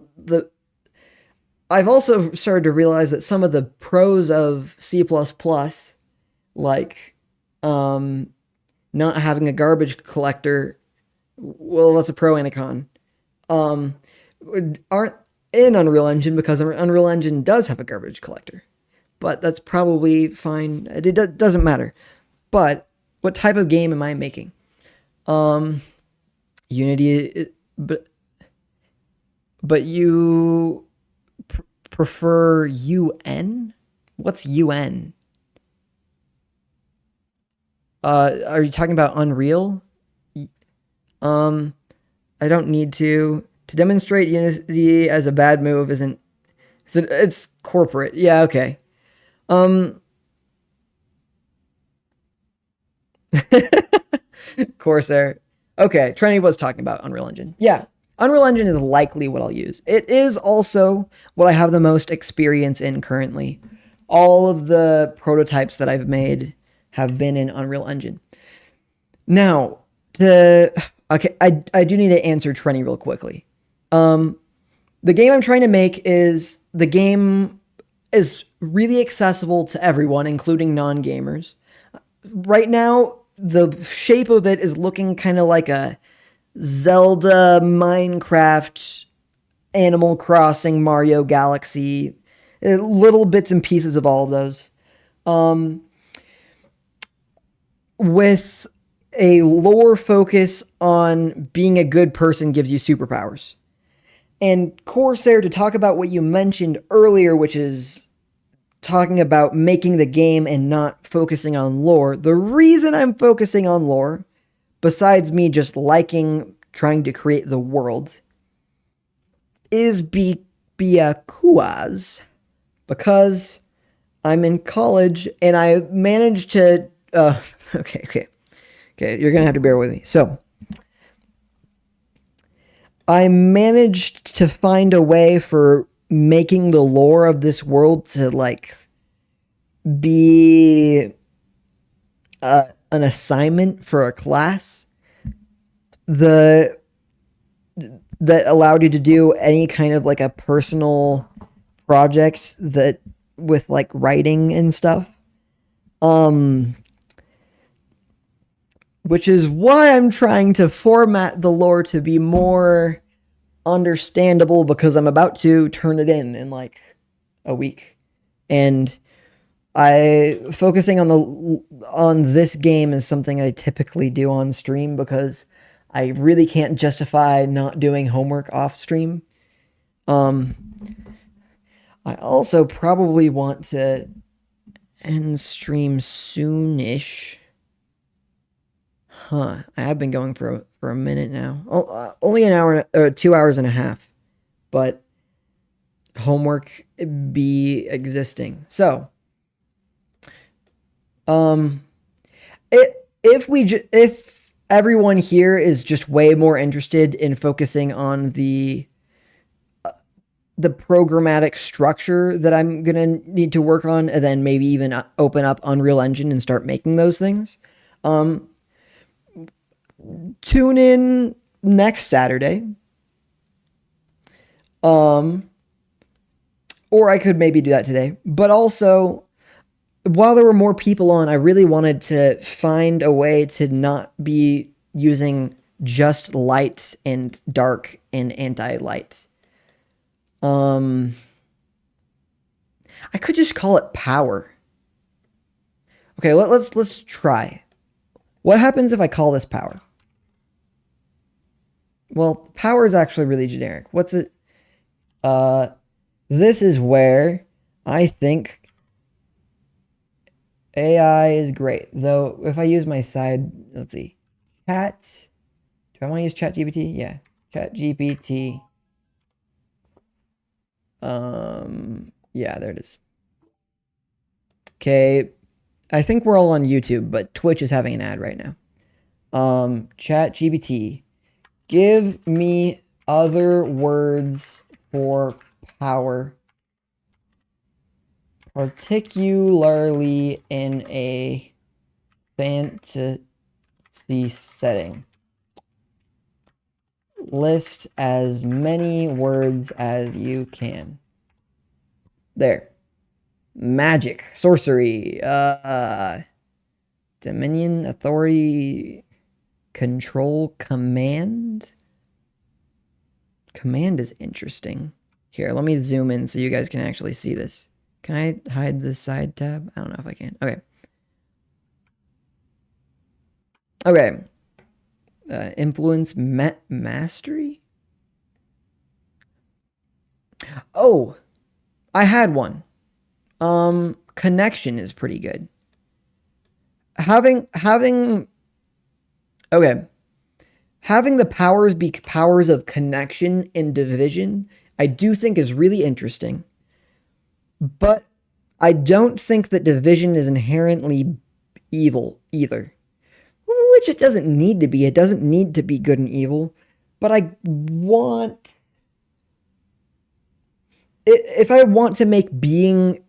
also started to realize that some of the pros of C++, like not having a garbage collector, well, that's a pro and a con, aren't in Unreal Engine, because Unreal Engine does have a garbage collector. But that's probably fine. It doesn't matter. But what type of game am I making? Unity, but you prefer UN? What's UN? Are you talking about Unreal? I don't need to demonstrate Unity as a bad move. It's corporate. Yeah, okay. Corsair. Okay, Trini was talking about Unreal Engine. Yeah, Unreal Engine is likely what I'll use. It is also what I have the most experience in currently. All of the prototypes that I've made have been in Unreal Engine. Now, okay, I do need to answer Trini real quickly. The game I'm trying to make is really accessible to everyone, including non-gamers. Right now, the shape of it is looking kind of like a Zelda, Minecraft, Animal Crossing, Mario Galaxy, little bits and pieces of all of those. With a lore focus on being a good person gives you superpowers. And Corsair, to talk about what you mentioned earlier, which is talking about making the game and not focusing on lore. The reason I'm focusing on lore, besides me just liking trying to create the world, is because I'm in college and I managed to. Okay. You're gonna have to bear with me. So, I managed to find a way for making the lore of this world to like be an assignment for a class. That allowed you to do any kind of like a personal project that with like writing and stuff. Which is why I'm trying to format the lore to be more understandable, because I'm about to turn it in like a week. And I focusing on this game is something I typically do on stream because I really can't justify not doing homework off stream. I also probably want to end stream soonish. I have been going for a minute now. Only an hour or 2 hours and a half, but homework be existing. So, if everyone here is just way more interested in focusing on the programmatic structure that I'm gonna need to work on, and then maybe even open up Unreal Engine and start making those things, tune in next Saturday. Or I could maybe do that today. But also, while there were more people on, I really wanted to find a way to not be using just light and dark and anti-light. I could just call it power. Okay, let's try. What happens if I call this power? Well, power is actually really generic. What's it? This is where I think AI is great. Though, if I use my side, let's see. Chat. Do I want to use ChatGPT? Yeah. ChatGPT. Yeah, there it is. Okay. I think we're all on YouTube, but Twitch is having an ad right now. ChatGPT. Give me other words for power, particularly in a fantasy setting. List as many words as you can. There. Magic, sorcery, dominion, authority, control, command. Command is interesting. Here, let me zoom in so you guys can actually see this. Can I hide the side tab? I don't know if I can. Okay. Okay. Influence, mastery? Oh, I had one. Connection is pretty good. Having the powers be powers of connection and division, I do think is really interesting. But I don't think that division is inherently evil either. Which it doesn't need to be. It doesn't need to be good and evil. But I want... If I want to make being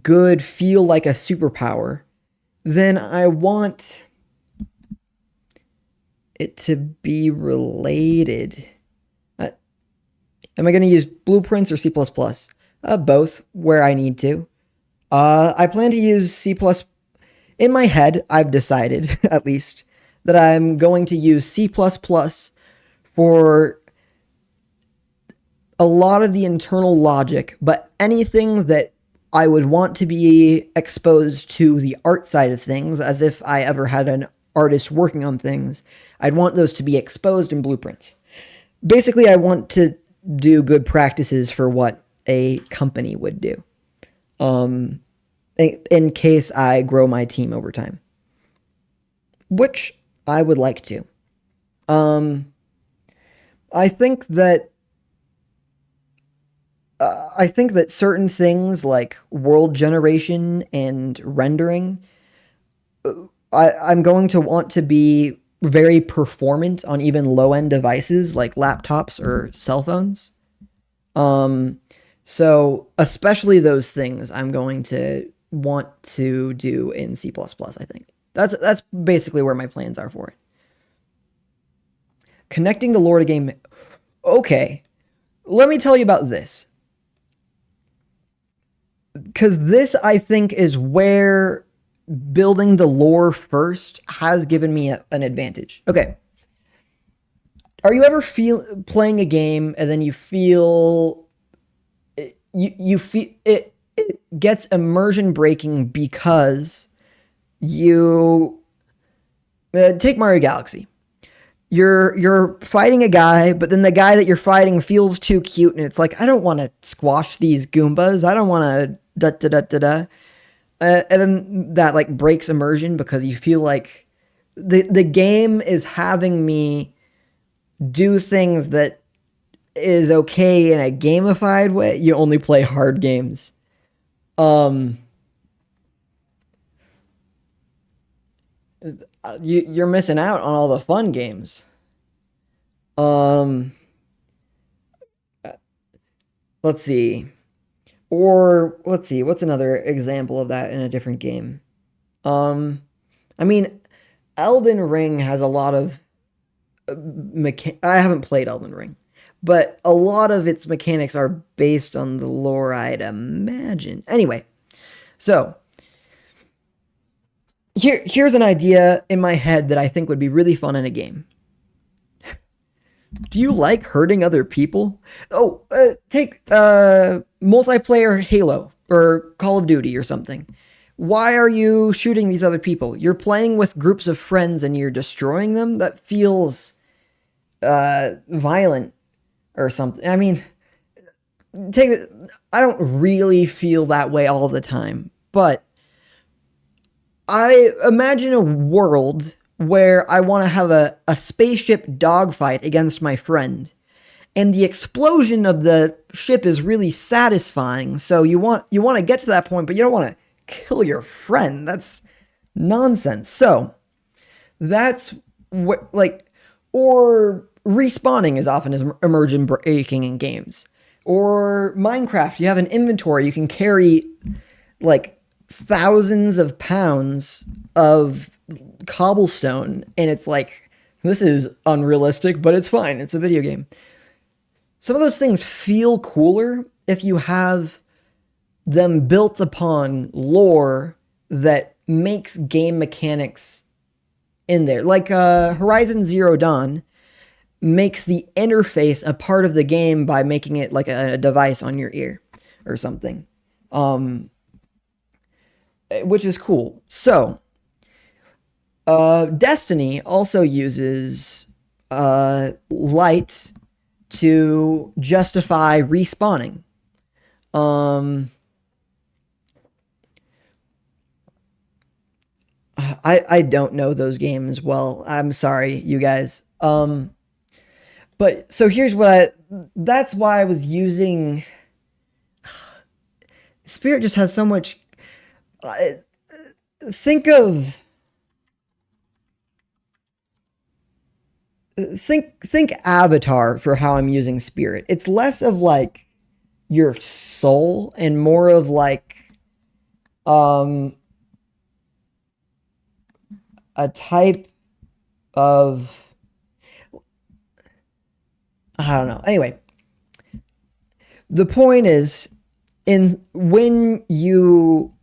good feel like a superpower, then I want it to be related. Am I going to use blueprints or C++? Both, where I need to. I plan to use C++. In my head, I've decided, at least, that I'm going to use C++ for a lot of the internal logic, but anything that I would want to be exposed to the art side of things, as if I ever had an artist working on things, I'd want those to be exposed in blueprints. Basically, I want to do good practices for what a company would do. Um, in case I grow my team over time, which I would like to. Um, I think that I think that certain things like world generation and rendering, I'm going to want to be very performant on even low end devices like laptops or cell phones. Um, so especially those things I'm going to want to do in C++, I think. That's basically where my plans are for it. Connecting the lore to game. Okay, let me tell you about this. Because this, I think, is where building the lore first has given me an advantage. Okay. Are you ever playing a game and then you feel you feel it gets immersion breaking because you take Mario Galaxy. You're fighting a guy, but then the guy that you're fighting feels too cute, and it's like, I don't want to squash these Goombas. I don't want to da da da da da. And then that like breaks immersion because you feel like the game is having me do things that is okay in a gamified way. You only play hard games. Um, you're missing out on all the fun games. Um, let's see. Or let's see, what's another example of that in a different game? Um, I mean, Elden Ring has a lot of I haven't played Elden Ring, but a lot of its mechanics are based on the lore, I'd imagine. Anyway, so here's an idea in my head that I think would be really fun in a game. Do you like hurting other people? Oh, take multiplayer Halo or Call of Duty or something. Why are you shooting these other people? You're playing with groups of friends and you're destroying them? That feels violent or something. I mean, I don't really feel that way all the time, but I imagine a world where I want to have a spaceship dogfight against my friend. And the explosion of the ship is really satisfying. So you want to get to that point, but you don't want to kill your friend. That's nonsense. So that's what or respawning is often as immersion breaking in games. Or Minecraft, you have an inventory, you can carry like thousands of pounds of cobblestone, and it's like, this is unrealistic, but it's fine. It's a video game. Some of those things feel cooler if you have them built upon lore that makes game mechanics in there. Like Horizon Zero Dawn makes the interface a part of the game by making it like a device on your ear or something, which is cool. So Destiny also uses light to justify respawning. I don't know those games well. I'm sorry, you guys. But so here's that's why I was using Spirit. Just has so much. Think of think Avatar for how I'm using Spirit. It's less of like your soul and more of like a type of, I don't know. Anyway, the point is, when you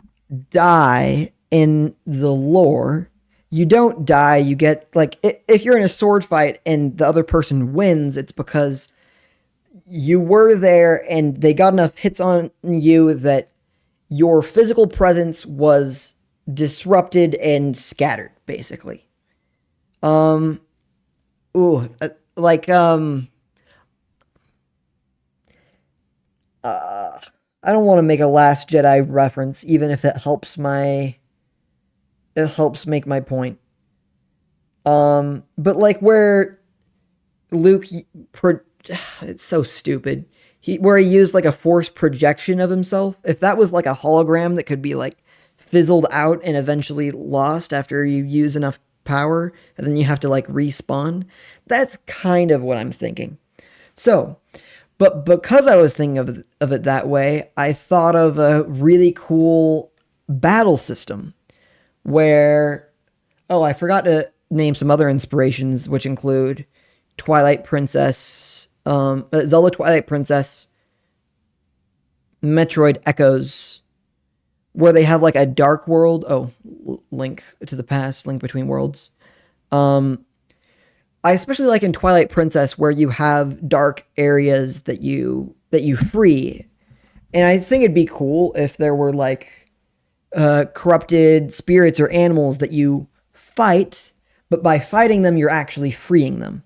die in the lore, you don't die. You get like, if you're in a sword fight and the other person wins, it's because you were there and they got enough hits on you that your physical presence was disrupted and scattered, basically. Like I don't want to make a Last Jedi reference, even if it helps make my point. But like where Luke, it's so stupid. Where he used like a force projection of himself. If that was like a hologram that could be like fizzled out and eventually lost after you use enough power, and then you have to like respawn. That's kind of what I'm thinking. So, but because I was thinking of it that way, I thought of a really cool battle system where, oh, I forgot to name some other inspirations, which include Twilight Princess, Zelda Twilight Princess, Metroid Echoes, where they have like a dark world. Oh, Link to the Past, Link Between Worlds. I especially like in Twilight Princess where you have dark areas that you free, and I think it'd be cool if there were like corrupted spirits or animals that you fight, but by fighting them, you're actually freeing them.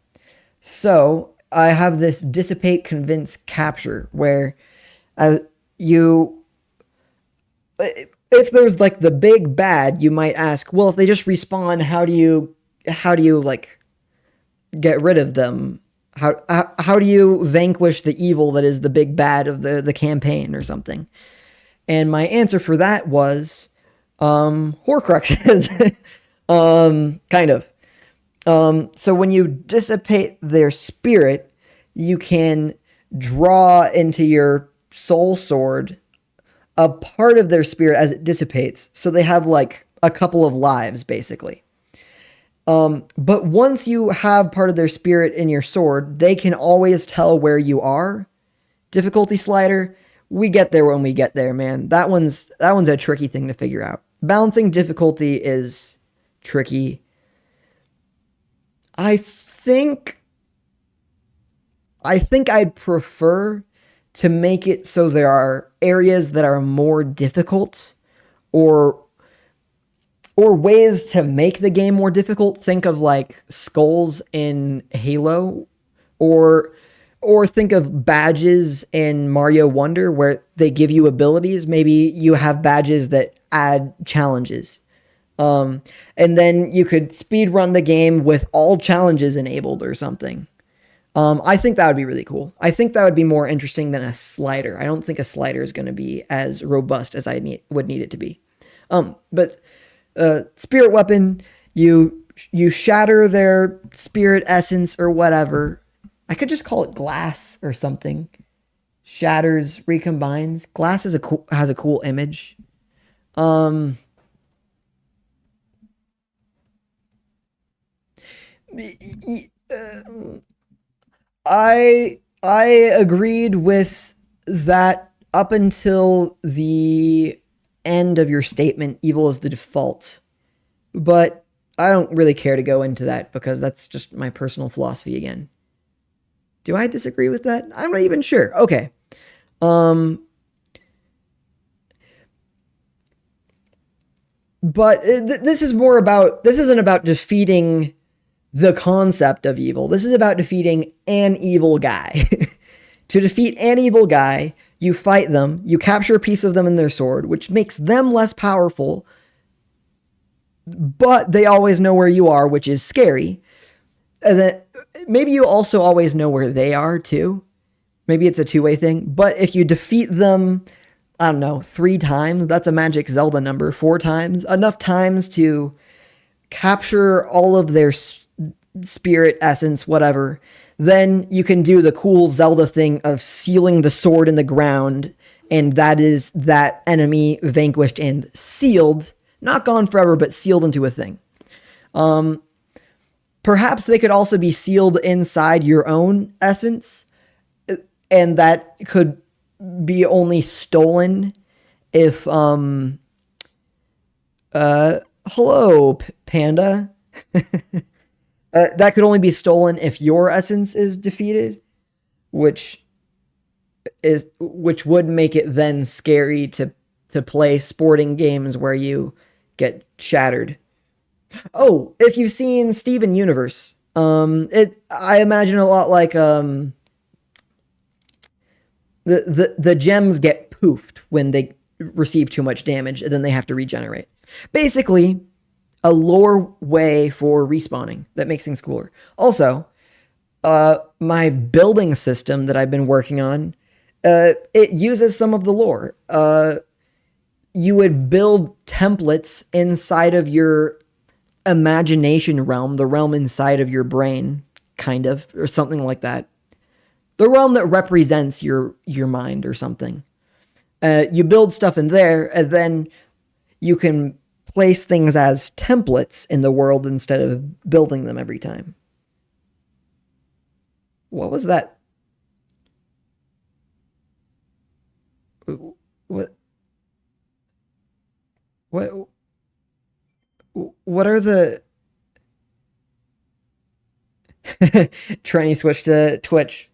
So I have this dissipate, convince, capture where you, if there's like the big bad, you might ask, well, if they just respawn, how do you like get rid of them? How do you vanquish the evil that is the big bad of the campaign or something? And my answer for that was Horcruxes. Kind of. So when you dissipate their spirit, you can draw into your soul sword a part of their spirit as it dissipates. So they have like a couple of lives, basically. But once you have part of their spirit in your sword, they can always tell where you are. Difficulty slider, we get there when we get there, man. That one's a tricky thing to figure out. Balancing difficulty is tricky. I think I'd prefer to make it so there are areas that are more difficult or ways to make the game more difficult. Think of like skulls in Halo, or think of badges in Mario Wonder where they give you abilities. Maybe you have badges that add challenges. And then you could speed run the game with all challenges enabled or something. I think that would be really cool. I think that would be more interesting than a slider. I don't think a slider is going to be as robust as would need it to be. But spirit weapon, you shatter their spirit essence or whatever. I could just call it glass or something. Shatters, recombines. Glass has a cool image. I agreed with that up until the end of your statement. Evil is the default, but I don't really care to go into that because that's just my personal philosophy again. Do I disagree with that? I'm not even sure. Okay. But this isn't about defeating the concept of evil. This is about defeating an evil guy. To defeat an evil guy, you fight them, you capture a piece of them in their sword, which makes them less powerful, but they always know where you are, which is scary. And then maybe you also always know where they are too. Maybe it's a two-way thing. But if you defeat them, I don't know, 3 times, that's a magic Zelda number, 4 times, enough times to capture all of their spirit essence, whatever, then you can do the cool Zelda thing of sealing the sword in the ground, and that is that enemy vanquished and sealed, not gone forever, but sealed into a thing. Perhaps they could also be sealed inside your own essence, and that could be only stolen if hello, panda. That could only be stolen if your essence is defeated, which would make it then scary to play sporting games where you get shattered. Oh, if you've seen Steven Universe, I imagine a lot like The gems get poofed when they receive too much damage, and then they have to regenerate. Basically, a lore way for respawning that makes things cooler. Also, my building system that I've been working on, it uses some of the lore. You would build templates inside of your imagination realm, the realm inside of your brain, kind of, or something like that. The realm that represents your mind or something. You build stuff in there, and then you can place things as templates in the world instead of building them every time. What was that? What? What? What are the? Trenny switched to Twitch.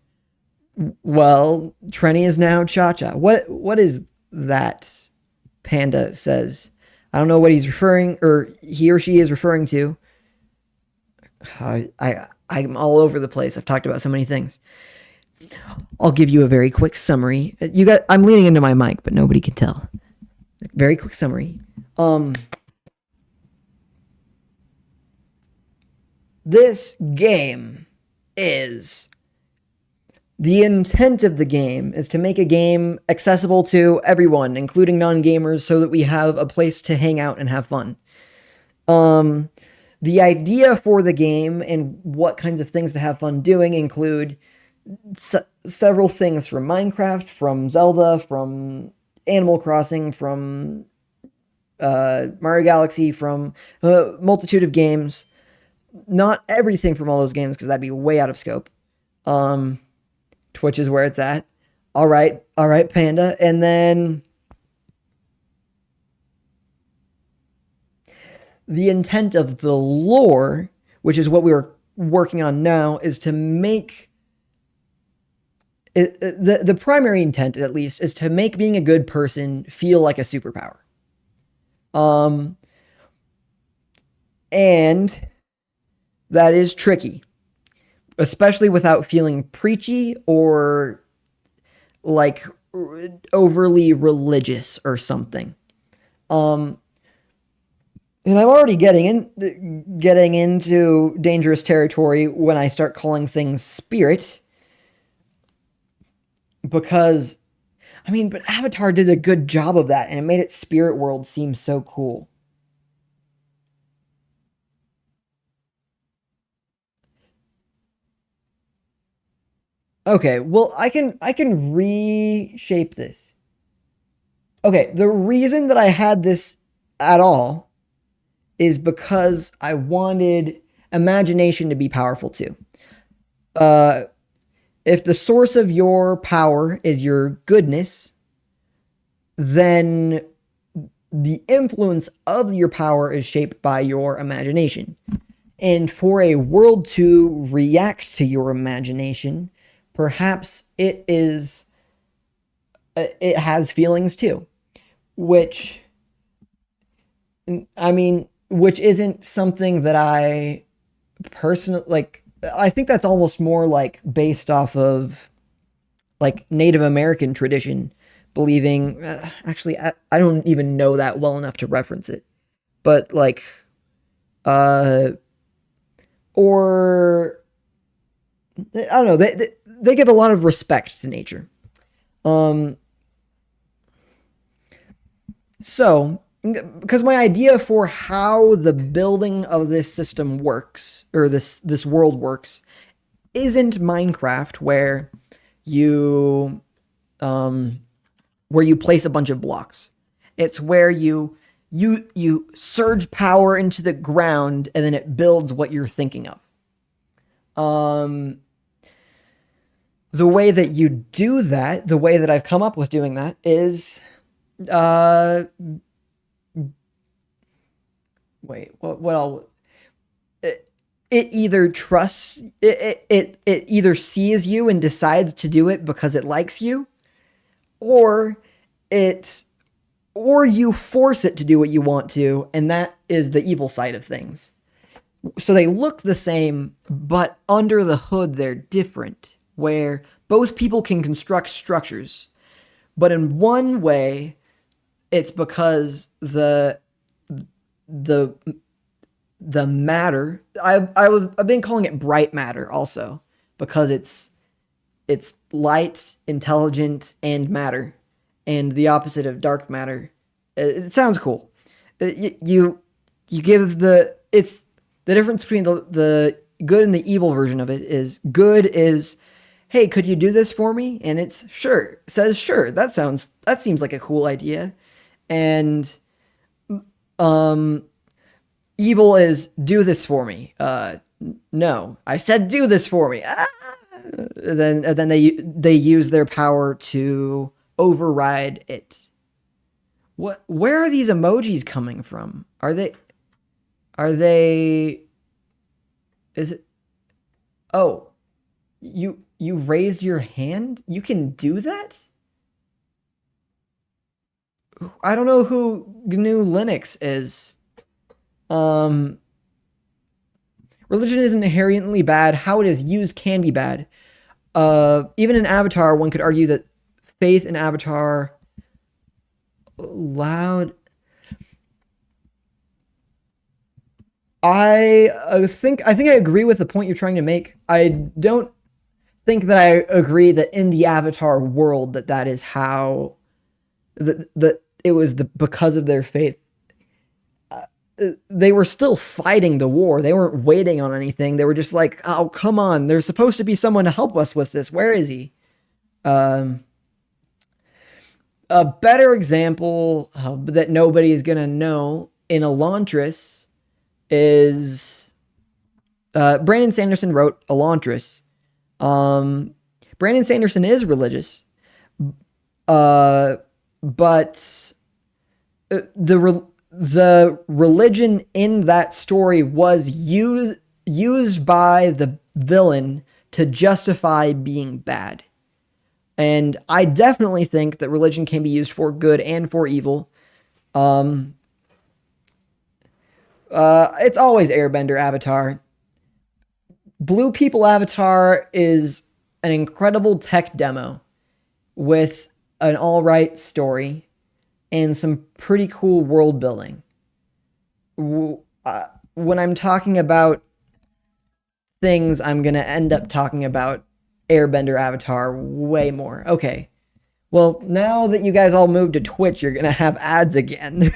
Well, Trenny is now Cha-Cha. What is that? Panda says. I don't know what he's referring, or he or she is referring to. I'm all over the place. I've talked about so many things. I'll give you a very quick summary. I'm leaning into my mic, but nobody can tell. Very quick summary. This game is... The intent of the game is to make a game accessible to everyone, including non-gamers, so that we have a place to hang out and have fun. The idea for the game and what kinds of things to have fun doing include several things from Minecraft, from Zelda, from Animal Crossing, from Mario Galaxy, from a multitude of games. Not everything from all those games, because that'd be way out of scope. Twitch is where it's at. All right, Panda. And then the intent of the lore, which is what we were working on now, is to make the primary intent, at least, is to make being a good person feel like a superpower. And that is tricky, especially without feeling preachy or like overly religious or something. And I'm already getting into dangerous territory when I start calling things spirit, because but Avatar did a good job of that, and it made its spirit world seem so cool. Okay, well, I can reshape this. Okay, the reason that I had this at all is because I wanted imagination to be powerful too. If the source of your power is your goodness, then the influence of your power is shaped by your imagination. And for a world to react to your imagination, perhaps it has feelings too, which isn't something that I personally like. I think that's almost more like based off of like Native American tradition, believing, actually, I don't even know that well enough to reference it, but like, or I don't know, they give a lot of respect to nature. So, because my idea for how the building of this system works, or this world works, isn't Minecraft, where you place a bunch of blocks. It's where you surge power into the ground, and then it builds what you're thinking of. The way that you do that, the way that I've come up with doing that, is wait, what else? It either trusts it either sees you and decides to do it because it likes you, or you force it to do what you want to, and that is the evil side of things. So they look the same, but under the hood they're different. where both people can construct structures, but in one way, it's because the the matter. I've been calling it bright matter also because it's light, intelligent, and matter, and the opposite of dark matter. It sounds cool. You give it's the difference between the good and the evil version of it is good is, hey, could you do this for me? And it's sure. Says sure. That seems like a cool idea. And um evil is do this for me. No, I said do this for me. Ah! Then they use their power to override it. What? Where are these emojis coming from? Are they? Are they? Is it? Oh, you raised your hand. You can do that. I don't know who GNU Linux is. Um, Religion isn't inherently bad. How it is used can be bad. Even in Avatar, one could argue that faith in Avatar loud. I think I agree with the point you're trying to make. I don't think that I agree that in the Avatar world that is how that it was because of their faith. They were still fighting the war. They weren't waiting on anything. They were just like, oh, come on. There's supposed to be someone to help us with this. Where is he? Um, a better example that nobody is going to know in Elantris is Brandon Sanderson wrote Elantris. Brandon Sanderson is religious, but the religion in that story was used by the villain to justify being bad. And I definitely think that religion can be used for good and for evil. It's always Airbender Avatar. Blue People Avatar is an incredible tech demo with an alright story and some pretty cool world building. When I'm talking about things, I'm going to end up talking about Airbender Avatar way more. Okay. Well, now that you guys all moved to Twitch, you're going to have ads again.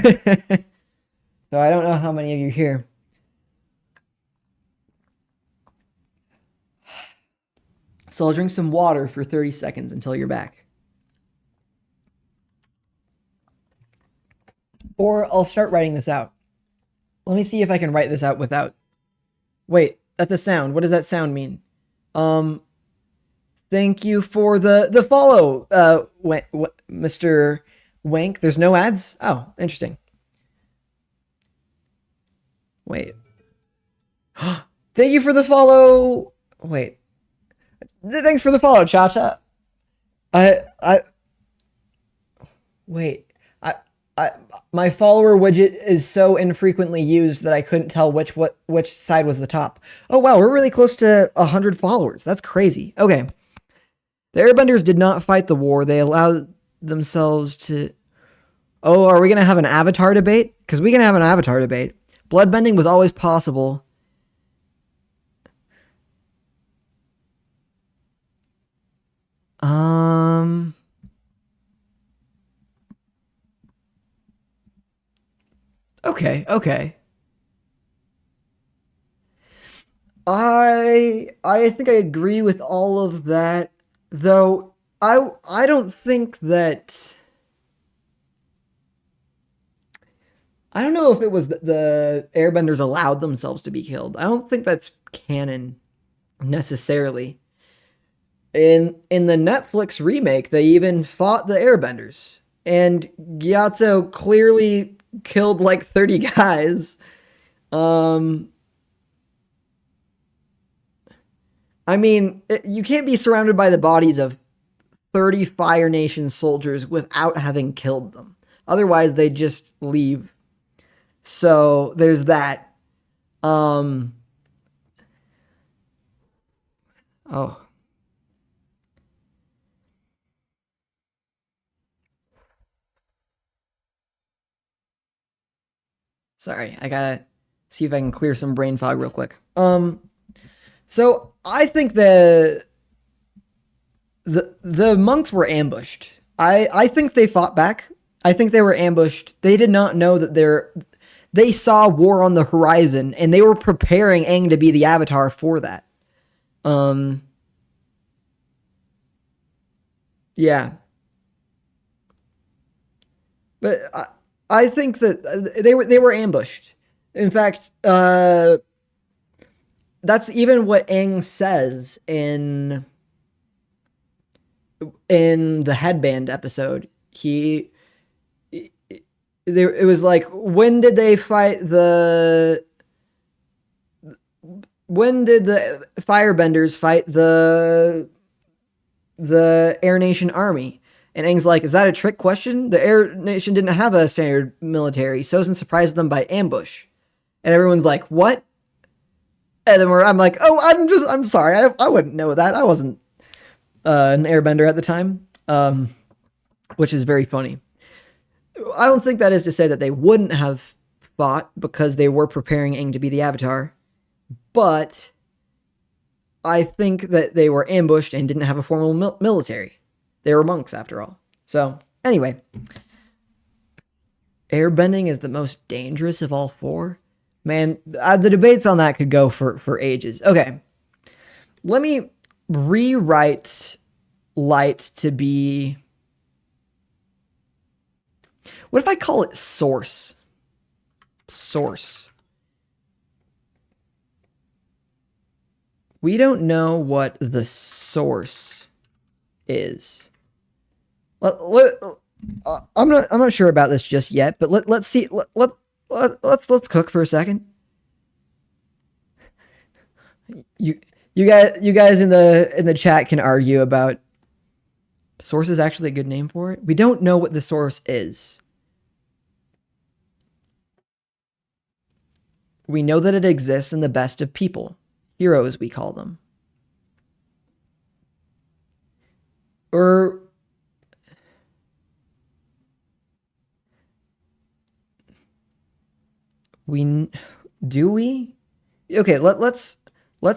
So I don't know how many of you here. So I'll drink some water for 30 seconds until you're back. Or I'll start writing this out. Let me see if I can write this out without... Wait, that's a sound. What does that sound mean? Thank you for the follow, Mr. Wank. There's no ads? Oh, interesting. Wait. Thank you for the follow. Wait. Thanks for the follow, Cha-Cha. Wait. My follower widget is so infrequently used that I couldn't tell which side was the top. Oh wow, we're really close to 100 followers. That's crazy. Okay. The Airbenders did not fight the war. They allowed themselves to... Oh, are we going to have an Avatar debate? Because we can have an Avatar debate. Bloodbending was always possible. Okay. I think I agree with all of that, though I don't think that... I don't know if it was the Airbenders allowed themselves to be killed. I don't think that's canon necessarily. In the Netflix remake, they even fought the Airbenders, and Gyatso clearly killed like 30 guys. I mean, you can't be surrounded by the bodies of 30 Fire Nation soldiers without having killed them. Otherwise, they just leave. So there's that. Oh. Sorry, I gotta see if I can clear some brain fog real quick. So I think the monks were ambushed. I think they fought back. I think they were ambushed. They did not know that they saw war on the horizon, and they were preparing Aang to be the Avatar for that. Yeah, but I think that they were ambushed. In fact, that's even what Aang says in the headband episode. It was like, when did they fight when did the firebenders fight the Air Nation army? And Aang's like, is that a trick question? The Air Nation didn't have a standard military. Sozin surprised them by ambush. And everyone's like, what? And then I'm like, oh, I'm sorry. I wouldn't know that. I wasn't an airbender at the time, which is very funny. I don't think that is to say that they wouldn't have fought because they were preparing Aang to be the Avatar, but I think that they were ambushed and didn't have a formal military. They were monks, after all. So, anyway, airbending is the most dangerous of all four. Man, the debates on that could go for ages. Okay, let me rewrite light to be... What if I call it source? Source. We don't know what the source is. I'm not sure about this just yet, but let's see. Let's cook for a second. You guys in the chat can argue about source is actually a good name for it. We don't know what the source is. We know that it exists in the best of people. Heroes, we call them. Or do we? Okay, let's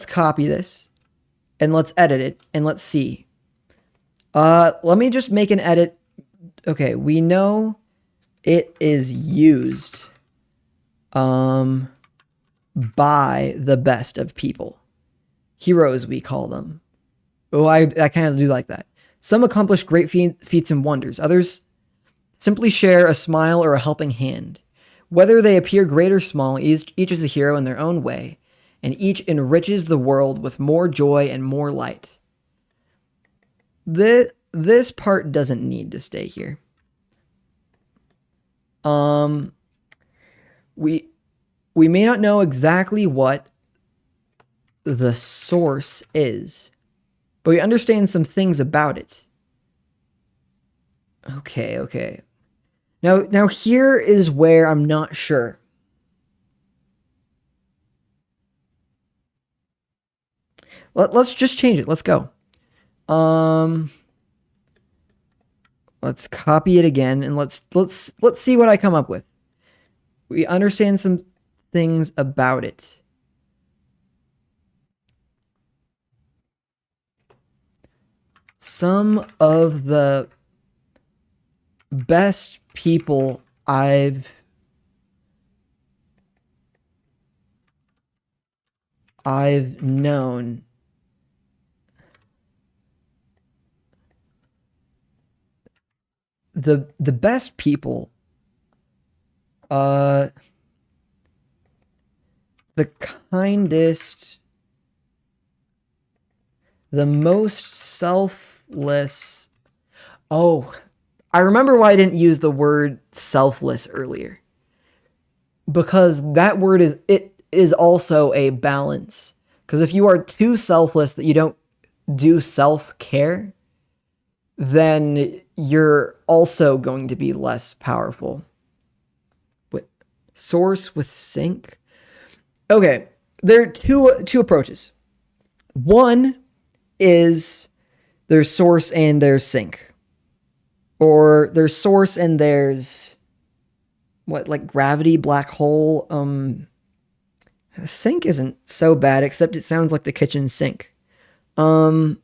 copy this and let's edit it and let's see. Let me just make an edit. Okay, we know it is used by the best of people. Heroes, we call them. Oh, I kind of do like that. Some accomplish great feats and wonders. Others simply share a smile or a helping hand. Whether they appear great or small, each is a hero in their own way, and each enriches the world with more joy and more light. This part doesn't need to stay here. We may not know exactly what the source is, but we understand some things about it. Okay. Now here is where I'm not sure. Let's just change it. Let's go. Let's copy it again and let's see what I come up with. We understand some things about it. Some of the best people I've known the best people, the kindest, the most selfless. Oh, I remember why I didn't use the word selfless earlier. Because that word is also a balance. Because if you are too selfless that you don't do self-care, then you're also going to be less powerful. With source with sync. Okay, there are two approaches. One is there's source and there's sync. Or there's source and there's what, like gravity, black hole. Sink isn't so bad, except it sounds like the kitchen sink. Um,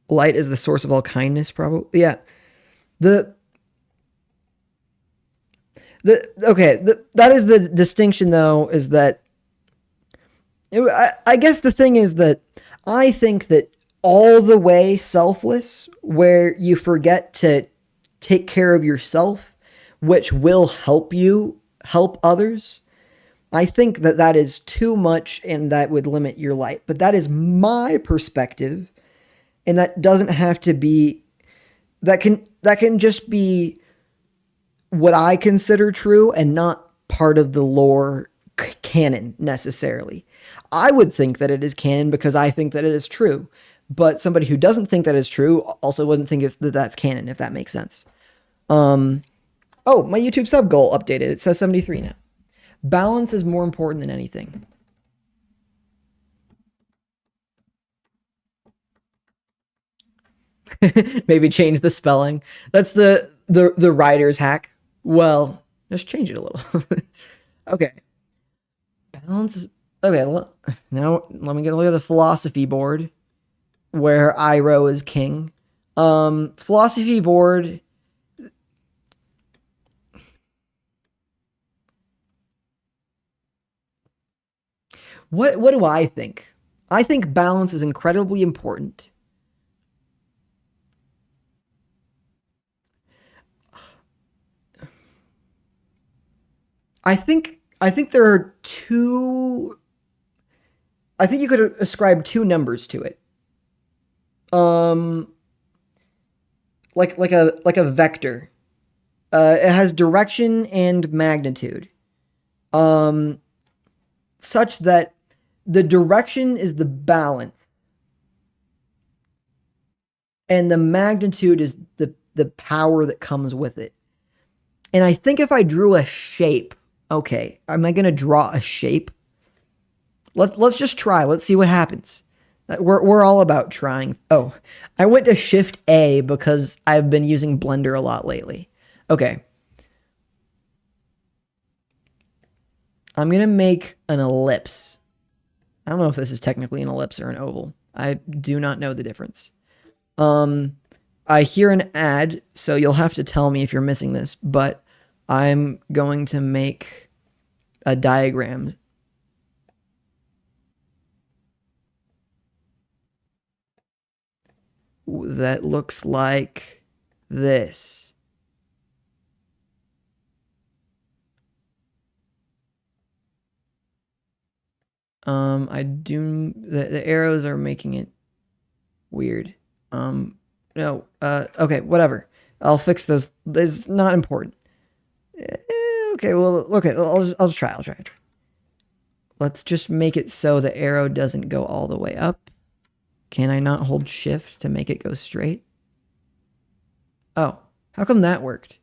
light is the source of all kindness, probably. Yeah. The that is the distinction, though, is that I guess the thing is that I think that all the way selfless, where you forget to take care of yourself, which will help you help others, I think that that is too much and that would limit your life. But that is my perspective, and that doesn't have to be, that can just be what I consider true and not part of the lore canon necessarily. I would think that it is canon because I think that it is true. But somebody who doesn't think that is true also wouldn't think that that's canon, if that makes sense. Oh, my YouTube sub goal updated. It says 73 now. Balance is more important than anything. Maybe change the spelling. That's the writer's hack. Well, just change it a little. Okay. Balance is okay. Now let me get a look at the philosophy board, where Iroh is king. Philosophy board. What do I think? I think balance is incredibly important. I think there are two. I think you could ascribe two numbers to it. Um, like a vector. It has direction and magnitude. Um, such that the direction is the balance, and the magnitude is the power that comes with it. And I think if I drew a shape, okay, am I gonna draw a shape? Let's just try. Let's see what happens. We're all about trying. Oh, I went to Shift A because I've been using Blender a lot lately. Okay. I'm gonna make an ellipse. I don't know if this is technically an ellipse or an oval. I do not know the difference. I hear an ad, so you'll have to tell me if you're missing this, but I'm going to make a diagram that looks like this. The arrows are making it weird. No, okay, whatever. I'll fix those. It's not important. Okay, well, okay, I'll just try. I'll try. Let's just make it so the arrow doesn't go all the way up. Can I not hold shift to make it go straight? Oh, how come that worked?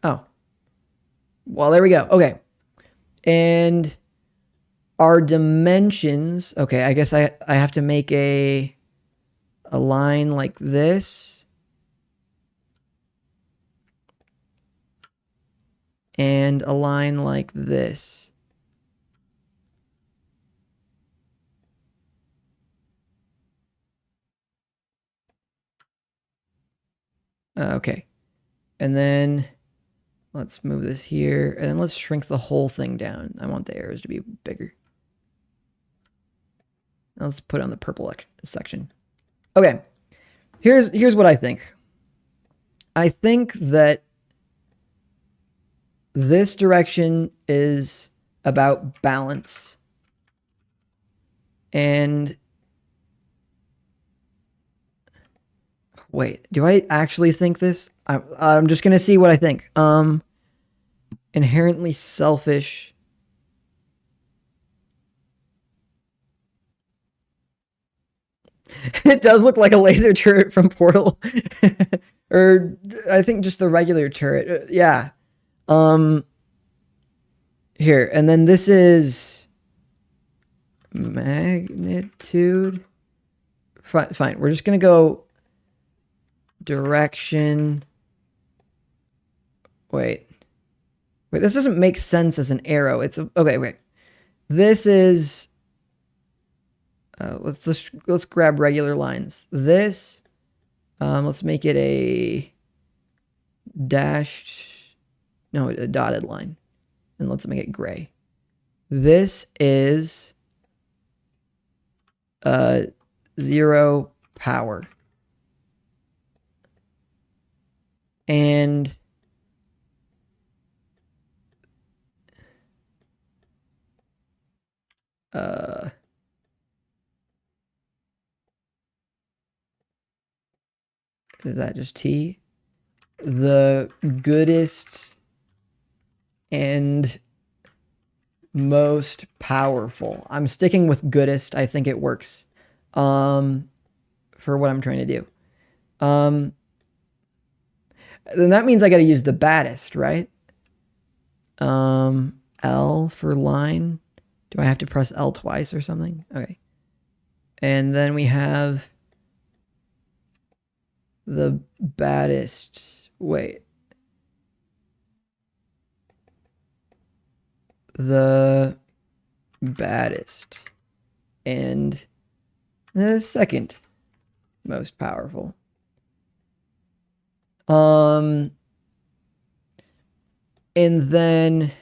Oh. Well, there we go. Okay. And our dimensions, okay, I guess I have to make a line like this. And a line like this. Okay. And then let's move this here. And then let's shrink the whole thing down. I want the arrows to be bigger. Let's put it on the purple section. Okay. Here's what I think. I think that this direction is about balance. And wait, do I actually think this? I'm just gonna see what I think. Inherently selfish. It does look like a laser turret from Portal. Or I think just the regular turret. Yeah. Here, and then this is magnitude. Fine. We're just gonna go direction Wait. Wait, this doesn't make sense as an arrow. It's a, okay, wait. This is let's grab regular lines. This let's make it a dashed, no, a dotted line. And let's make it gray. This is 0 power. And is that just T? The goodest and most powerful. I'm sticking with goodest. I think it works for what I'm trying to do. Then that means I got to use the baddest, right? L for line. Do I have to press L twice or something? Okay. And then we have the baddest. Wait. The baddest and the second most powerful. And then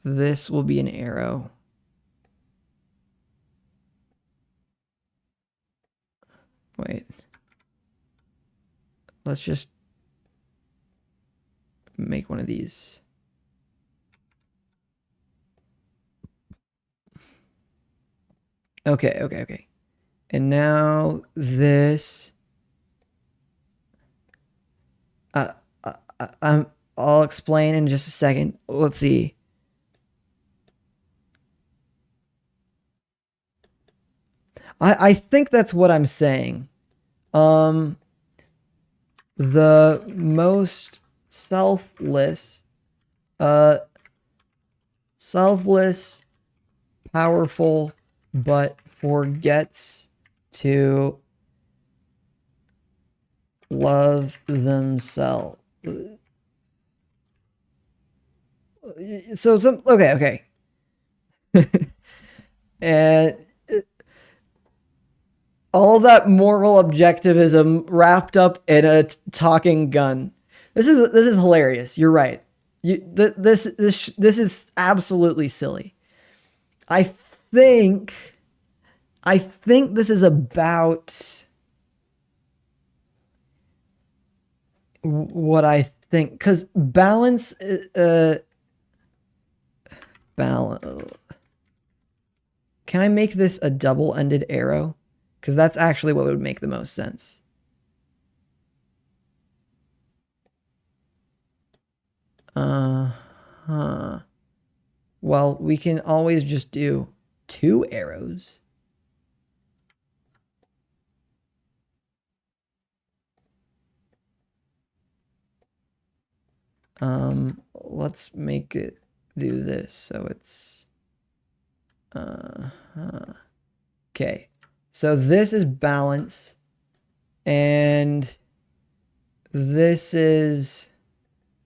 this will be an arrow. Wait. Let's just make one of these. Okay. And now this. I'll explain in just a second. Let's see. I think that's what I'm saying. The most selfless, powerful, but forgets to love themselves. So some okay. And all that moral objectivism wrapped up in a talking gun. This is hilarious. You're right. This is absolutely silly. I think this is about what I think, because balance. Balance. Can I make this a double-ended arrow? Because that's actually what would make the most sense. Well, we can always just do 2 arrows. Let's make it do this so it's okay. So this is balance, and this is,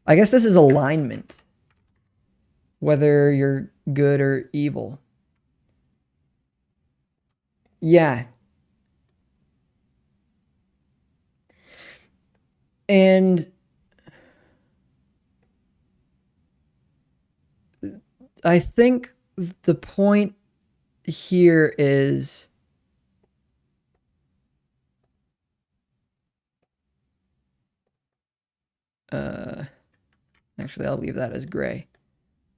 I guess this is alignment, whether you're good or evil. Yeah. And I think the point here is actually I'll leave that as gray.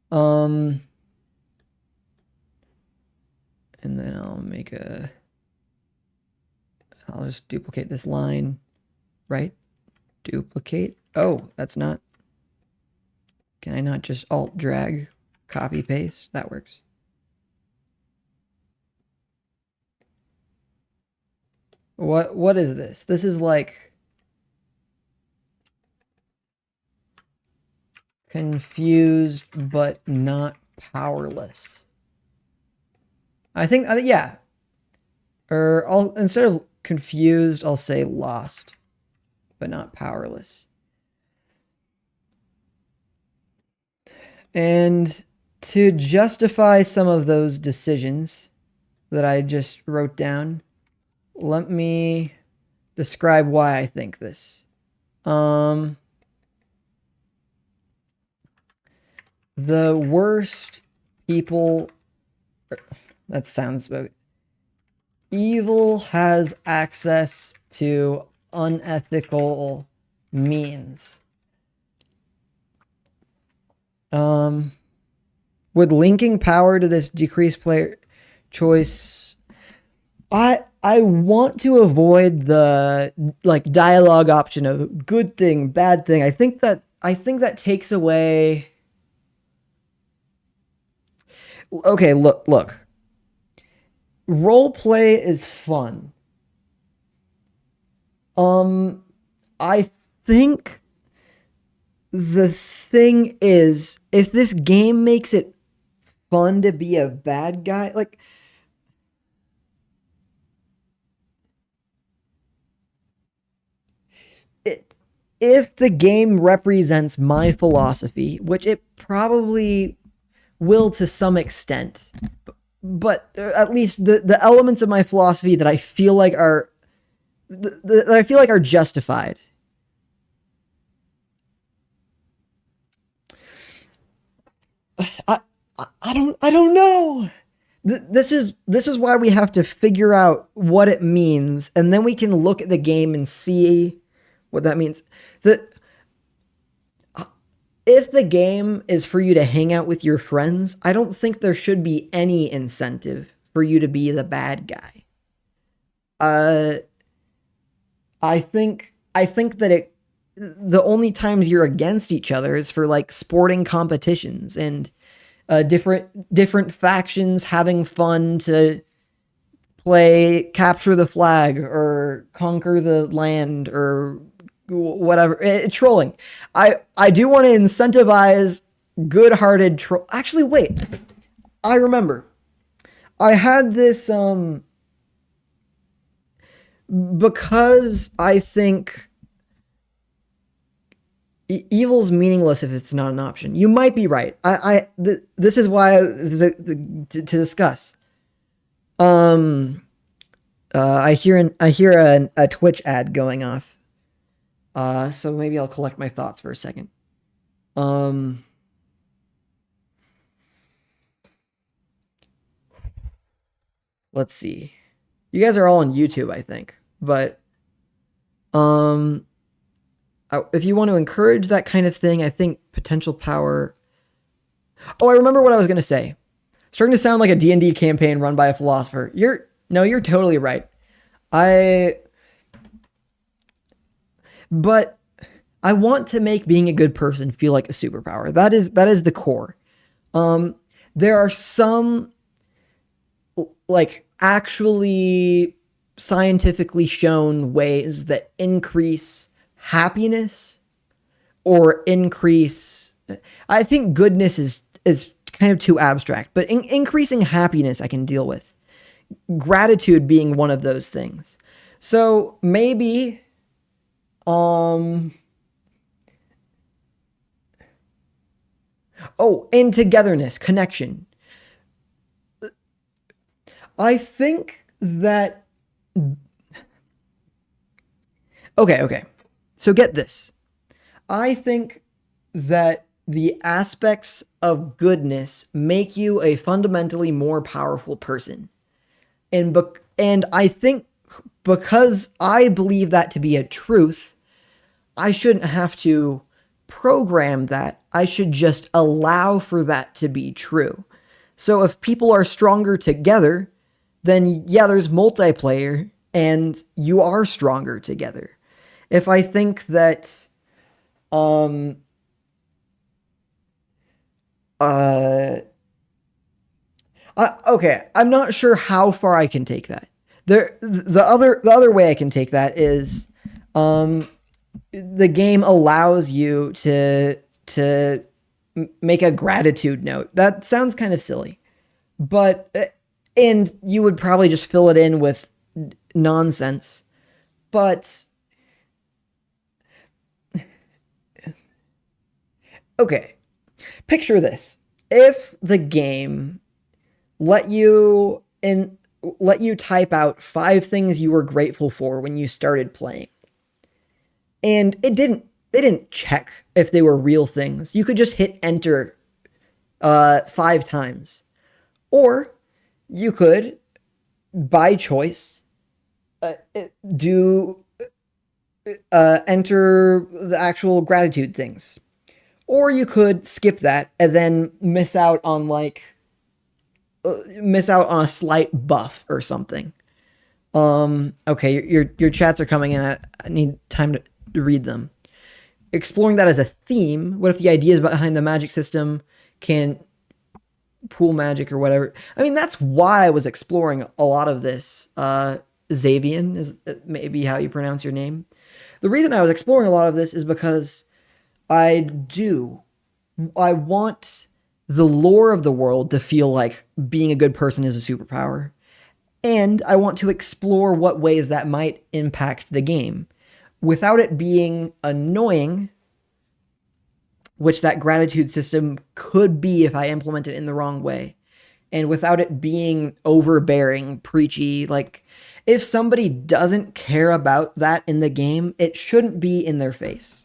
And then I'll just duplicate this line, right? Duplicate. Oh, that's not. Can I not just alt drag, copy paste? That works. What is this? This is like confused but not powerless. I think yeah. Or instead of confused, I'll say lost. but not powerless. And to justify some of those decisions that I just wrote down, let me describe why I think this. The worst people... That sounds... Evil has access to unethical means. Would linking power to this decrease player choice... I want to avoid the like dialogue option of good thing, bad thing. I think that takes away... Okay, look. Role play is fun. I think the thing is, if this game makes it fun to be a bad guy, like... If the game represents my philosophy, which it probably will to some extent, but at least the elements of my philosophy that I feel like are justified. I don't know. This is why we have to figure out what it means, and then we can look at the game and see what that means. If the game is for you to hang out with your friends, I don't think there should be any incentive for you to be the bad guy. I think that the only times you're against each other is for like sporting competitions and different factions having fun to play capture the flag or conquer the land or whatever. Trolling. I do want to incentivize good-hearted troll. Actually, wait. I remember. I had this because I think evil's meaningless if it's not an option. You might be right. This is why to discuss. I hear a Twitch ad going off. So maybe I'll collect my thoughts for a second. Let's see. You guys are all on YouTube, I think. But if you want to encourage that kind of thing, I think potential power... Oh, I remember what I was going to say. Starting to sound like a D&D campaign run by a philosopher. You're totally right. But I want to make being a good person feel like a superpower. That is the core. There are some like actually scientifically shown ways that increase happiness or increase... I think goodness is kind of too abstract, but increasing happiness I can deal with. Gratitude being one of those things. So maybe and togetherness, connection. I think that... Okay. So get this. I think that the aspects of goodness make you a fundamentally more powerful person. And I think because I believe that to be a truth, I shouldn't have to program that. I should just allow for that to be true. So if people are stronger together, then yeah, there's multiplayer and you are stronger together. If I think that okay, I'm not sure how far I can take that. The other way I can take that is the game allows you to make a gratitude note. That sounds kind of silly, but and you would probably just fill it in with nonsense. But Okay, picture this. If the game let you type out 5 things you were grateful for when you started playing, and they didn't check if they were real things. You could just hit enter 5 times. Or you could, by choice, do enter the actual gratitude things. Or you could skip that and then miss out on a slight buff or something. Okay, your chats are coming in. I need time to read them. Exploring that as a theme. What if the ideas behind the magic system can pool magic or whatever? I mean, that's why I was exploring a lot of this. Xavian is maybe how you pronounce your name. The reason I was exploring a lot of this is because I want the lore of the world to feel like being a good person is a superpower. And I want to explore what ways that might impact the game without it being annoying, which that gratitude system could be if I implement it in the wrong way, and without it being overbearing, preachy. Like, if somebody doesn't care about that in the game, it shouldn't be in their face.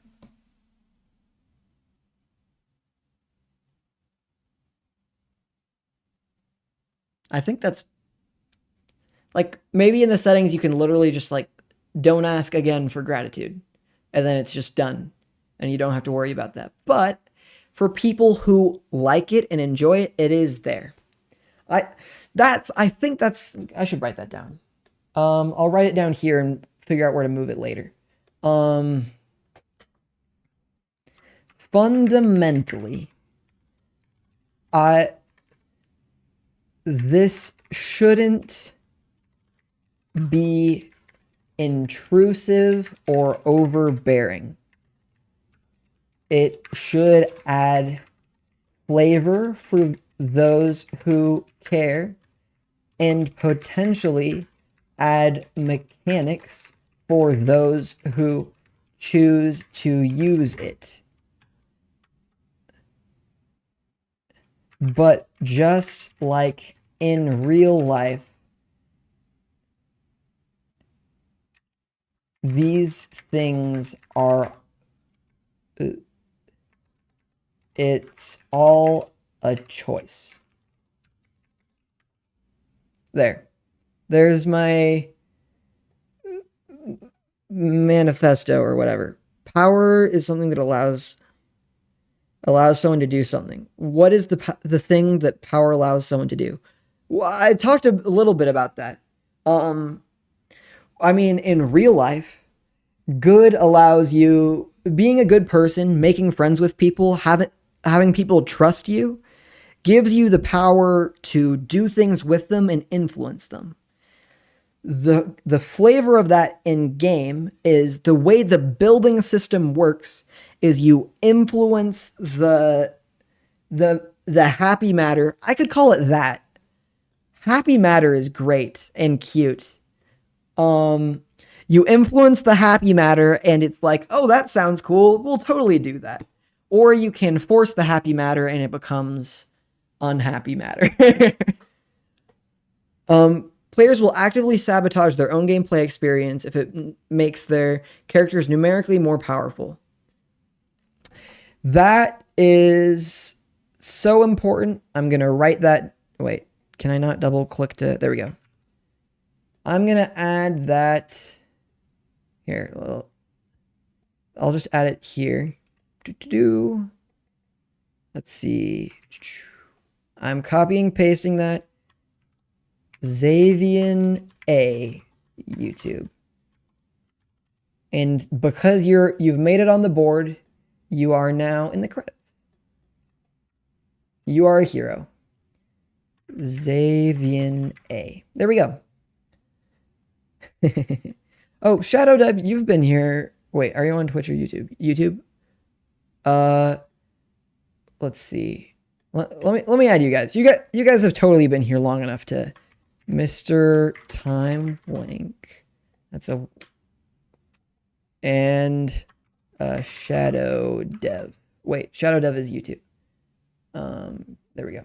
I think that's, like, maybe in the settings you can literally just, like, don't ask again for gratitude, and then it's just done, and you don't have to worry about that. But for people who like it and enjoy it, it is there. I should write that down. I'll write it down here and figure out where to move it later. Fundamentally, this shouldn't be intrusive or overbearing. It should add flavor for those who care and potentially add mechanics for those who choose to use it. But just like in real life, these things are, it's all a choice. There's my manifesto or whatever. Power is something that allows someone to do something. What is the thing that power allows someone to do? Well, I talked a little bit about that. I mean, in real life, good allows you, being a good person, making friends with people, having people trust you, gives you the power to do things with them and influence them. The flavor of that in game is the way the building system works is you influence the happy matter. I could call it that. Happy matter is great and cute. You influence the happy matter and it's like, oh, that sounds cool. We'll totally do that. Or you can force the happy matter and it becomes unhappy matter. Players will actively sabotage their own gameplay experience if it makes their characters numerically more powerful. That is so important. I'm going to write that. Wait, can I not double click to? There we go. I'm going to add that here. Well, I'll just add it here. Let's see. I'm copying, pasting that. Xavian A YouTube. And because you've made it on the board, you are now in the credits. You are a hero. Xavian A. There we go. Oh, Shadow Dev, you've been here. Wait, are you on Twitch or YouTube? YouTube? Let's see. Let me add you guys. You guys have totally been here long enough to Mr. Time Link. That's and Shadow Dev. wait, Shadow Dove is YouTube. There we go.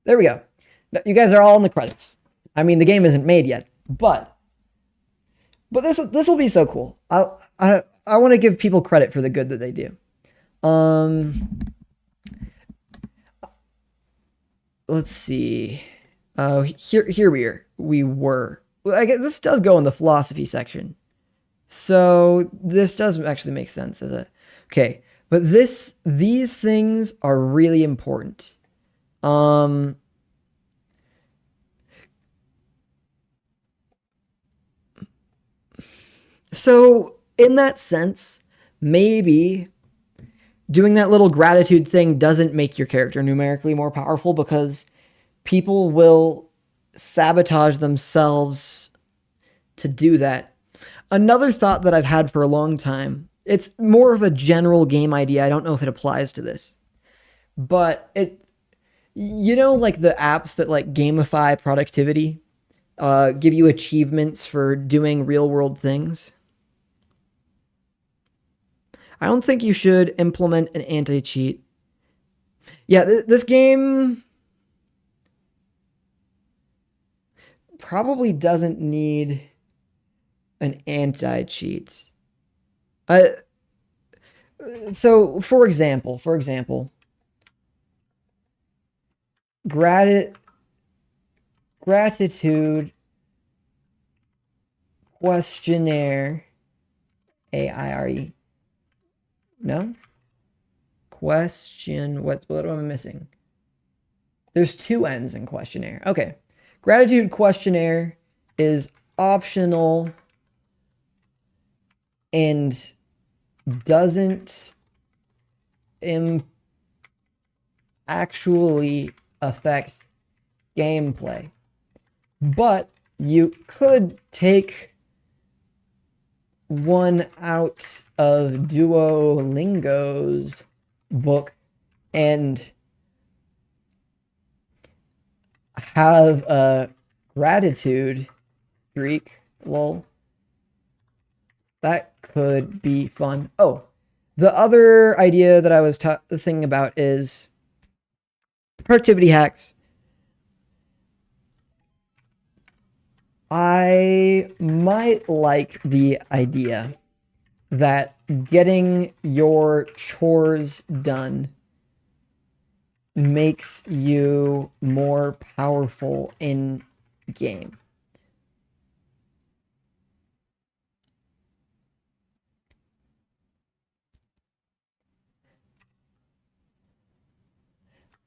There we go. You guys are all in the credits. I mean, the game isn't made yet, but this will be so cool. I want to give people credit for the good that they do. Let's see. Here we were. I guess this does go in the philosophy section. So this does actually make sense as a okay. But these things are really important. So in that sense, maybe doing that little gratitude thing doesn't make your character numerically more powerful because people will sabotage themselves to do that. Another thought that I've had for a long time, it's more of a general game idea. I don't know if it applies to this, but like the apps that like gamify productivity, give you achievements for doing real world things. I don't think you should implement an anti-cheat. Yeah, this game probably doesn't need an anti-cheat. So, for example, gratitude questionnaire, AIRE. No? Question, what am I missing? There's 2 N's in questionnaire. Okay. Gratitude questionnaire is optional and doesn't actually affect gameplay. But you could take one out of Duolingo's book and have a gratitude streak. Lol. That could be fun. Oh, the other idea that I was thinking about is productivity hacks. I might like the idea that getting your chores done makes you more powerful in game.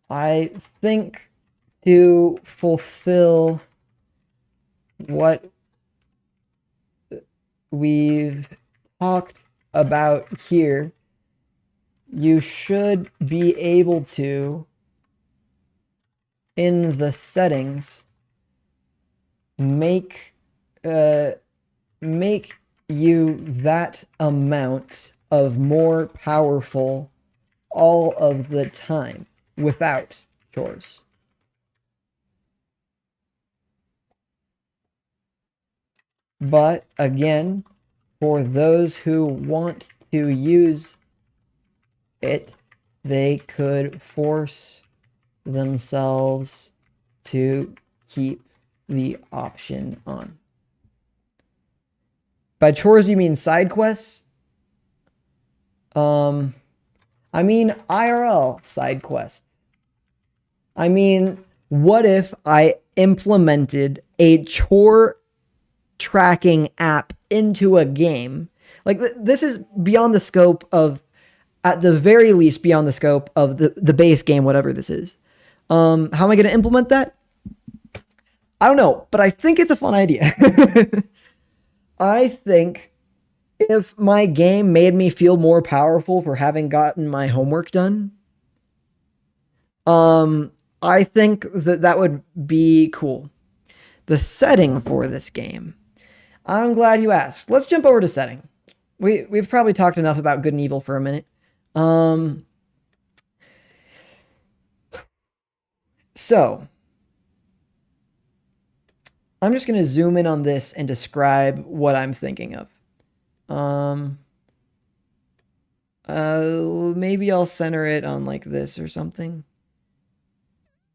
I think to fulfill what we've talked about here, you should be able to, in the settings, make you that amount of more powerful all of the time without chores. But again, for those who want to use it, they could force themselves to keep the option on. By chores, you mean side quests? I mean IRL side quests. I mean, what if I implemented a chore tracking app into a game? Like, this is beyond the scope of, at the very least, beyond the scope of the base game, whatever this is. How am I going to implement that? I don't know, but I think it's a fun idea. I think if my game made me feel more powerful for having gotten my homework done, I think that would be cool. The setting for this game, I'm glad you asked. Let's jump over to setting. We've probably talked enough about good and evil for a minute. So I'm just going to zoom in on this and describe what I'm thinking of. Maybe I'll center it on like this or something.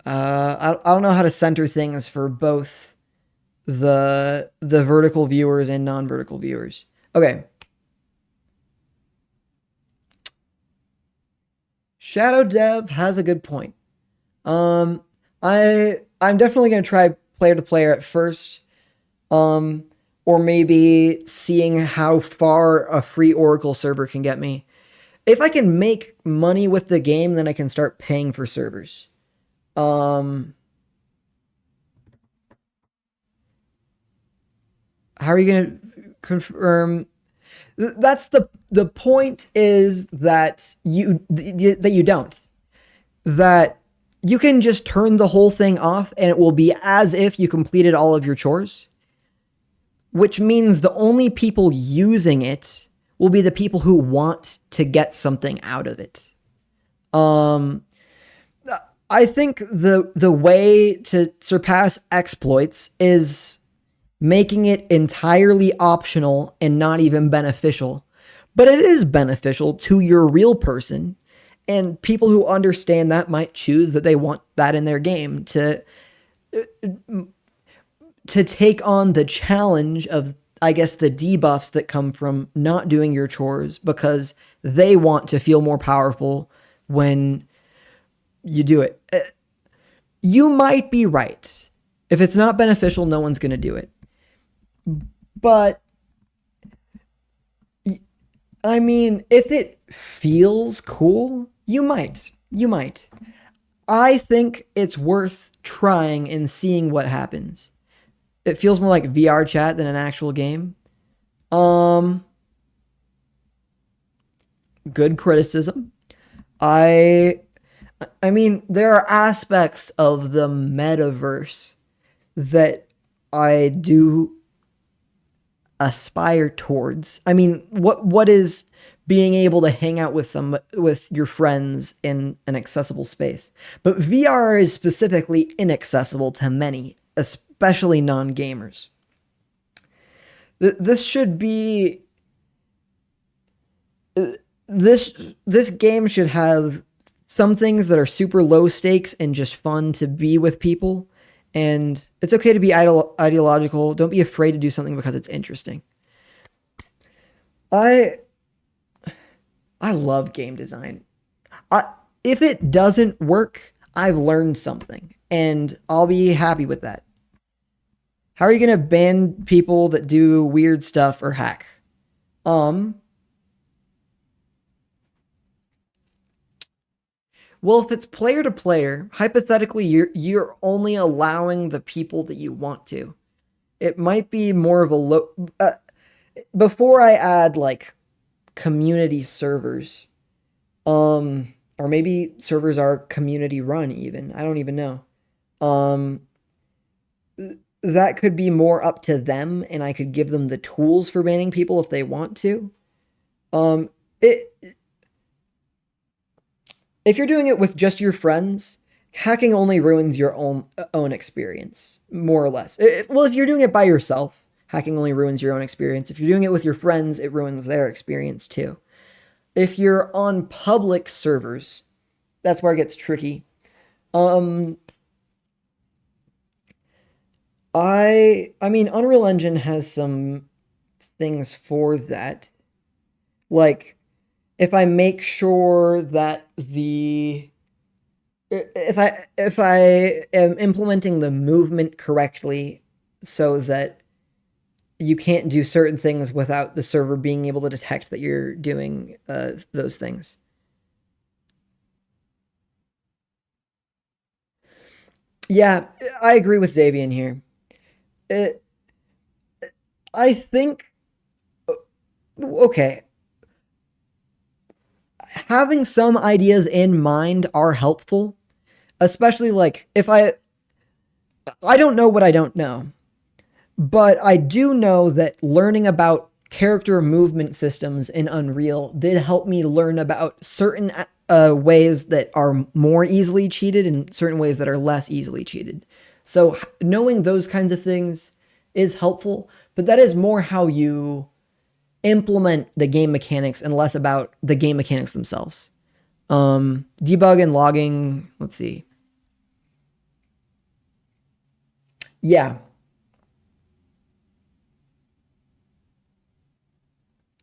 I don't know how to center things for both the vertical viewers and non-vertical viewers. Okay. Shadow Dev has a good point. Um, I'm definitely gonna try player to player at first. Um, or maybe seeing how far a free Oracle server can get me. If I can make money with the game, then I can start paying for servers. Um, how are you gonna confirm? That's the point is that you don't, that you can just turn the whole thing off and it will be as if you completed all of your chores, which means the only people using it will be the people who want to get something out of it. Um, I think the way to surpass exploits is making it entirely optional and not even beneficial. But it is beneficial to your real person, and people who understand that might choose that they want that in their game to take on the challenge of, I guess, the debuffs that come from not doing your chores because they want to feel more powerful when you do it. You might be right. If it's not beneficial, no one's going to do it. But I mean, if it feels cool, you might. You might. I think it's worth trying and seeing what happens. It feels more like VR chat than an actual game. Um, Good criticism. I I mean, there are aspects of the metaverse that I do aspire towards. I mean, what is being able to hang out with your friends in an accessible space? But VR is specifically inaccessible to many, especially non-gamers. This should be this this game should have some things that are super low stakes and just fun to be with people. And it's okay to be ideological. Don't be afraid to do something because it's interesting. I I love game design. If it doesn't work, I've learned something, and I'll be happy with that. How are you gonna ban people that do weird stuff or hack? Um, well, if it's player to player, hypothetically, you're only allowing the people that you want to. It might be more of a low. Before I add like community servers, or maybe servers are community run. Even I don't even know. Um, that could be more up to them, and I could give them the tools for banning people if they want to. Um, it If you're doing it with just your friends, hacking only ruins your own experience, more or less. Well, if you're doing it by yourself, hacking only ruins your own experience. If you're doing it with your friends, it ruins their experience too. If you're on public servers, that's where it gets tricky. Um, I mean, Unreal Engine has some things for that. Like, if I make sure that the if I am implementing the movement correctly so that you can't do certain things without the server being able to detect that you're doing those things. Yeah, I agree with Xavier here. It, I think okay, having some ideas in mind are helpful, especially like if I don't know what I don't know. But I do know that learning about character movement systems in Unreal did help me learn about certain ways that are more easily cheated and certain ways that are less easily cheated. So knowing those kinds of things is helpful, but that is more how you implement the game mechanics and less about the game mechanics themselves. Debug and logging, let's see. Yeah.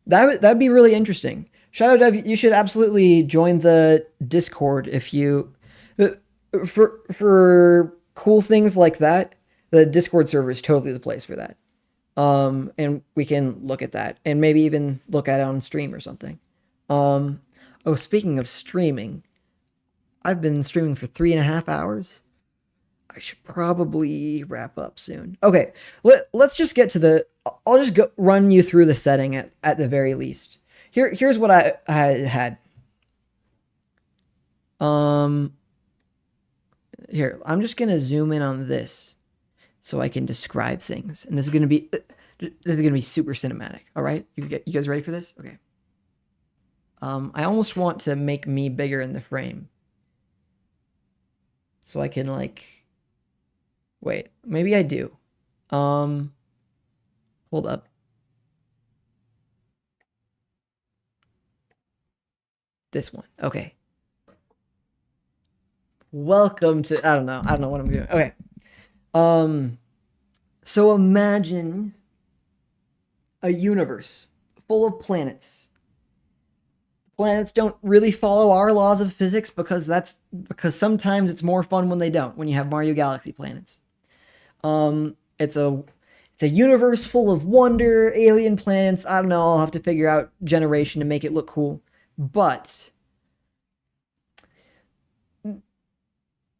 That'd be really interesting. Shadow Dev, you should absolutely join the Discord if you for cool things like that. The Discord server is totally the place for that. And we can look at that and maybe even look at it on stream or something. Oh, speaking of streaming, I've been streaming for 3.5 hours. I should probably wrap up soon. Okay, let's just get to the. I'll just run you through the setting at the very least. Here's what I had. Here, I'm just gonna zoom in on this so I can describe things, and this is gonna be super cinematic. All right, you guys ready for this? Okay. I almost want to make me bigger in the frame, so I can like. Wait, maybe I do. Hold up. This one. Okay. Welcome to I don't know what I'm doing. Okay. So imagine a universe full of planets. Planets don't really follow our laws of physics because sometimes it's more fun when they don't, when you have Mario Galaxy planets. It's a universe full of wonder, alien planets. I don't know, I'll have to figure out generation to make it look cool. But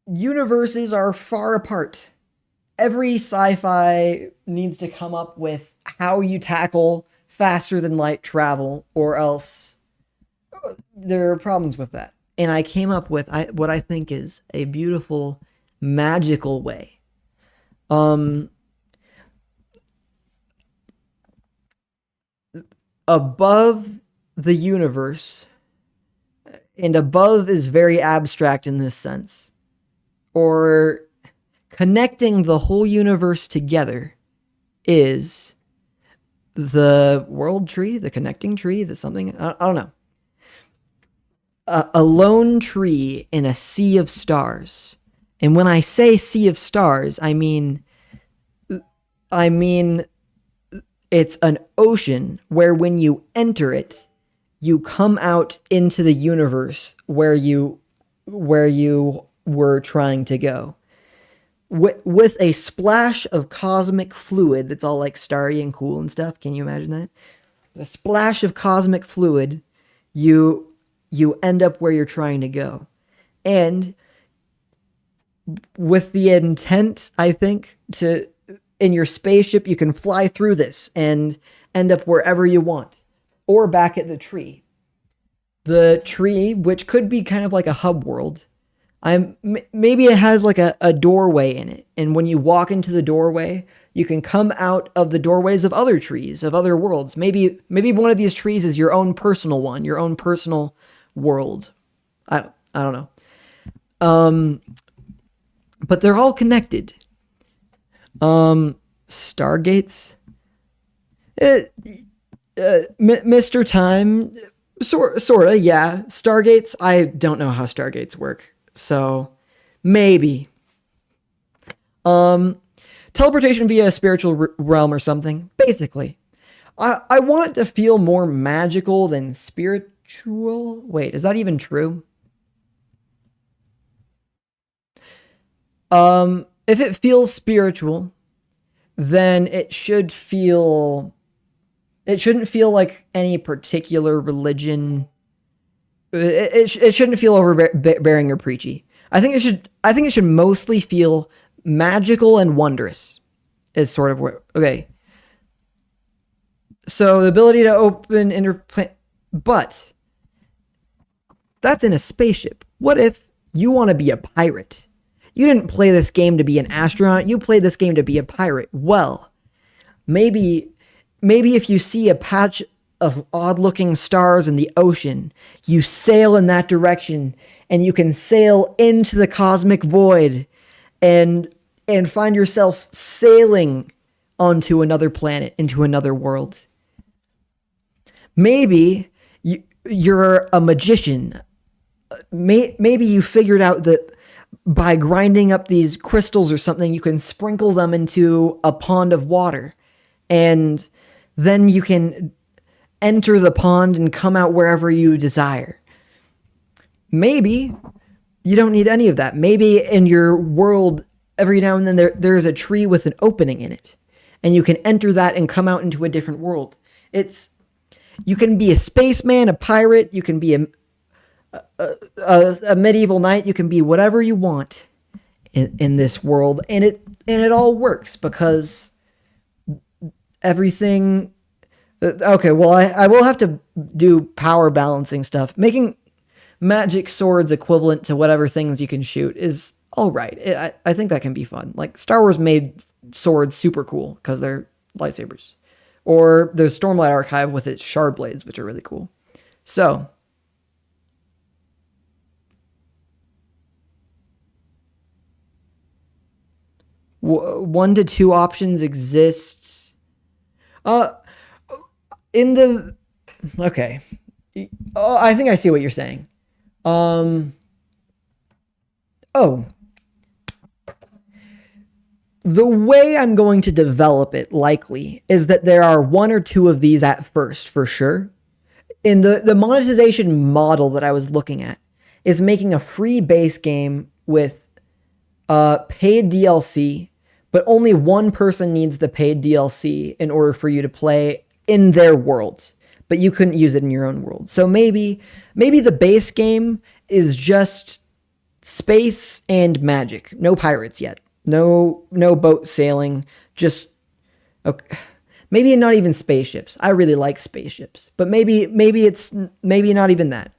universes are far apart. Every sci-fi needs to come up with how you tackle faster than light travel, or else there are problems with that. And I came up with what I think is a beautiful, magical way. Above the universe, and above is very abstract in this sense, or connecting the whole universe together is the world tree, the connecting tree, the something, I don't know. A lone tree in a sea of stars. And when I say sea of stars, I mean it's an ocean where when you enter it, you come out into the universe where you were trying to go. With a splash of cosmic fluid that's all like starry and cool and stuff. Can you imagine that? A splash of cosmic fluid, you end up where you're trying to go. And with the intent, I think, in your spaceship, you can fly through this and end up wherever you want, or back at the tree. The tree, which could be kind of like a hub world, maybe it has like a doorway in it, and when you walk into the doorway, you can come out of the doorways of other trees, of other worlds. Maybe one of these trees is your own personal one, your own personal world. I don't know. But they're all connected. Stargates. Mr. Time, sorta, yeah. Stargates, I don't know how Stargates work, so maybe. Teleportation via a spiritual realm or something, basically. I want it to feel more magical than spiritual. Wait, is that even true? If it feels spiritual, then it shouldn't feel like any particular religion. It shouldn't feel overbearing or preachy. I think it should mostly feel magical and wondrous. Is sort of where, okay. So the ability to open but that's in a spaceship. What if you want to be a pirate? You didn't play this game to be an astronaut. You played this game to be a pirate. Well, maybe if you see a patch of odd-looking stars in the ocean, you sail in that direction, and you can sail into the cosmic void and find yourself sailing onto another planet, into another world. Maybe you're a magician. Maybe you figured out that by grinding up these crystals or something, you can sprinkle them into a pond of water. And then you can enter the pond and come out wherever you desire. Maybe you don't need any of that. Maybe in your world, every now and then there's a tree with an opening in it. And you can enter that and come out into a different world. You can be a spaceman, a pirate, you can be a medieval knight, you can be whatever you want in this world, and it all works because everything. Okay, well, I will have to do power balancing stuff. Making magic swords equivalent to whatever things you can shoot is all right. I think that can be fun. Like Star Wars made swords super cool because they're lightsabers, or there's Stormlight Archive with its shard blades, which are really cool. So. One to two options exist. In the okay. Oh, I think I see what you're saying. Oh, the way I'm going to develop it likely is that there are one or two of these at first, for sure. In the monetization model that I was looking at is making a free base game with paid DLC, but only one person needs the paid DLC in order for you to play in their world, but you couldn't use it in your own world. So maybe the base game is just space and magic. No pirates yet. No boat sailing. Just okay. Maybe not even spaceships. I really like spaceships, but maybe it's not even that.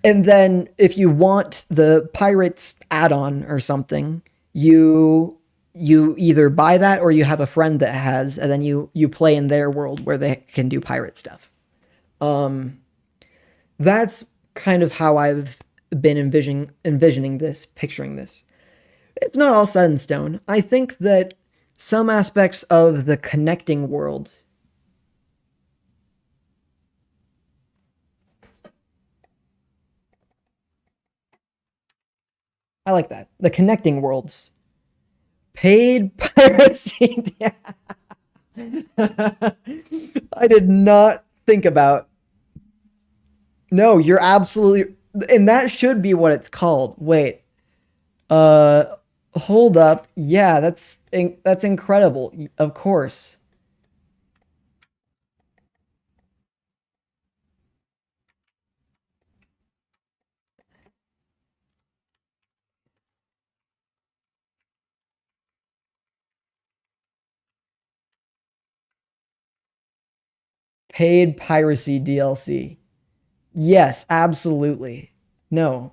And then if you want the pirates add-on or something, you either buy that or you have a friend that has, and then you play in their world where they can do pirate stuff. That's kind of how I've been envisioning this, picturing this. It's not all set in stone. I think that some aspects of the connecting world I like that. The connecting worlds. Paid piracy. I did not think about. No, you're absolutely. And that should be what it's called. Wait. Hold up. Yeah, that's incredible. Of course. Paid piracy DLC. Yes, absolutely. No.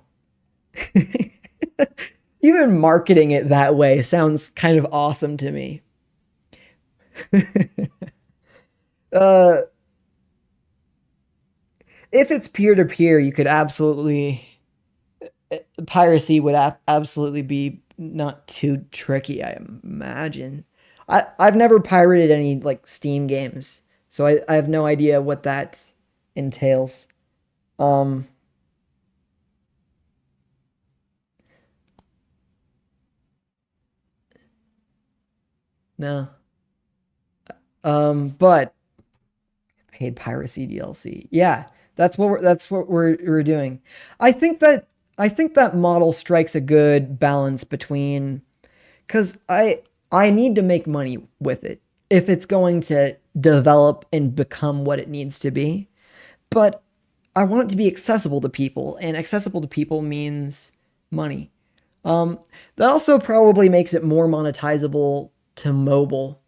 Even marketing it that way sounds kind of awesome to me. uh, if it's peer to peer, you could absolutely piracy would absolutely be not too tricky, I imagine. I've never pirated any like Steam games, so I have no idea what that entails. Um, no. But paid piracy DLC. Yeah, that's what we're doing. I think that I think that model strikes a good balance between cuz I need to make money with it if it's going to develop and become what it needs to be. But I want it to be accessible to people, and accessible to people means money. That also probably makes it more monetizable to mobile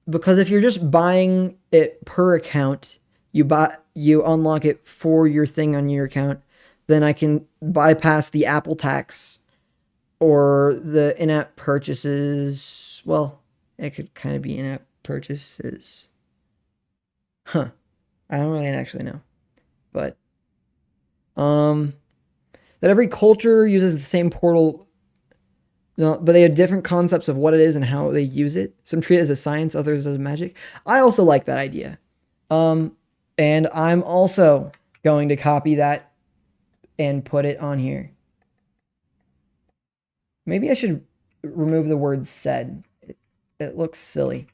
because if you're just buying it per account, you unlock it for your thing on your account, then I can bypass the Apple tax or the in-app purchases. Well, it could kind of be in-app purchases. Huh. I don't really actually know. But um that every culture uses the same portal No, but they have different concepts of what it is and how they use it. Some treat it as a science, others as magic. I also like that idea. Um, and I'm also going to copy that and put it on here. Maybe I should remove the word said. It looks silly.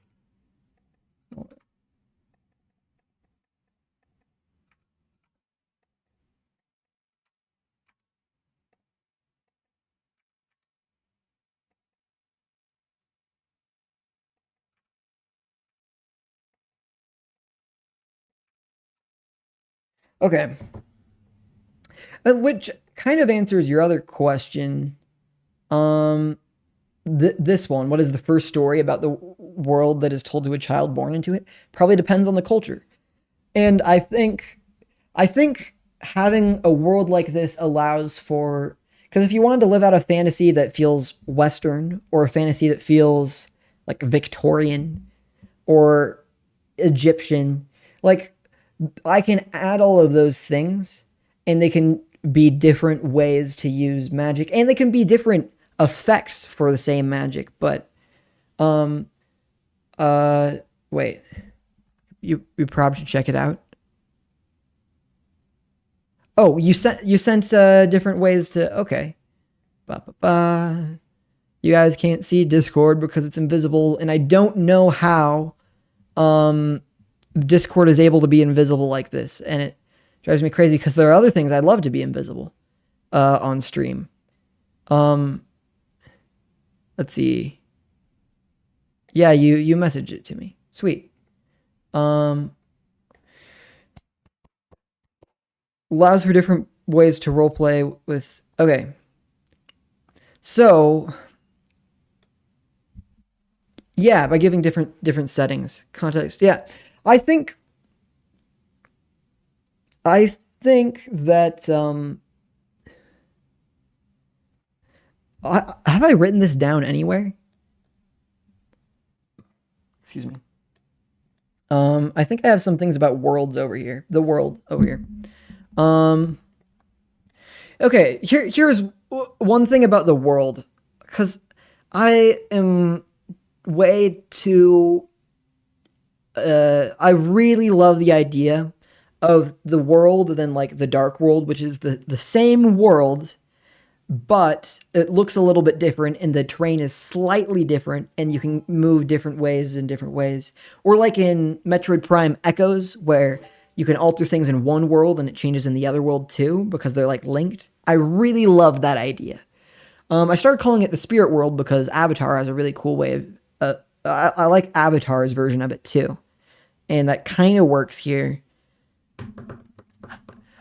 Okay. Which kind of answers your other question. Um, this one, what is the first story about the world that is told to a child born into it? Probably depends on the culture. And I think having a world like this allows for, because if you wanted to live out a fantasy that feels Western or a fantasy that feels like Victorian or Egyptian, like I can add all of those things and they can be different ways to use magic and they can be different effects for the same magic, but um uh wait, you probably should check it out. Oh, you sent different ways to, okay. Ba, ba, ba. You guys can't see Discord because it's invisible, and I don't know how um Discord is able to be invisible like this, and it drives me crazy because there are other things I'd love to be invisible on stream. Um, let's see. Yeah, you messaged it to me. Sweet. Um, allows for different ways to roleplay with. Okay, so yeah, by giving different settings, context. Yeah, I think I think that have I written this down anywhere? Excuse me. I think I have some things about worlds over here. The world over here. Um, okay, here's one thing about the world, because I am way too. I really love the idea of the world than like the dark world, which is the same world, but it looks a little bit different and the terrain is slightly different and you can move different ways in different ways. Or like in Metroid Prime Echoes, where you can alter things in one world and it changes in the other world too because they're like linked. I really love that idea. I started calling it the spirit world because Avatar has a really cool way of. I like Avatar's version of it too, and that kind of works here.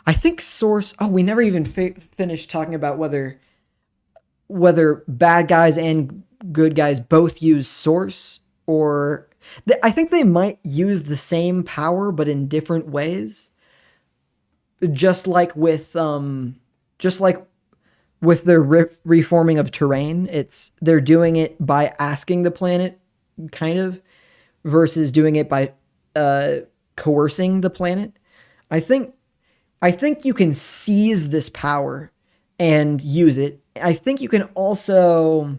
I think Source. Oh, we never even finished talking about whether bad guys and good guys both use Source, or I think they might use the same power but in different ways. Just like with their reforming of terrain, they're doing it by asking the planet, kind of, versus doing it by coercing the planet. I think I think you can seize this power and use it. I think you can also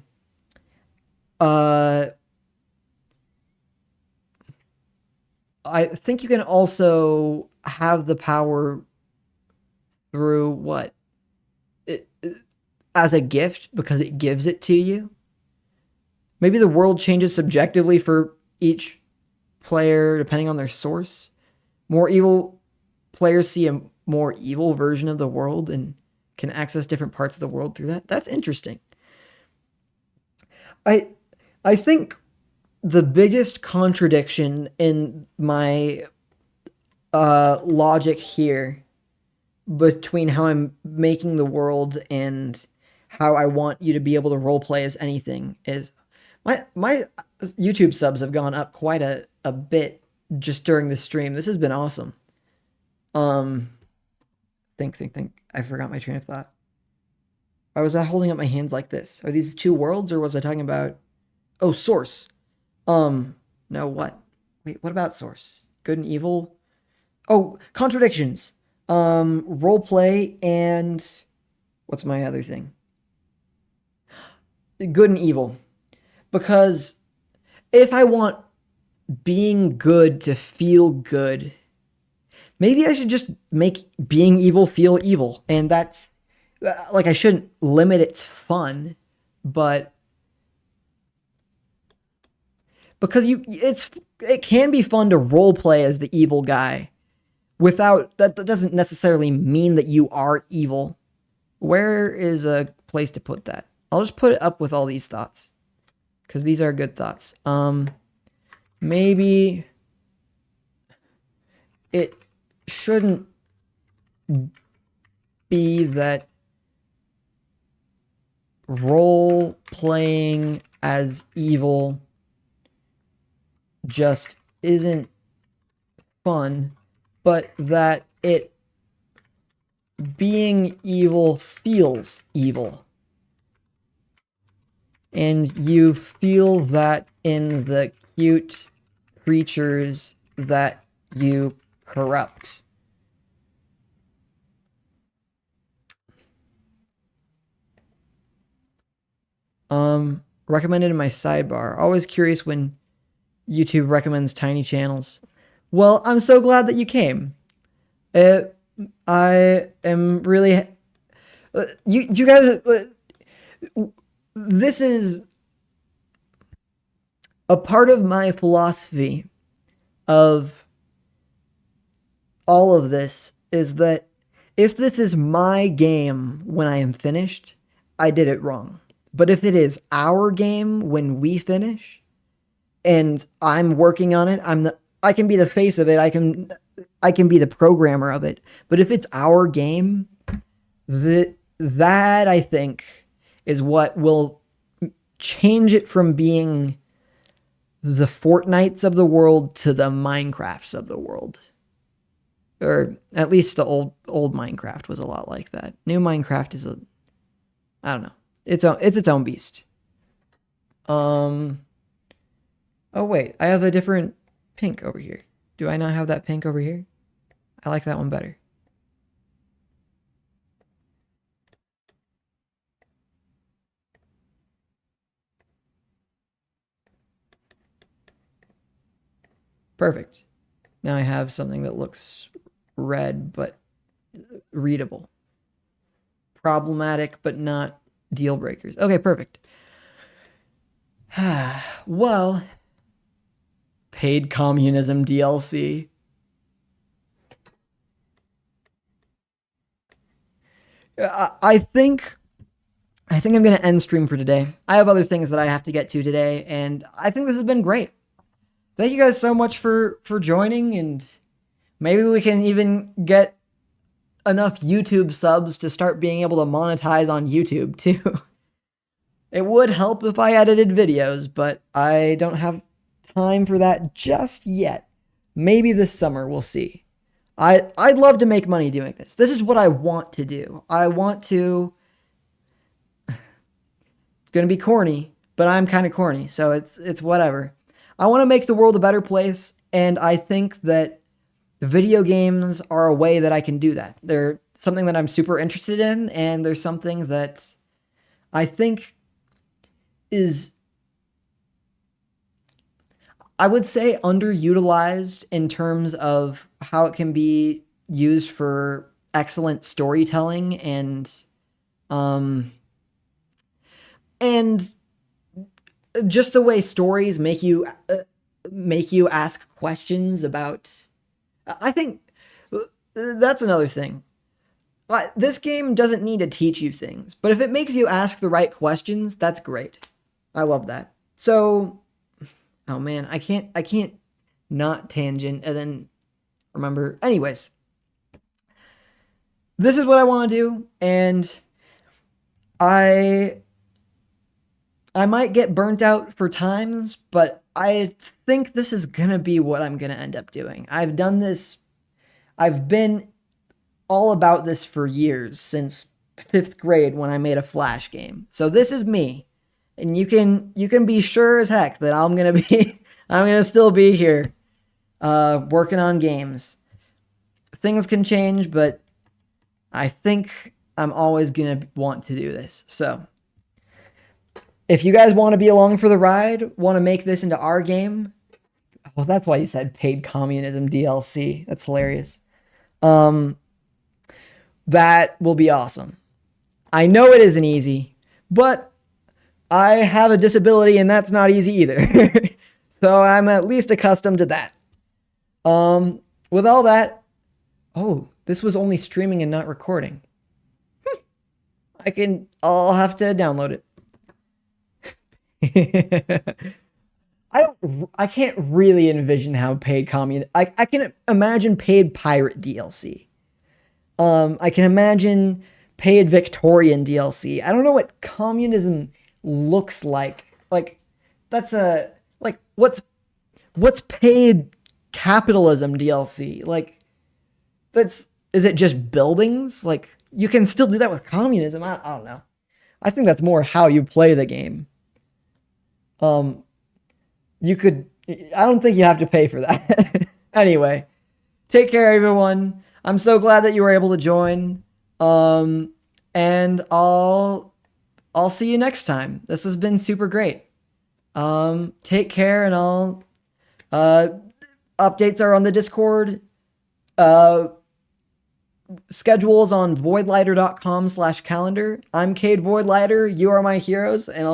uh I think you can also have the power through what? As a gift because it gives it to you. Maybe the world changes subjectively for each player depending on their source. More evil players see a more evil version of the world and can access different parts of the world through that. That's interesting. I I think the biggest contradiction in my logic here between how I'm making the world and how I want you to be able to role play as anything is my YouTube subs have gone up quite a bit just during this stream. This has been awesome. Um, think. I forgot my train of thought. Why was I holding up my hands like this? Are these two worlds, or was I talking about? Oh, source. No, what? Wait, what about source? Good and evil. Oh, contradictions. Role play and what's my other thing? good and evil. Because if I want being good to feel good, maybe I should just make being evil feel evil. And that's like, I shouldn't limit its fun, but because it can be fun to role play as the evil guy without that doesn't necessarily mean that you are evil. Where is a place to put that? I'll just put it up with all these thoughts because these are good thoughts. Maybe it shouldn't be that role playing as evil just isn't fun, but that it being evil feels evil. And you feel that in the cute creatures that you corrupt. Recommended in my sidebar. Always curious when YouTube recommends tiny channels. Well, I'm so glad that you came. I am really... You guys... This is a part of my philosophy of all of this is that if this is my game when I am finished, I did it wrong. But if it is our game when we finish, and I'm working on it, I can be the face of it. I can be the programmer of it. But if it's our game, that I think is what will change it from being the Fortnites of the world to the Minecrafts of the world. Or at least the old Minecraft was a lot like that. New Minecraft is I don't know. It's its own beast. Oh wait, I have a different pink over here. Do I not have that pink over here? I like that one better. Perfect. Now I have something that looks red but readable. Problematic but not deal breakers. Okay, perfect. Well, paid communism DLC. I think I'm going to end stream for today. I have other things that I have to get to today, and I think this has been great. Thank you guys so much for joining, and maybe we can even get enough YouTube subs to start being able to monetize on YouTube too. It would help if I edited videos, but I don't have time for that just yet. Maybe this summer, we'll see. I'd love to make money doing this. This is what I want to do. I want to... It's gonna be corny, but I'm kind of corny, so it's whatever. I want to make the world a better place, and I think that video games are a way that I can do that. They're something that I'm super interested in, and there's something that I think is, I would say, underutilized in terms of how it can be used for excellent storytelling and just the way stories make you ask questions about. I think that's another thing. This game doesn't need to teach you things, but if it makes you ask the right questions, that's great. I love that. So, oh man, I can't not tangent and then remember. Anyways, this is what I want to do, and I might get burnt out for times, but I think this is gonna be what I'm gonna end up doing. I've done this. I've been all about this for years, since 5th grade when I made a Flash game. So this is me, and you can be sure as heck that I'm gonna still be here, working on games. Things can change, but I think I'm always gonna want to do this. So if you guys want to be along for the ride, want to make this into our game, well, that's why you said paid communism DLC. That's hilarious. That will be awesome. I know it isn't easy, but I have a disability and that's not easy either. So I'm at least accustomed to that. With all that, oh, this was only streaming and not recording. I'll have to download it. I can't really envision how paid I can imagine paid pirate DLC. I can imagine paid Victorian DLC. I don't know what communism looks like. Like, what's paid capitalism DLC? Like, is it just buildings? Like, you can still do that with communism. I don't know. I think that's more how you play the game. I don't think you have to pay for that. Anyway, take care, everyone. I'm so glad that you were able to join. And I'll see you next time. This has been super great. Take care, and updates are on the Discord. Schedules on voidlighter.com/calendar. I'm Cade Voidlighter. You are my heroes, and I'll